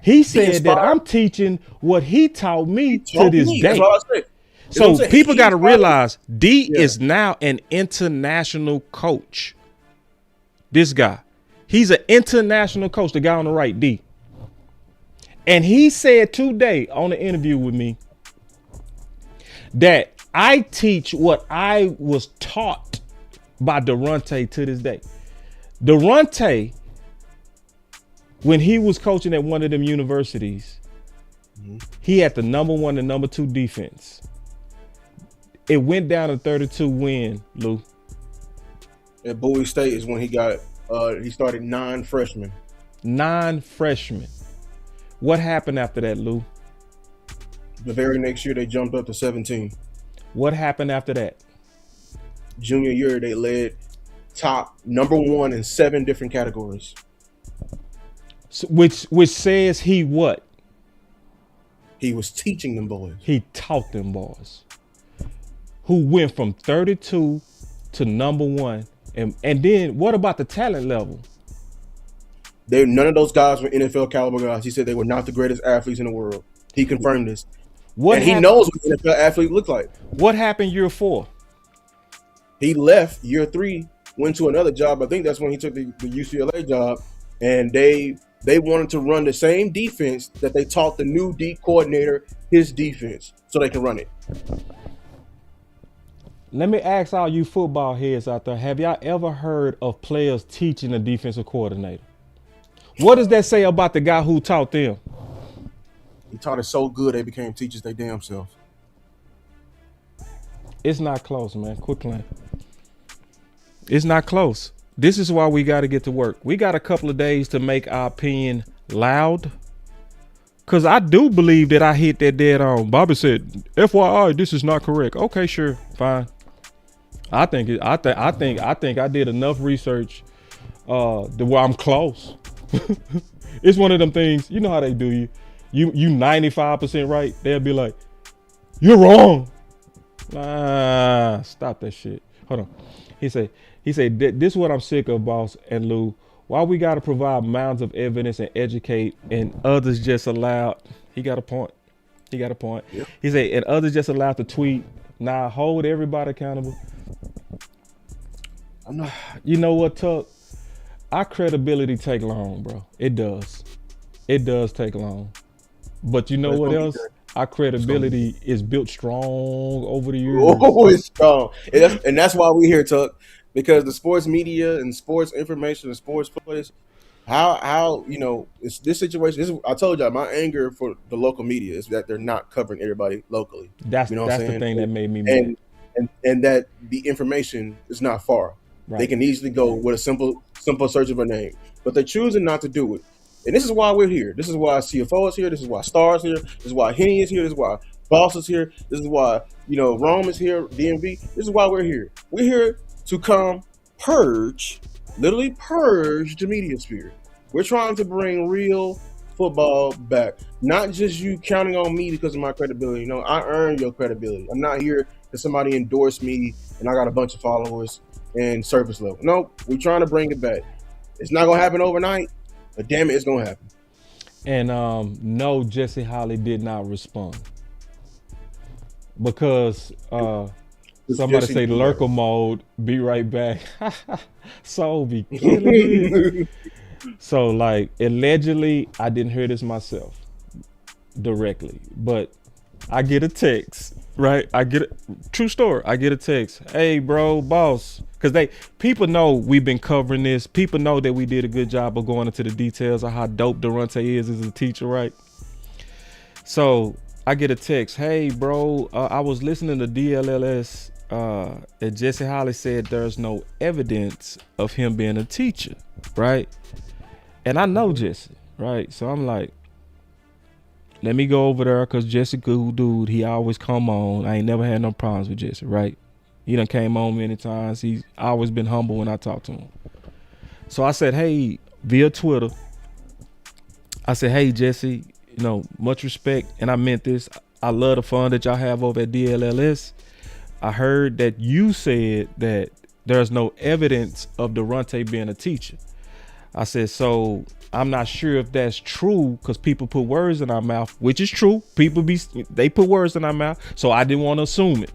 A: He said that I'm teaching what he taught me to this day.
E: That's all I said.
A: So people got to realize D is now an international coach. This guy, he's an international coach, the guy on the right, D. And he said today on the interview with me that I teach what I was taught by Daronte to this day. Daronte, when he was coaching at one of them universities, he had the number 1 and number 2 defense. It went down to 32 win, Lou.
E: At Bowie State is when he started 9 freshmen.
A: 9 freshmen. What happened after that, Lou?
E: The very next year, they jumped up to 17.
A: What happened after that?
E: Junior year, they led top number 1 in 7 different categories.
A: So, which says he what?
E: He was teaching them boys.
A: He taught them boys. Who went from 32 to number 1. And then what about the talent level?
E: None of those guys were NFL caliber guys. He said they were not the greatest athletes in the world. He confirmed this. He knows what an NFL athlete looks like.
A: What happened year 4?
E: He left year 3, went to another job. I think that's when he took the UCLA job. And they wanted to run the same defense that they taught the new D coordinator his defense so they can run it.
A: Let me ask all you football heads out there, have y'all ever heard of players teaching a defensive coordinator? What does that say about the guy who taught them?
E: He taught it so good they became teachers they damn self.
A: It's not close, man. Quit playing. It's not close. This is why we got to get to work. We got a couple of days to make our opinion loud. Cause I do believe that I hit that dead on. Bobby said, "FYI, this is not correct." Okay, sure, fine. I think I did enough research to where I'm close. It's one of them things. You know how they do you 95% right. They'll be like, "You're wrong." Stop that shit. Hold on. He said, this is what I'm sick of, boss and Lou. Why we got to provide mounds of evidence and educate and others just allowed. He got a point. Yep. He said, and others just allowed to tweet. Nah, hold everybody accountable.
E: I know.
A: You know what, Tuck? Our credibility take long, bro. It does. It does take long. But you know what else? Our credibility is built strong over the years.
E: Oh, it's strong. And that's why we're here, Tuck. Because the sports media and sports information and sports players, how it's this situation. I told y'all my anger for the local media is that they're not covering everybody locally.
A: That's the thing that made me mad.
E: And that the information is not far. Right. They can easily go with a simple search of a name, but they're choosing not to do it. And this is why we're here. This is why CFO is here. This is why Star is here. This is why Henny is here. This is why Boss is here. This is why Rome is here. DMV. This is why we're here. We're here to come literally purge the media sphere. We're trying to bring real football back. Not just you counting on me because of my credibility. I earned your credibility. I'm not here because somebody endorsed me and I got a bunch of followers and surface level. No, we're trying to bring it back. It's not going to happen overnight, but damn it, it's going to happen.
A: And no, Jesse Holly did not respond. Because somebody say lurker mode, be right back. So be killing me. So allegedly, I didn't hear this myself directly, but I get a text, right? True story. I get a text. Hey bro, boss. Cause people know we've been covering this. People know that we did a good job of going into the details of how dope Daronte is as a teacher, right? So I get a text. Hey bro, I was listening to DLLS and Jesse Holly said there's no evidence of him being a teacher, right? And I know Jesse, right? So I'm like, let me go over there because Jesse good dude. He always come on. I ain't never had no problems with Jesse, right? He done came on many times. He's always been humble when I talk to him. So I said, hey, via Twitter, I said, hey, Jesse, much respect. And I meant this. I love the fun that y'all have over at DLLS. I heard that you said that there's no evidence of Daronte being a teacher. I said, so I'm not sure if that's true because people put words in our mouth, which is true. They put words in our mouth. So I didn't want to assume it.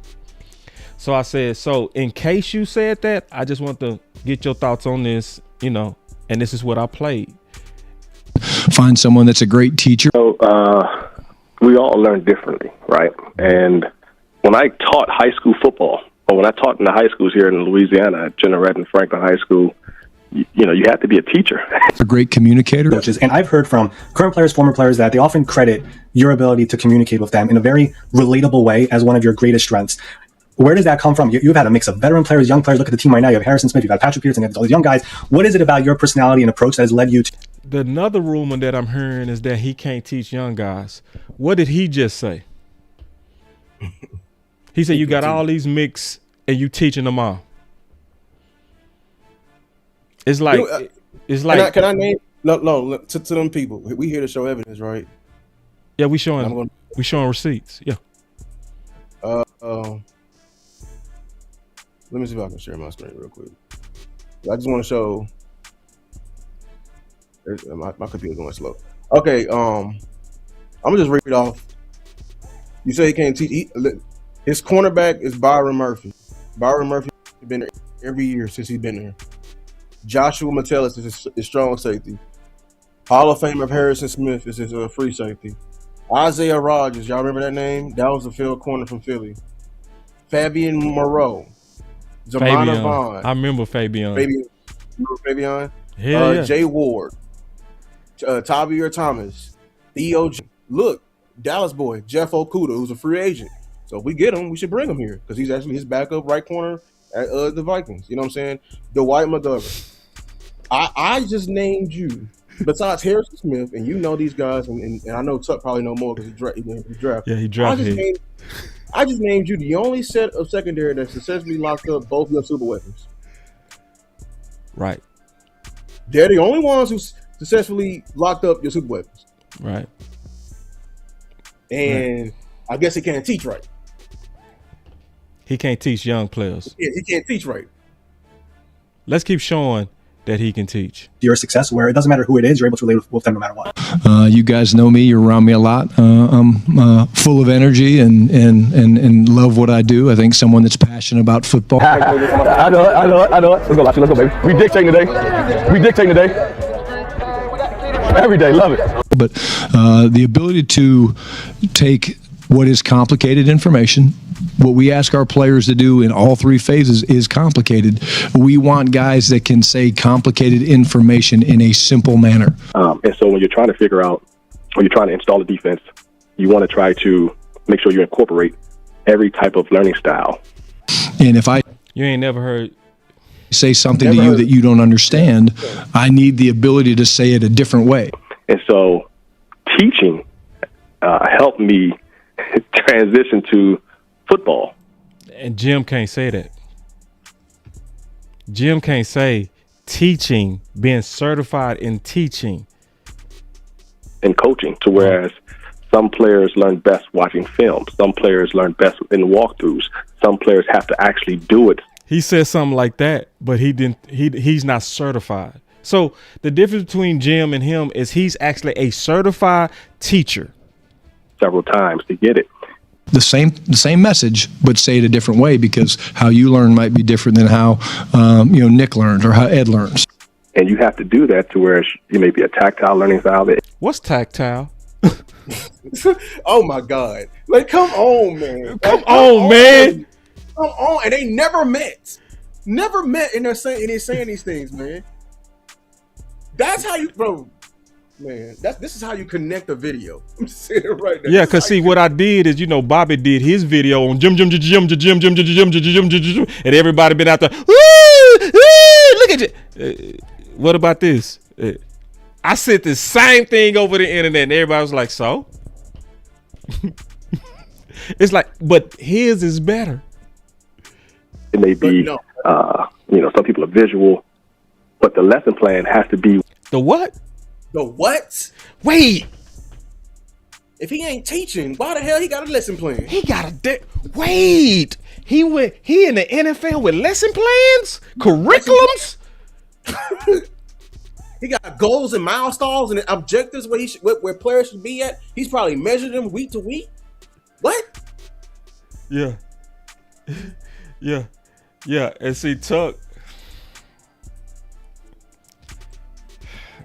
A: So I said, so in case you said that, I just want to get your thoughts on this, and this is what I played.
M: Find someone that's a great teacher.
D: So we all learn differently, right? And when I taught high school football, or when I taught in the high schools here in Louisiana at General Redden Franklin High School, you have to be a teacher.
M: A great communicator.
J: And I've heard from current players, former players, that they often credit your ability to communicate with them in a very relatable way as one of your greatest strengths. Where does that come from? You've had a mix of veteran players, young players. Look at the team right now. You have Harrison Smith, you've got Patrick Peterson, you have all these young guys. What is it about your personality and approach that has led you to?
A: Another rumor that I'm hearing is that he can't teach young guys. What did he just say? He said you got all these mix and you teaching them all. It's like,
E: Can I name? No. To them people, we here to show evidence, right?
A: Yeah, we showing receipts. Yeah.
E: Let me see if I can share my screen real quick. I just want to show. My computer's going slow. Okay, I'm gonna just read it off. You say he can't teach. His cornerback is Byron Murphy. Byron Murphy has been there every year since he's been there. Joshua Metellus is his strong safety. Hall of Famer Harrison Smith is his free safety. Isaiah Rodgers, y'all remember that name? That was the field corner from Philly. Fabian Moreau. Zamana Vaughn.
A: I remember Fabian.
E: Remember Fabian?
A: Yeah.
E: Jay Ward. Tavier Thomas. Theo. Look, Dallas boy, Jeff Okuda, who's a free agent. So if we get him, we should bring him here because he's actually his backup right corner at the Vikings. You know what I'm saying? Dwight McGovern. I just named you. Besides Harrison Smith, and you know these guys, and I know Tuck probably know more because he drafted.
A: Yeah, he drafted.
E: I just named you the only set of secondary that successfully locked up both your super weapons.
A: Right.
E: They're the only ones who successfully locked up your super weapons.
A: Right.
E: And I guess he can't teach right.
A: He can't teach young players.
E: Yeah, he can't teach right.
A: Let's keep showing that he can teach.
J: Your success where it doesn't matter who it is, you're able to relate with them no matter what.
M: You guys know me. You're around me a lot. I'm full of energy and love what I do. I think someone that's passionate about football.
Q: I know it. Let's go, baby. We dictating today. Every day, love it.
M: But the ability to take what is complicated information, what we ask our players to do in all three phases is complicated. We want guys that can say complicated information in a simple manner.
D: And so when you're trying to figure out, when you're trying to install a defense, you want to try to make sure you incorporate every type of learning style.
M: And if
A: you ain't never heard
M: say something to you that you don't understand, I need the ability to say it a different way.
D: And so teaching helped me transition to football.
A: And Jim can't say that. Jim can't say teaching, being certified in teaching
D: and coaching, to whereas some players learn best watching film, some players learn best in walkthroughs, some players have to actually do it.
A: He said something like that, but he didn't. He's not certified. So the difference between Jim and him is he's actually a certified teacher.
D: Several times to get it.
M: The same message, but say it a different way, because how you learn might be different than how Nick learns or how Ed learns.
D: And you have to do that to where you may be a tactile learning style.
A: What's tactile?
E: Oh my God! Like, come on, man!
A: Come on, man!
E: Come on! And they never met, and they're saying these things, man. That's how you, bro. Man, this is how you connect a video. I'm saying it right now.
A: Yeah, because see, what I did is, Bobby did his video on Jim, and everybody been out there, look at you. What about this? I said the same thing over the internet, and everybody was like, so? It's like, but his is better.
D: It may be, some people are visual, but the lesson plan has to be.
A: The what?
E: The what?
A: Wait.
E: If he ain't teaching, why the hell he got a lesson plan?
A: He got a wait. He in the NFL with lesson plans, curriculums.
E: He got goals and milestones and objectives where players should be at. He's probably measured them week to week. What?
A: Yeah. And see, Tuck.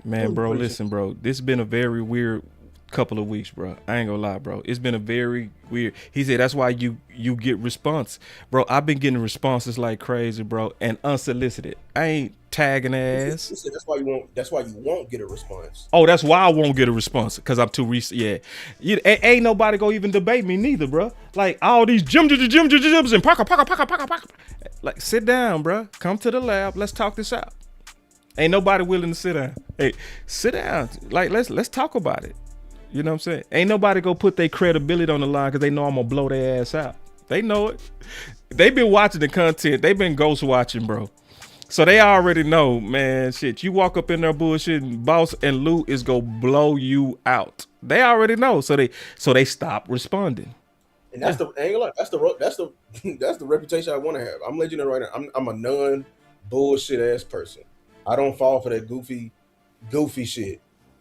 A: Man, bro, listen, bro. This has been a very weird couple of weeks, bro. I ain't gonna lie, bro. It's been a very weird. He said that's why you get response, bro. I've been getting responses like crazy, bro, and unsolicited. I ain't tagging ass.
E: He said that's why you won't get a response.
A: Oh, that's why I won't get a response, because I'm too recent. Yeah, ain't nobody gonna even debate me neither, bro. Like all these gyms and paka. Like, sit down, bro. Come to the lab. Let's talk this out. Ain't nobody willing to sit down. Hey, sit down. Like, let's talk about it. You know what I'm saying? Ain't nobody gonna put their credibility on the line because they know I'm gonna blow their ass out. They know it. They've been watching the content. They've been ghost watching, bro. So they already know, man. Shit, you walk up in there bullshitting, Boss and Lou is gonna blow you out. They already know. So they stop responding.
E: And that's the angle. That's the reputation I want to have. I'm letting you know right now. I'm a non bullshit ass person. I don't fall for that goofy shit.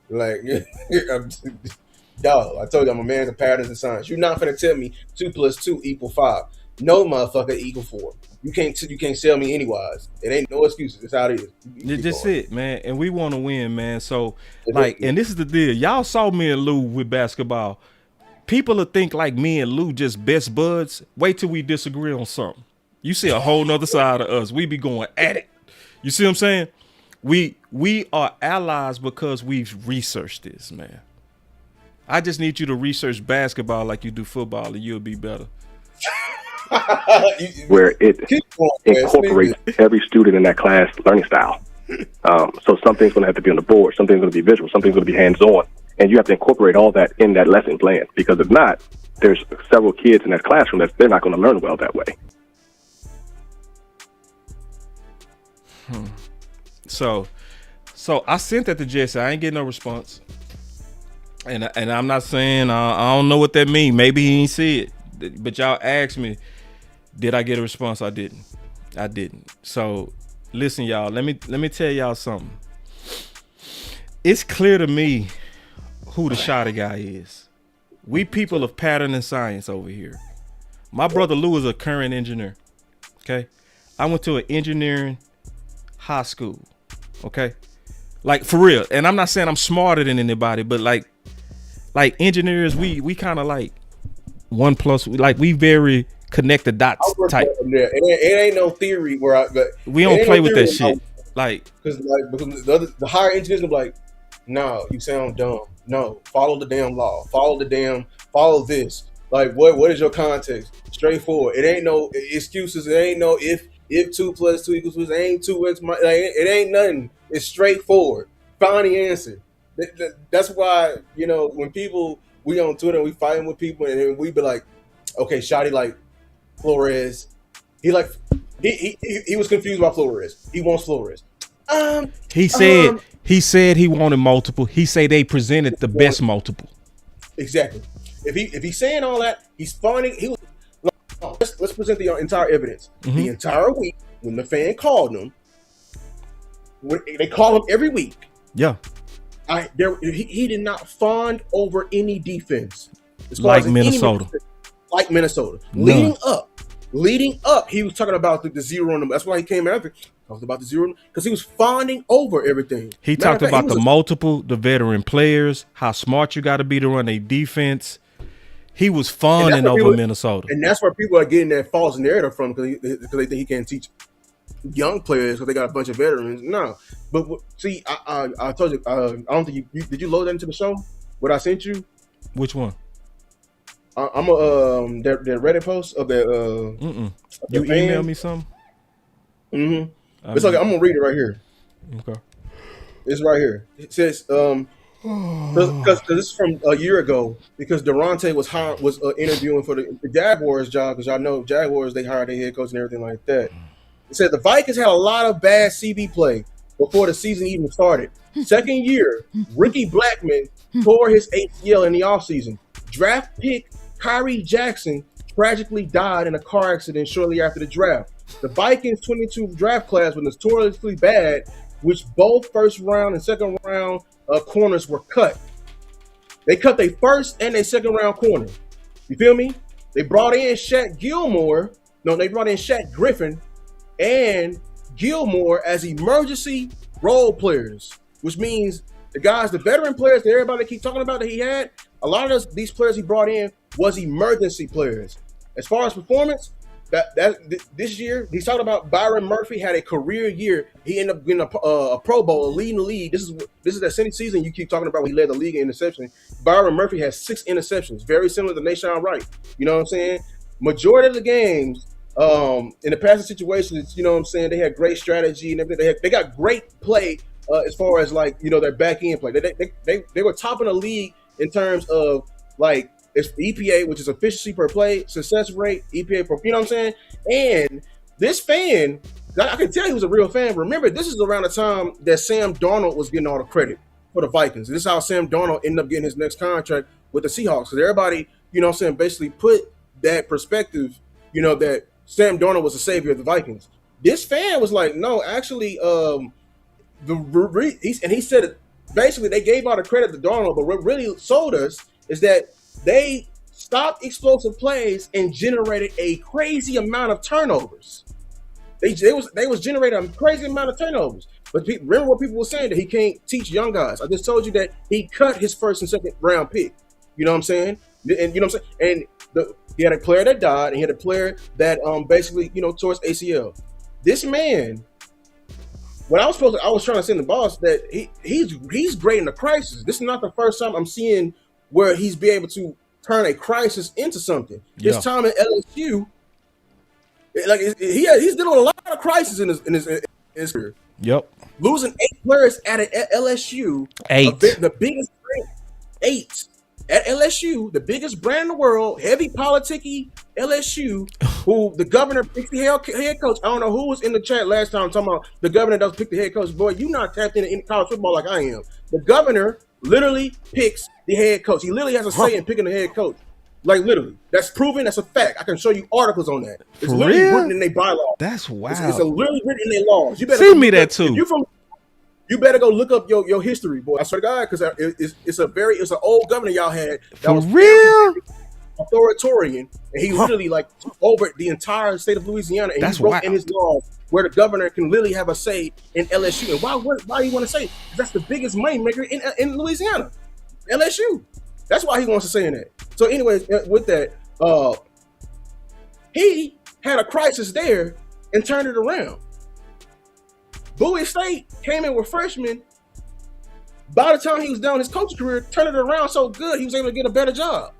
E: Like, dog, I told you I'm a man of patterns and signs. You're not gonna tell me 2 + 2 = 5. No, motherfucker, = 4. You can't sell me anywise. It ain't no excuses. It's how it is.
A: It's just it, man. And we want to win, man. So, like, and this is the deal. Y'all saw me and Lou with basketball. People will think like me and Lou just best buds. Wait till we disagree on something. You see a whole nother side of us. We be going at it. You see what I'm saying? We are allies because we've researched this, man. I just need you to research basketball like you do football, and you'll be better.
D: Where it incorporates every student in that class learning style. So something's going to have to be on the board, something's going to be visual, something's going to be hands-on, and you have to incorporate all that in that lesson plan, because if not, there's several kids in that classroom that they're not going to learn well that way.
A: So I sent that to Jesse. I ain't getting no response. And I'm not saying I don't know what that means. Maybe he ain't see it. But y'all asked me, did I get a response? I didn't. So listen, y'all. Let me tell y'all something. It's clear to me who the shotty guy is. We people of pattern and science over here. My brother Lou is a current engineer. Okay, I went to an engineering high school. Okay, like for real. And I'm not saying I'm smarter than anybody, but like engineers, we kind of like 1+. Like we very connect the dots type.
E: It ain't no theory where
A: we don't play with that shit.
E: Because the higher engineers are like, no, you sound dumb. No, follow the damn law. Follow this. Like what is your context? Straightforward. It ain't no excuses. It ain't no if 2 + 2 = 2. It ain't 2 x. It ain't nothing. It's straightforward. Find the answer. That's why, when we on Twitter and we fighting with people and we be like, okay, Shotty like Flores. He was confused about Flores. He wants Flores.
A: He said he wanted multiple. He said they presented the best multiple.
E: Exactly. If he's saying all that, he's finding he was. Let's present the entire evidence.
A: Mm-hmm.
E: The entire week when the fan called him, they call him every week.
A: Yeah.
E: He did not fawn over any defense.
A: Like Minnesota.
E: Like Minnesota.
A: None.
E: Leading up, he was talking about the zero on them. That's why he came after. Talked about the zero because he was fawning over everything.
A: He talked about the veteran players, how smart you got to be to run a defense. He was fawning over Minnesota.
E: And that's where people are getting that false narrative from because they think he can't teach young players because they got a bunch of veterans. No. But see, I told you, I don't think you did you load that into the show? What I sent you?
A: Which one?
E: I'm that Reddit post of that.
A: You email me some?
E: Mm-hmm. It's okay. I'm gonna read it right here.
A: Okay.
E: It's right here. It says because this is from a year ago because Daronte was interviewing for the Jaguars job because y'all know Jaguars they hire their head coach and everything like that. It said the Vikings had a lot of bad CB play before the season even started. Second year, Ricky Blackman tore his ACL in the offseason. Draft pick Kyrie Jackson tragically died in a car accident shortly after the draft. The Vikings' 22 draft class was notoriously bad, which both first round and second round corners were cut. They cut their first and their second round corner. You feel me? They brought in Shaq Griffin and Gilmore as emergency role players, which means the veteran players that everybody keep talking about that he had, a lot of these players he brought in was emergency players. As far as performance, this year, he's talking about Byron Murphy had a career year. He ended up getting a Pro Bowl, leading the league. This is that same season you keep talking about when he led the league in interception. Byron Murphy has 6 interceptions, very similar to Nashawn Wright. You know what I'm saying? Majority of the games, in the passing situations, you know what I'm saying, they had great strategy and everything. They got great play as far as their back end play. They were top in the league in terms of it's EPA, which is efficiency per play, success rate, EPA per, you know what I'm saying? And this fan, I can tell he was a real fan. Remember, this is around the time that Sam Darnold was getting all the credit for the Vikings. This is how Sam Darnold ended up getting his next contract with the Seahawks. Because everybody, you know what I'm saying, basically put that perspective, that Sam Darnold was the savior of the Vikings. This fan was like, no, actually, he said it, basically they gave all the credit to Darnold, but what really sold us is that they stopped explosive plays and generated a crazy amount of turnovers. They was generating a crazy amount of turnovers. But remember what people were saying, that he can't teach young guys. I just told you that he cut his first and second round pick. You know what I'm saying? And you know what I'm saying? And he had a player that died, and he had a player that basically tore his ACL. This man, I was trying to send the boss that he's great in a crisis. This is not the first time I'm seeing where he's be able to turn a crisis into something. His time at LSU, he's dealing with a lot of crisis in his career.
A: Yep.
E: Losing 8 players at LSU.
A: 8.
E: The biggest 8 at LSU, the biggest brand in the world, heavy politicky LSU, who the governor picked the head coach. I don't know who was in the chat last time talking about the governor does pick the head coach. Boy, you not tapped into college football like I am. The governor literally picks the head coach. He literally has a say in picking the head coach. Like literally, that's proven. That's a fact. I can show you articles on that. It's
A: For
E: literally
A: real?
E: written in their bylaws.
A: That's wild.
E: It's literally written in their laws. You better
A: Send me that too.
E: If you from, you better go look up your history, boy. I swear to God, because it's an old governor y'all had that
A: For
E: was
A: real?
E: authoritarian, and he literally like took over the entire state of Louisiana, and
A: That's
E: he wrote
A: wild.
E: in his laws where the governor can literally have a say in LSU. And why do you want to say? That's the biggest money maker in Louisiana, LSU. That's why he wants to say in that. So, anyways, with that, he had a crisis there and turned it around. Bowie State came in with freshmen. By the time he was done his coaching career, turned it around so good he was able to get a better job.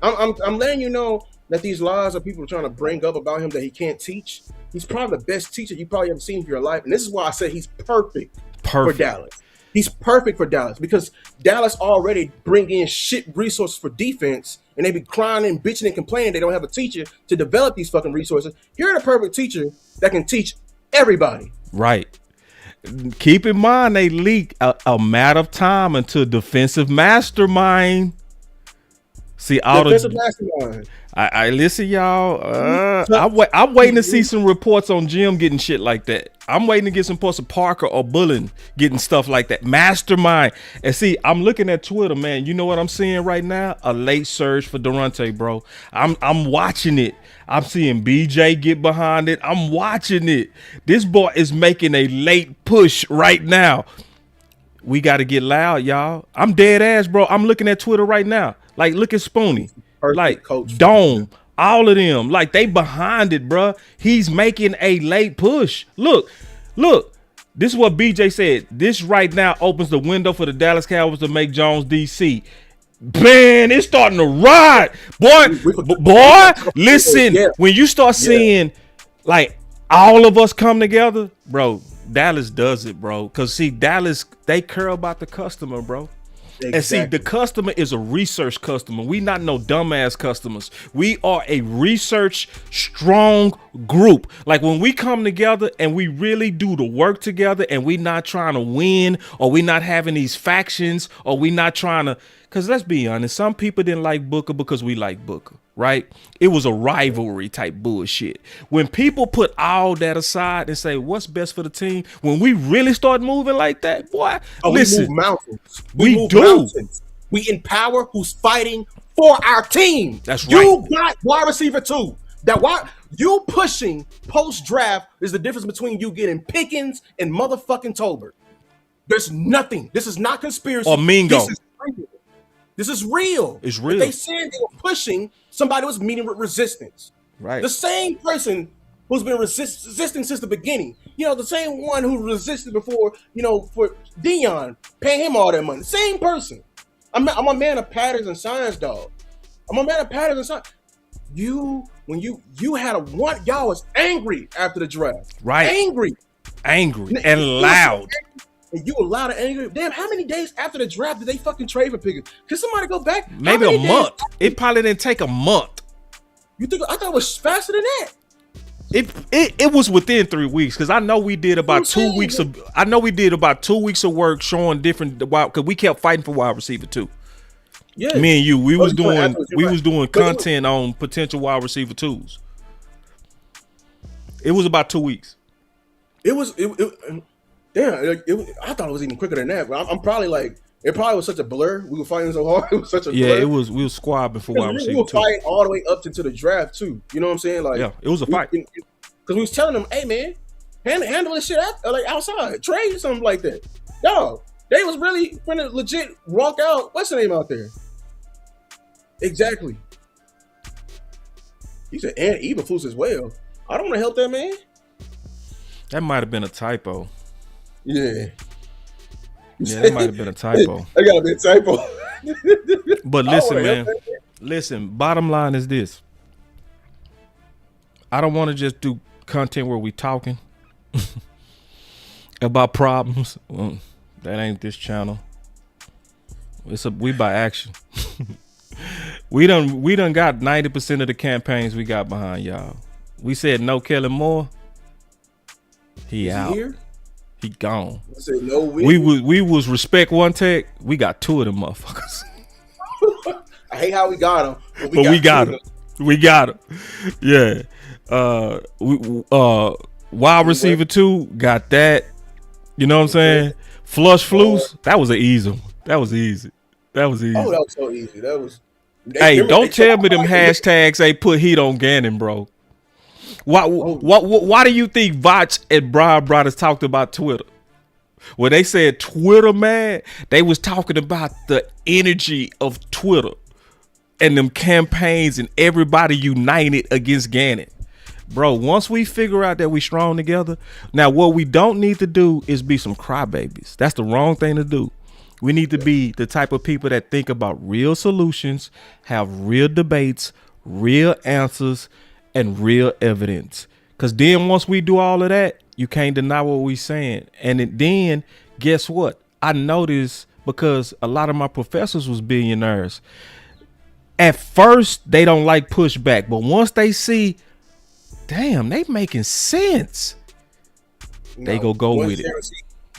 E: I'm letting you know that these lies that people are trying to bring up about him that he can't teach. He's probably the best teacher you probably ever seen in your life, and this is why I say he's perfect. For Dallas. He's perfect for Dallas because Dallas already bring in shit resources for defense, and they be crying and bitching and complaining they don't have a teacher to develop these fucking resources. You're the perfect teacher that can teach everybody.
A: Right. Keep in mind they leak a matter of time until defensive mastermind. See all
E: Defensive
A: the
E: mastermind.
A: I listen, y'all. I'm waiting to see some reports on Jim getting shit like that. I'm waiting to get some reports of Parker or Bullen getting stuff like that. Mastermind. And see, I'm looking at Twitter, man. You know what I'm seeing right now? A late surge for Daronte, bro. I'm watching it. I'm seeing BJ get behind it. I'm watching it. This boy is making a late push right now. We got to get loud, y'all. I'm dead ass, bro. I'm looking at Twitter right now. Like, look at Spoonie. Like, Dome. All of them. Like, they behind it, bro. He's making a late push. Look. This is what BJ said. This right now opens the window for the Dallas Cowboys to make Jones DC. Man, it's starting to ride. Boy, listen. When you start seeing, like, all of us come together, bro, Dallas does it, bro. Because, see, Dallas, they care about the customer, bro. Exactly. And see, the customer is a research customer. We not no dumbass customers. We are a research strong group. Like when we come together and we really do the work together and we not trying to win or we not having these factions or we not trying to, because let's be honest, some people didn't like Booker because we like Booker, right? It was a rivalry type bullshit. When people put all that aside and say, what's best for the team? When we really start moving like that, boy, listen.
E: We move mountains.
A: We
E: move
A: do.
E: Mountains. We empower who's fighting for our team.
A: That's right.
E: You got wide receiver too. You pushing post draft is the difference between you getting Pickens and motherfucking Tolbert. There's nothing. This is not conspiracy.
A: Or Mingo.
E: This is real.
A: It's real.
E: But they said they were pushing somebody who was meeting with resistance.
A: Right.
E: The same person who's been resisting since the beginning. You know, the same one who resisted before, you know, for Dion, paying him all that money. Same person. I'm a man of patterns and science, dog. I'm a man of patterns and science. When you had y'all was angry after the draft.
A: Right.
E: Angry
A: and loud.
E: And you were loud and angry. Damn, how many days after the draft did they fucking trade for Pickens? Can somebody go back?
A: Maybe a month. It probably didn't take a month.
E: You think? I thought it was faster than that.
A: It was within 3 weeks because I know we did about 2 weeks of. I know we did about 2 weeks of work showing different because we kept fighting for wide receiver too.
E: Yeah,
A: me and you, we was doing content on potential wide receiver twos. It was about 2 weeks.
E: Damn, I thought it was even quicker than that. But I'm probably like, it probably was such a blur. We were fighting so hard. It was such a blur.
A: Yeah, we was squad before wide receiver.
E: We were fighting all the way up to the draft too. You know what I'm saying? Like,
A: yeah, it was a fight.
E: Because we was telling them, hey man, handle this shit outside, trade something like that. Dog, they was really gonna legit walk out. What's the name out there? Exactly. He said, and Eberflus as well. I don't want to help that man.
A: That might have been a typo.
E: Yeah.
A: Yeah, that might have been a typo.
E: That gotta be a typo.
A: But listen, man. Listen, bottom line is this. I don't want to just do content where we talking. About problems. Well, that ain't this channel. We by action. we done got 90% of the campaigns we got behind y'all. We said no Kellen Moore. He
E: Is
A: out.
E: He here?
A: He gone.
E: I said no.
A: We was respect one tech. We got 2 of them motherfuckers.
E: I hate how we got him, but
A: we got him. We got him. Yeah. Wide receiver 2 got that. You know what I'm saying? Flush Floose. That was an easy one. That was easy.
E: Oh, that was so easy. That was.
A: Hey, don't tell me them hashtags they put heat on Gannon, bro. Why do you think Vach and Brian Brothers talked about Twitter? When they said Twitter, man, they was talking about the energy of Twitter and them campaigns and everybody united against Gannon. Bro, once we figure out that we strong together, now what we don't need to do is be some crybabies. That's the wrong thing to do. We need to be the type of people that think about real solutions, have real debates, real answers, and real evidence. Because then once we do all of that, you can't deny what we're saying. And then guess what? I noticed because a lot of my professors was billionaires. At first, they don't like pushback. But once they see, damn, they making sense, they go with it.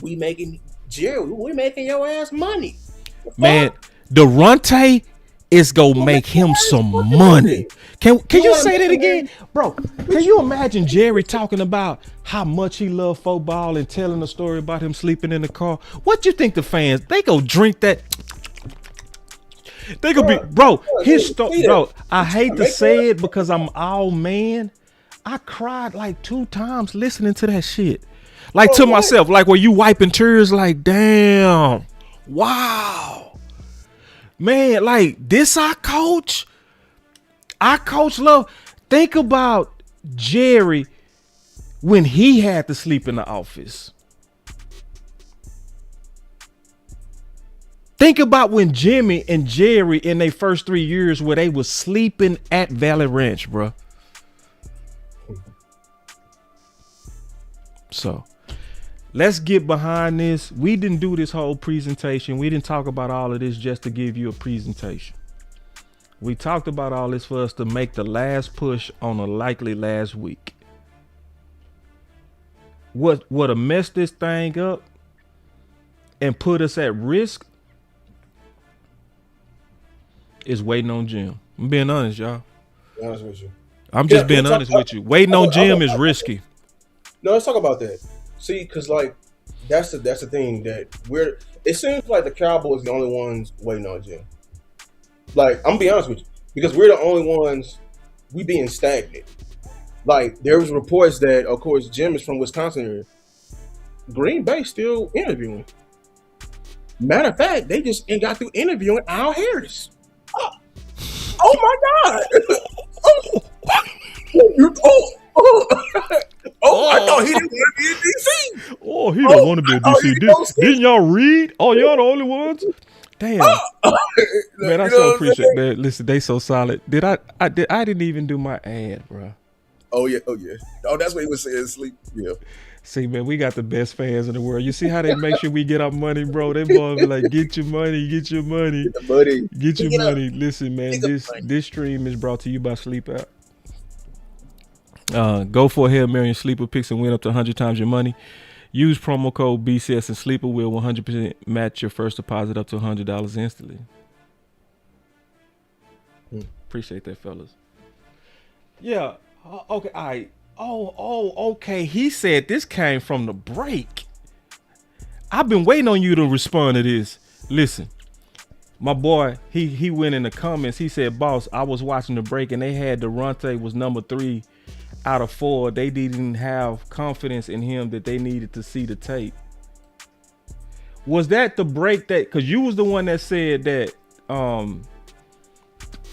E: We making your ass money.
A: Man, Daronte is gonna make him some money. Can you say that again? Bro, can you imagine Jerry talking about how much he loved football and telling a story about him sleeping in the car? What you think the fans, they go drink that? They gonna be, bro, his story, bro, I hate to say it because I'm all man. I cried like 2 times listening to that shit. Like to myself, like where you wiping tears like, damn, wow. Man, like this our coach love. Think about Jerry when he had to sleep in the office. Think about when Jimmy and Jerry in their first 3 years where they was sleeping at Valley Ranch, bro. So let's get behind this. We didn't do this whole presentation. We didn't talk about all of this just to give you a presentation. We talked about all this for us to make the last push on a likely last week. What'll mess this thing up and put us at risk is waiting on Jim. I'm being honest, y'all.
E: Be honest with you.
A: I'm just being honest with you. Waiting on Jim is risky.
E: No, let's talk about that. See, because like that's the thing that it seems like the Cowboys are the only ones waiting on Jim. Like, I'm gonna be honest with you, because we're the only ones we being stagnant. Like, there was reports that, of course, Jim is from Wisconsin area. Green Bay still interviewing. Matter of fact, they just got through interviewing Al Harris. Oh my God! I thought he didn't want to be in DC.
A: Oh, he don't want to be in DC. Didn't y'all read? Oh, y'all the only ones? Damn. Man, I so appreciate it, man. Listen, they so solid. I didn't even do my ad, bro.
E: Oh yeah. Oh, that's what he was saying, sleep. Yeah.
A: See, man, we got the best fans in the world. You see how they make sure we get our money, bro? They boys be like, get your money, get your money. Get your money. Listen, man, this stream is brought to you by Sleep App. Go for a Hail Mary and Sleeper picks and win up to 100 times your money. Use promo code BCS and Sleeper will 100% match your first deposit up to $100 instantly. Appreciate that, fellas. Yeah. Okay. All right. Okay. He said this came from the break. I've been waiting on you to respond to this. Listen, my boy, he went in the comments. He said, boss, I was watching the break and they had Daronte was number 3 out of 4. They didn't have confidence in him that they needed to see the tape. Was that the break that, because you was the one that said that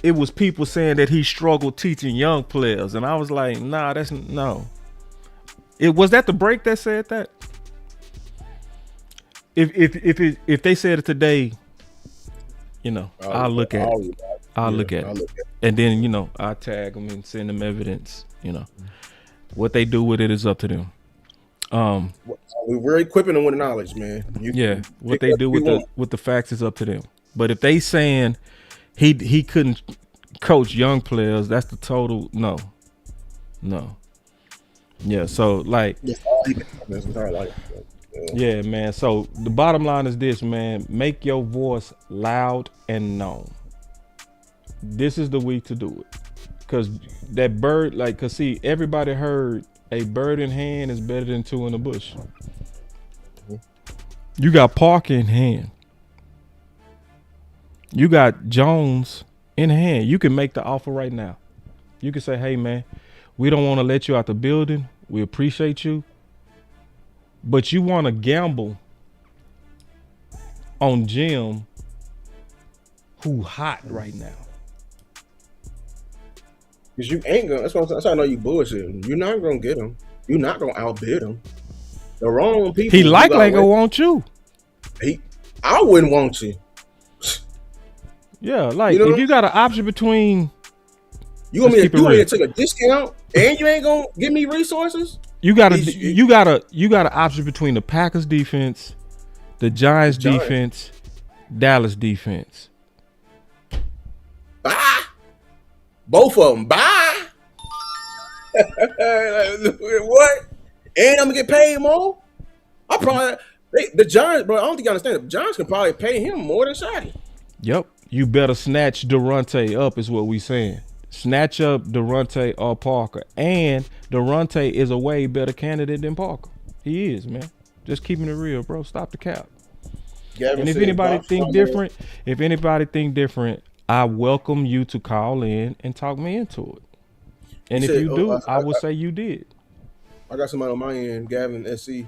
A: it was people saying that he struggled teaching young players, and I was like, nah, that's no. It was that the break that said that? If they said it today, you know, I'll look at it. I'll look at it. And then, you know, I'll tag them and send them evidence, you know. What they do with it is up to them.
E: We're equipping them with knowledge, man.
A: What they do with the facts is up to them. But if they saying he couldn't coach young players, that's the total no. Yeah, so like yeah, man. So the bottom line is this, man. Make your voice loud and known. This is the week to do it. Cause that bird, cause see, everybody heard a bird in hand is better than two in the bush. You got Parker in hand. You got Jones in hand. You can make the offer right now. You can say, hey, man, we don't want to let you out the building. We appreciate you. But you want to gamble on Jim, who hot right now.
E: Because you ain't gonna. That's why I know you bullshitting. You're not gonna get him. You're not gonna outbid him. The wrong people.
A: He likely ain't gonna want you.
E: I wouldn't want you.
A: Yeah, like if you got an option between,
E: you want me to take a discount and you ain't gonna give me resources.
A: You got an option between the Packers defense, the Giants defense, Dallas defense.
E: Bye. Both of them. Bye. What? And I'm gonna get paid more. I probably the Giants, bro. I don't think you understand. The Giants can probably pay him more than Shotty.
A: Yep. You better snatch Daronte up, is what we saying. Snatch up Daronte or Parker. And Daronte is a way better candidate than Parker. He is, man. Just keeping it real, bro. Stop the cap. And if anybody think different, I welcome you to call in and talk me into it. And if you do, I will say you did.
E: I got somebody on my end, Gavin SC, talking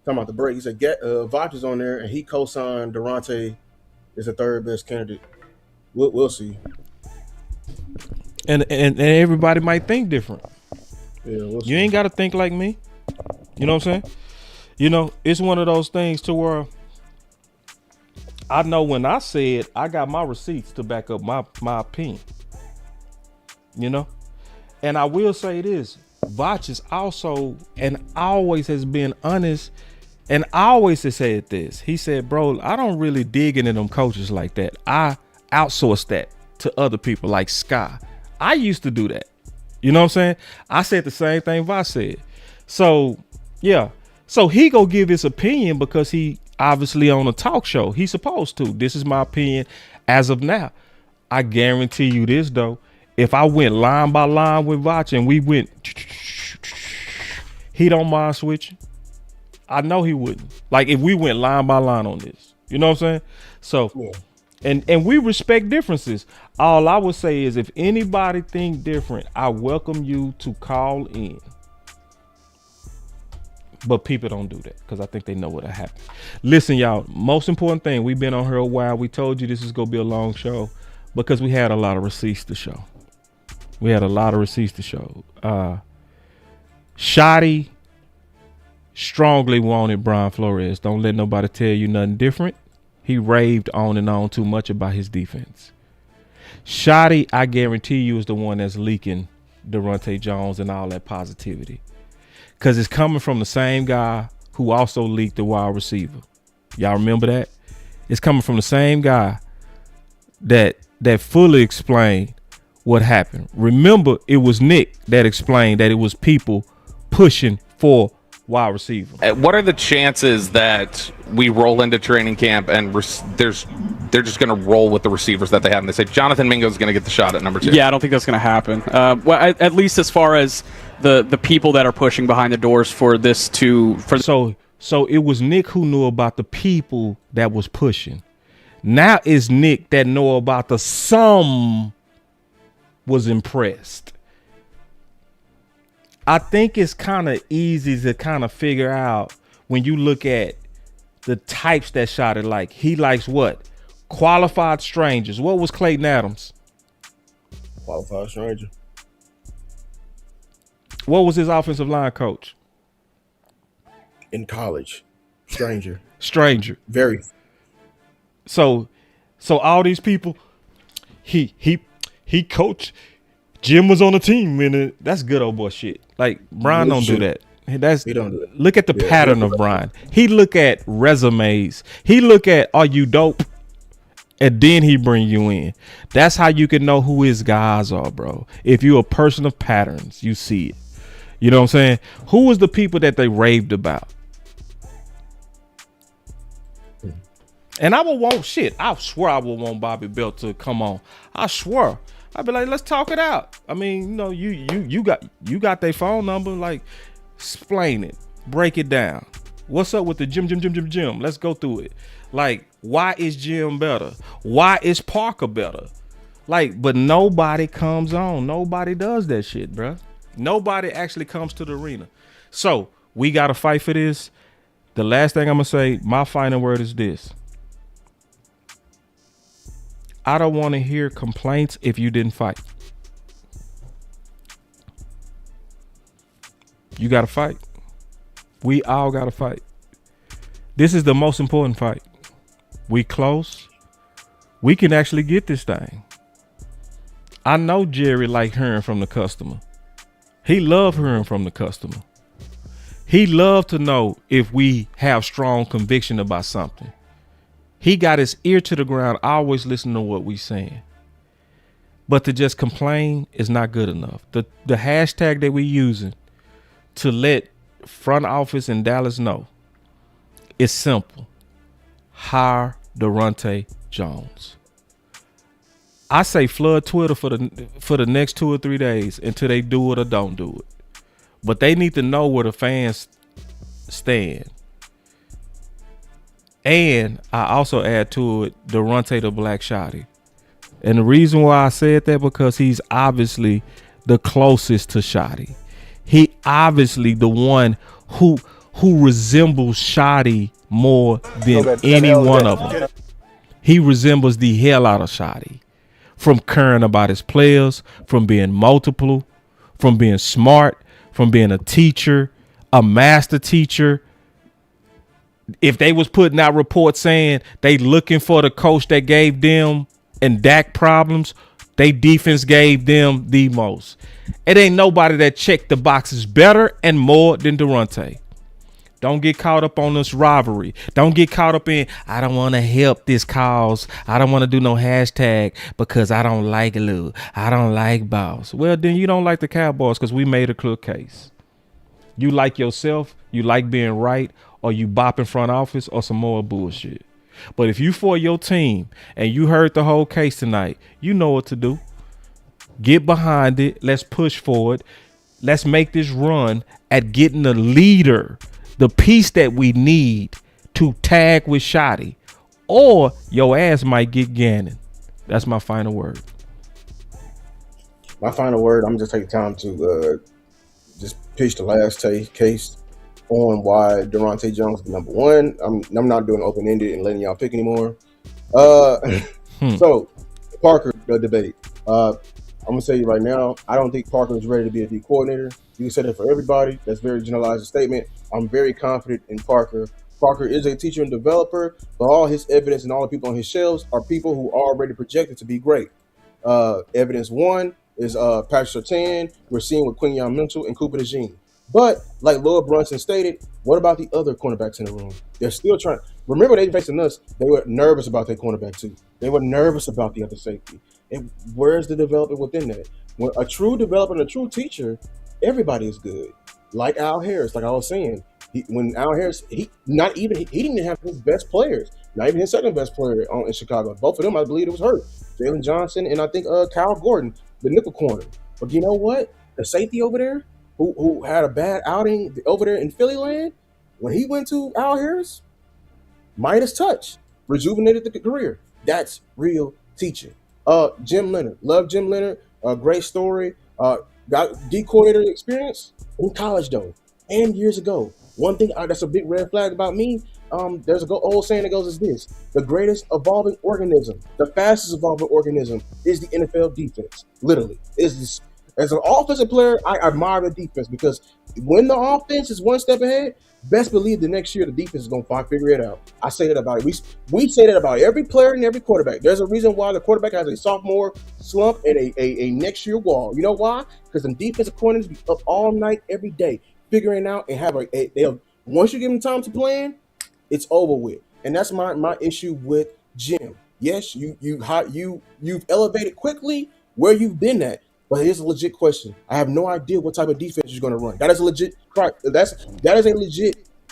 E: about the break. He said, Vouch is on there, and he co-signed Daronte is the third best candidate. We'll see.
A: And everybody might think different.
E: Yeah, we'll see.
A: You ain't got to think like me. You know what I'm saying? You know, it's one of those things to where I know when I said I got my receipts to back up my opinion. You know? And I will say this. Vouch is also and always has been honest, and I always has said this. He said, bro, I don't really dig into them coaches like that. I outsource that to other people like Sky. I used to do that. You know what I'm saying? I said the same thing Vouch said. So, yeah. So he go give his opinion because he obviously on a talk show. He's supposed to. This is my opinion as of now. I guarantee you this, though. If I went line by line with Vouch and we went, he don't mind switching. I know he wouldn't. Like if we went line by line on this, you know what I'm saying? So, yeah. and we respect differences. All I would say is if anybody think different, I welcome you to call in. But people don't do that because I think they know what'll happen. Listen, y'all, most important thing, we've been on here a while. We told you this is going to be a long show because we had a lot of receipts to show. Shotty strongly wanted Brian Flores. Don't let nobody tell you nothing different. He raved on and on too much about his defense. Shotty, I guarantee you, is the one that's leaking Daronte Jones and all that positivity. Because it's coming from the same guy who also leaked the wide receiver. Y'all remember that? It's coming from the same guy that fully explained what happened. Remember, it was Nick that explained that it was people pushing for wide receiver.
B: What are the chances that we roll into training camp and they're just going to roll with the receivers that they have? And they say Jonathan Mingo is going to get the shot at number 2.
G: Yeah, I don't think that's going to happen. Well, at least as far as the people that are pushing behind the doors for this to.
A: So it was Nick who knew about the people that was pushing. Now it's Nick that know about the some was impressed. I think it's kind of easy to kind of figure out when you look at the types that shot it like. He likes what? Qualified strangers. What was Clayton Adams?
E: Qualified stranger.
A: What was his offensive line coach?
E: In college. Stranger.
A: Stranger.
E: Very.
A: So all these people, he coached. Jim was on the team, and that's good old boy shit. Like Brian don't do that.
E: He don't do it.
A: Look at the pattern of Brian. He look at resumes. He look at, are you dope? And then he bring you in. That's how you can know who his guys are, bro. If you're a person of patterns, you see it. You know what I'm saying? Who was the people that they raved about? And I would want shit. I swear I would want Bobby Belt to come on. I swear. I'd be like, let's talk it out. I mean, you know, you got their phone number. Like, explain it. Break it down. What's up with the Jim? Let's go through it. Like, why is Jim better? Why is Parker better? Like, but nobody comes on. Nobody does that shit, bruh. Nobody actually comes to the arena. So we got to fight for this. The last thing I'm going to say, my final word is this. I don't want to hear complaints if you didn't fight. You got to fight. We all got to fight. This is the most important fight. We close. We can actually get this thing. I know Jerry like hearing from the customer. He loved hearing from the customer. He loved to know if we have strong conviction about something. He got his ear to the ground, always listening to what we saying. But to just complain is not good enough. The hashtag that we using to let front office in Dallas know is simple. Hire Daronte Jones. I say flood Twitter for the next 2 or 3 days until they do it or don't do it. But they need to know where the fans stand. And I also add to it Daronte the Black Shotty. And the reason why I said that because he's obviously the closest to Shotty. He obviously the one who resembles Shotty more than any one of them. He resembles the hell out of Shotty. From caring about his players, from being multiple, from being smart, from being a teacher, a master teacher. If they was putting out reports saying they looking for the coach that gave them and Dak problems, they defense gave them the most. It ain't nobody that checked the boxes better and more than Daronte. Don't get caught up on this rivalry. Don't get caught up in, I don't want to help this cause. I don't want to do no hashtag because I don't like Lou. I don't like Boss. Well, then you don't like the Cowboys because we made a clear case. You like yourself, you like being right, or you bop in front office or some more bullshit. But if you for your team and you heard the whole case tonight, you know what to do. Get behind it. Let's push forward. Let's make this run at getting a leader. The piece that we need to tag with Shotty, or your ass might get Gannon. That's my final word.
E: My final word, I'm just taking time to just pitch the last case on why Daronte Jones is number one. I'm not doing open-ended and letting y'all pick anymore. So, Parker debate. I'm going to say right now, I don't think Parker is ready to be a D coordinator. You can say that for everybody. That's a very generalized statement. I'm very confident in Parker. Parker is a teacher and developer, but all his evidence and all the people on his shelves are people who are already projected to be great. Evidence one is Patrick Surtain. We're seeing with Quinyon Mitchell and Cooper DeJean. But like Lord Brunson stated, what about the other cornerbacks in the room? They're still trying. Remember, they facing us. They were nervous about their cornerback too. They were nervous about the other safety. And where's the development within that? When a true developer and a true teacher, everybody is good. Like Al Harris, like I was saying, when Al Harris, he didn't even have his best players, not even his second best player in Chicago. Both of them, I believe, it was hurt. Jalen Johnson and I think Kyle Gordon, the nickel corner. But you know what? The safety over there, who had a bad outing over there in Philly land, when he went to Al Harris, Midas touch, rejuvenated the career. That's real teaching. Jim Leonard, love Jim Leonard, great story. Got D coordinator experience in college though, and years ago. One thing that's a big red flag about me. There's a old saying that goes as this: the greatest evolving organism, the fastest evolving organism, is the NFL defense. Literally, is this. As an offensive player, I admire the defense because when the offense is one step ahead, best believe the next year the defense is going to figure it out. I say that about it. We say that about every player and every quarterback. There's a reason why the quarterback has a sophomore slump and a next year wall. You know why? Because the defensive coordinators be up all night, every day, figuring out and have once you give him time to plan, it's over with. And that's my issue with Jim. Yes, you've elevated quickly where you've been at, but here's a legit question. I have no idea what type of defense you're going to run. That is a legit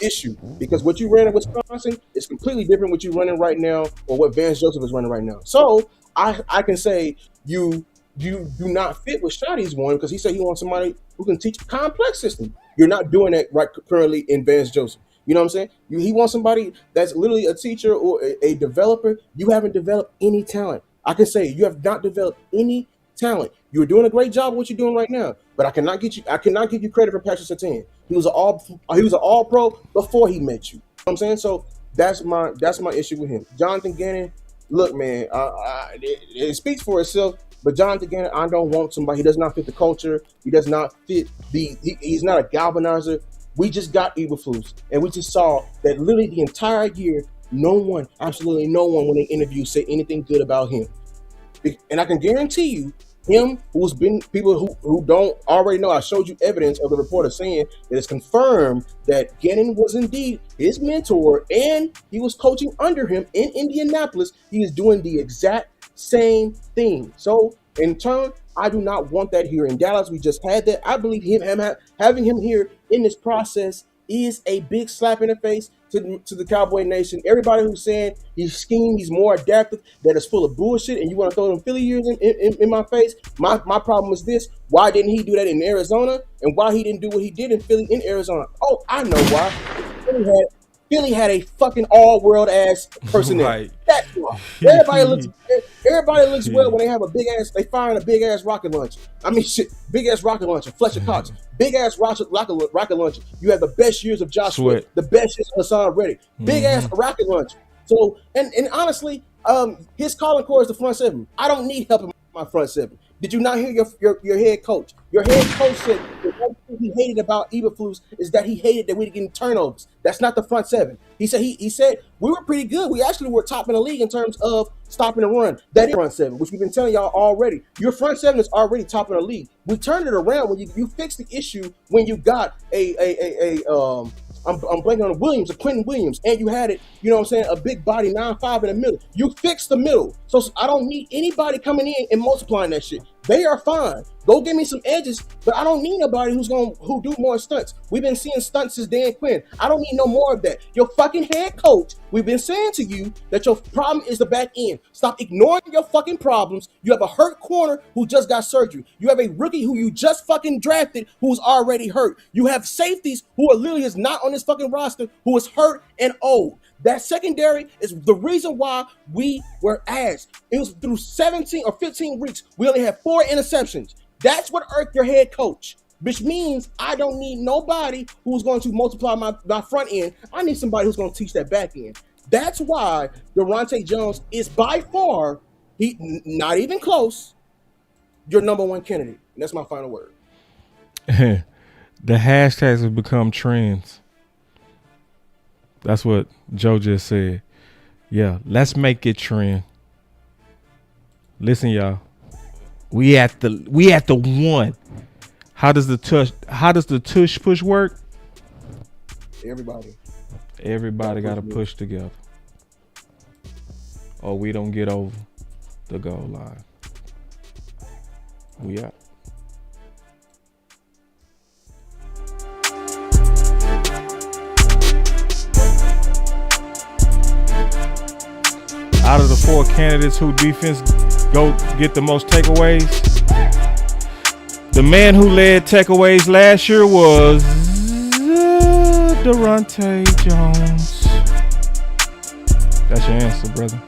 E: issue, because what you ran in Wisconsin is completely different what you're running right now or what Vance Joseph is running right now. So I can say you do not fit with Shotty's one, because he said he wants somebody who can teach a complex system. You're not doing that right currently in Vance Joseph. You know what I'm saying? He wants somebody that's literally a teacher or a developer. You haven't developed any talent. I can say you have not developed any talent. You're doing a great job of what you're doing right now, but I cannot give you credit for Patrick Surtain. He was an all pro before he met you. You know what I'm saying? So that's my issue with him. Jonathan Gannon, look, man, it speaks for itself. But Jonathan Gannon, I don't want somebody. He does not fit the culture. He does not fit he's not a galvanizer. We just got Eberflus, and we just saw that literally the entire year, absolutely no one, when they interview, say anything good about him. And I can guarantee you, him, who's been people who don't already know, I showed you evidence of the reporter saying that it's confirmed that Gannon was indeed his mentor, and he was coaching under him in Indianapolis. He is doing the exact same thing. So in turn, I do not want that here in Dallas. We just had that. I believe having him here in this process is a big slap in the face to the Cowboy Nation. Everybody who's saying he's schemed, he's more adaptive, that is full of bullshit, and you want to throw them Philly years in my face. My problem is this: why didn't he do that in Arizona, and why he didn't do what he did in Philly in Arizona? Oh, I know why. Philly had a fucking all-world ass personnel. Right. That's why. Everybody looks well when they have they find a big ass rocket launcher. I mean, shit, big ass rocket launcher, Fletcher Cox, big ass rocket launcher. You have the best years of Josh Sweat, the best years of Hassan Reddick, big ass rocket launcher. So, and honestly, his calling core is the front seven. I don't need help in my front seven. Did you not hear your head coach? Your head coach said the one thing he hated about Eberflus is that he hated that we were getting turnovers. That's not the front seven. He said we were pretty good. We actually were top in the league in terms of stopping the run. That is front seven, which we've been telling y'all already. Your front seven is already top in the league. We turned it around when you fixed the issue when you got I'm blanking on Quentin Williams, and you had it, you know what I'm saying, a big body 9'5" in the middle. You fixed the middle. So I don't need anybody coming in and multiplying that shit. They are fine. Go give me some edges, but I don't need nobody who do more stunts. We've been seeing stunts since Dan Quinn. I don't need no more of that. Your fucking head coach, we've been saying to you that your problem is the back end. Stop ignoring your fucking problems. You have a hurt corner who just got surgery. You have a rookie who you just fucking drafted who's already hurt. You have safeties who are literally is not on this fucking roster who is hurt and old. That secondary is the reason why we were asked. It was through 17 or 15 weeks. We only had 4 interceptions. That's what irked your head coach, which means I don't need nobody who's going to multiply my front end. I need somebody who's going to teach that back end. That's why Daronte Jones is by far, not even close, your number one candidate. And that's my final word.
A: The hashtags have become trends. That's what Joe just said. Yeah, let's make it trend. Listen, y'all. We at the one. How does the tush push work? Everybody got to push together, or we don't get over the goal line. We out. Out of the 4 candidates who defense go get the most takeaways, the man who led takeaways last year was Daronte Jones. That's your answer, brother.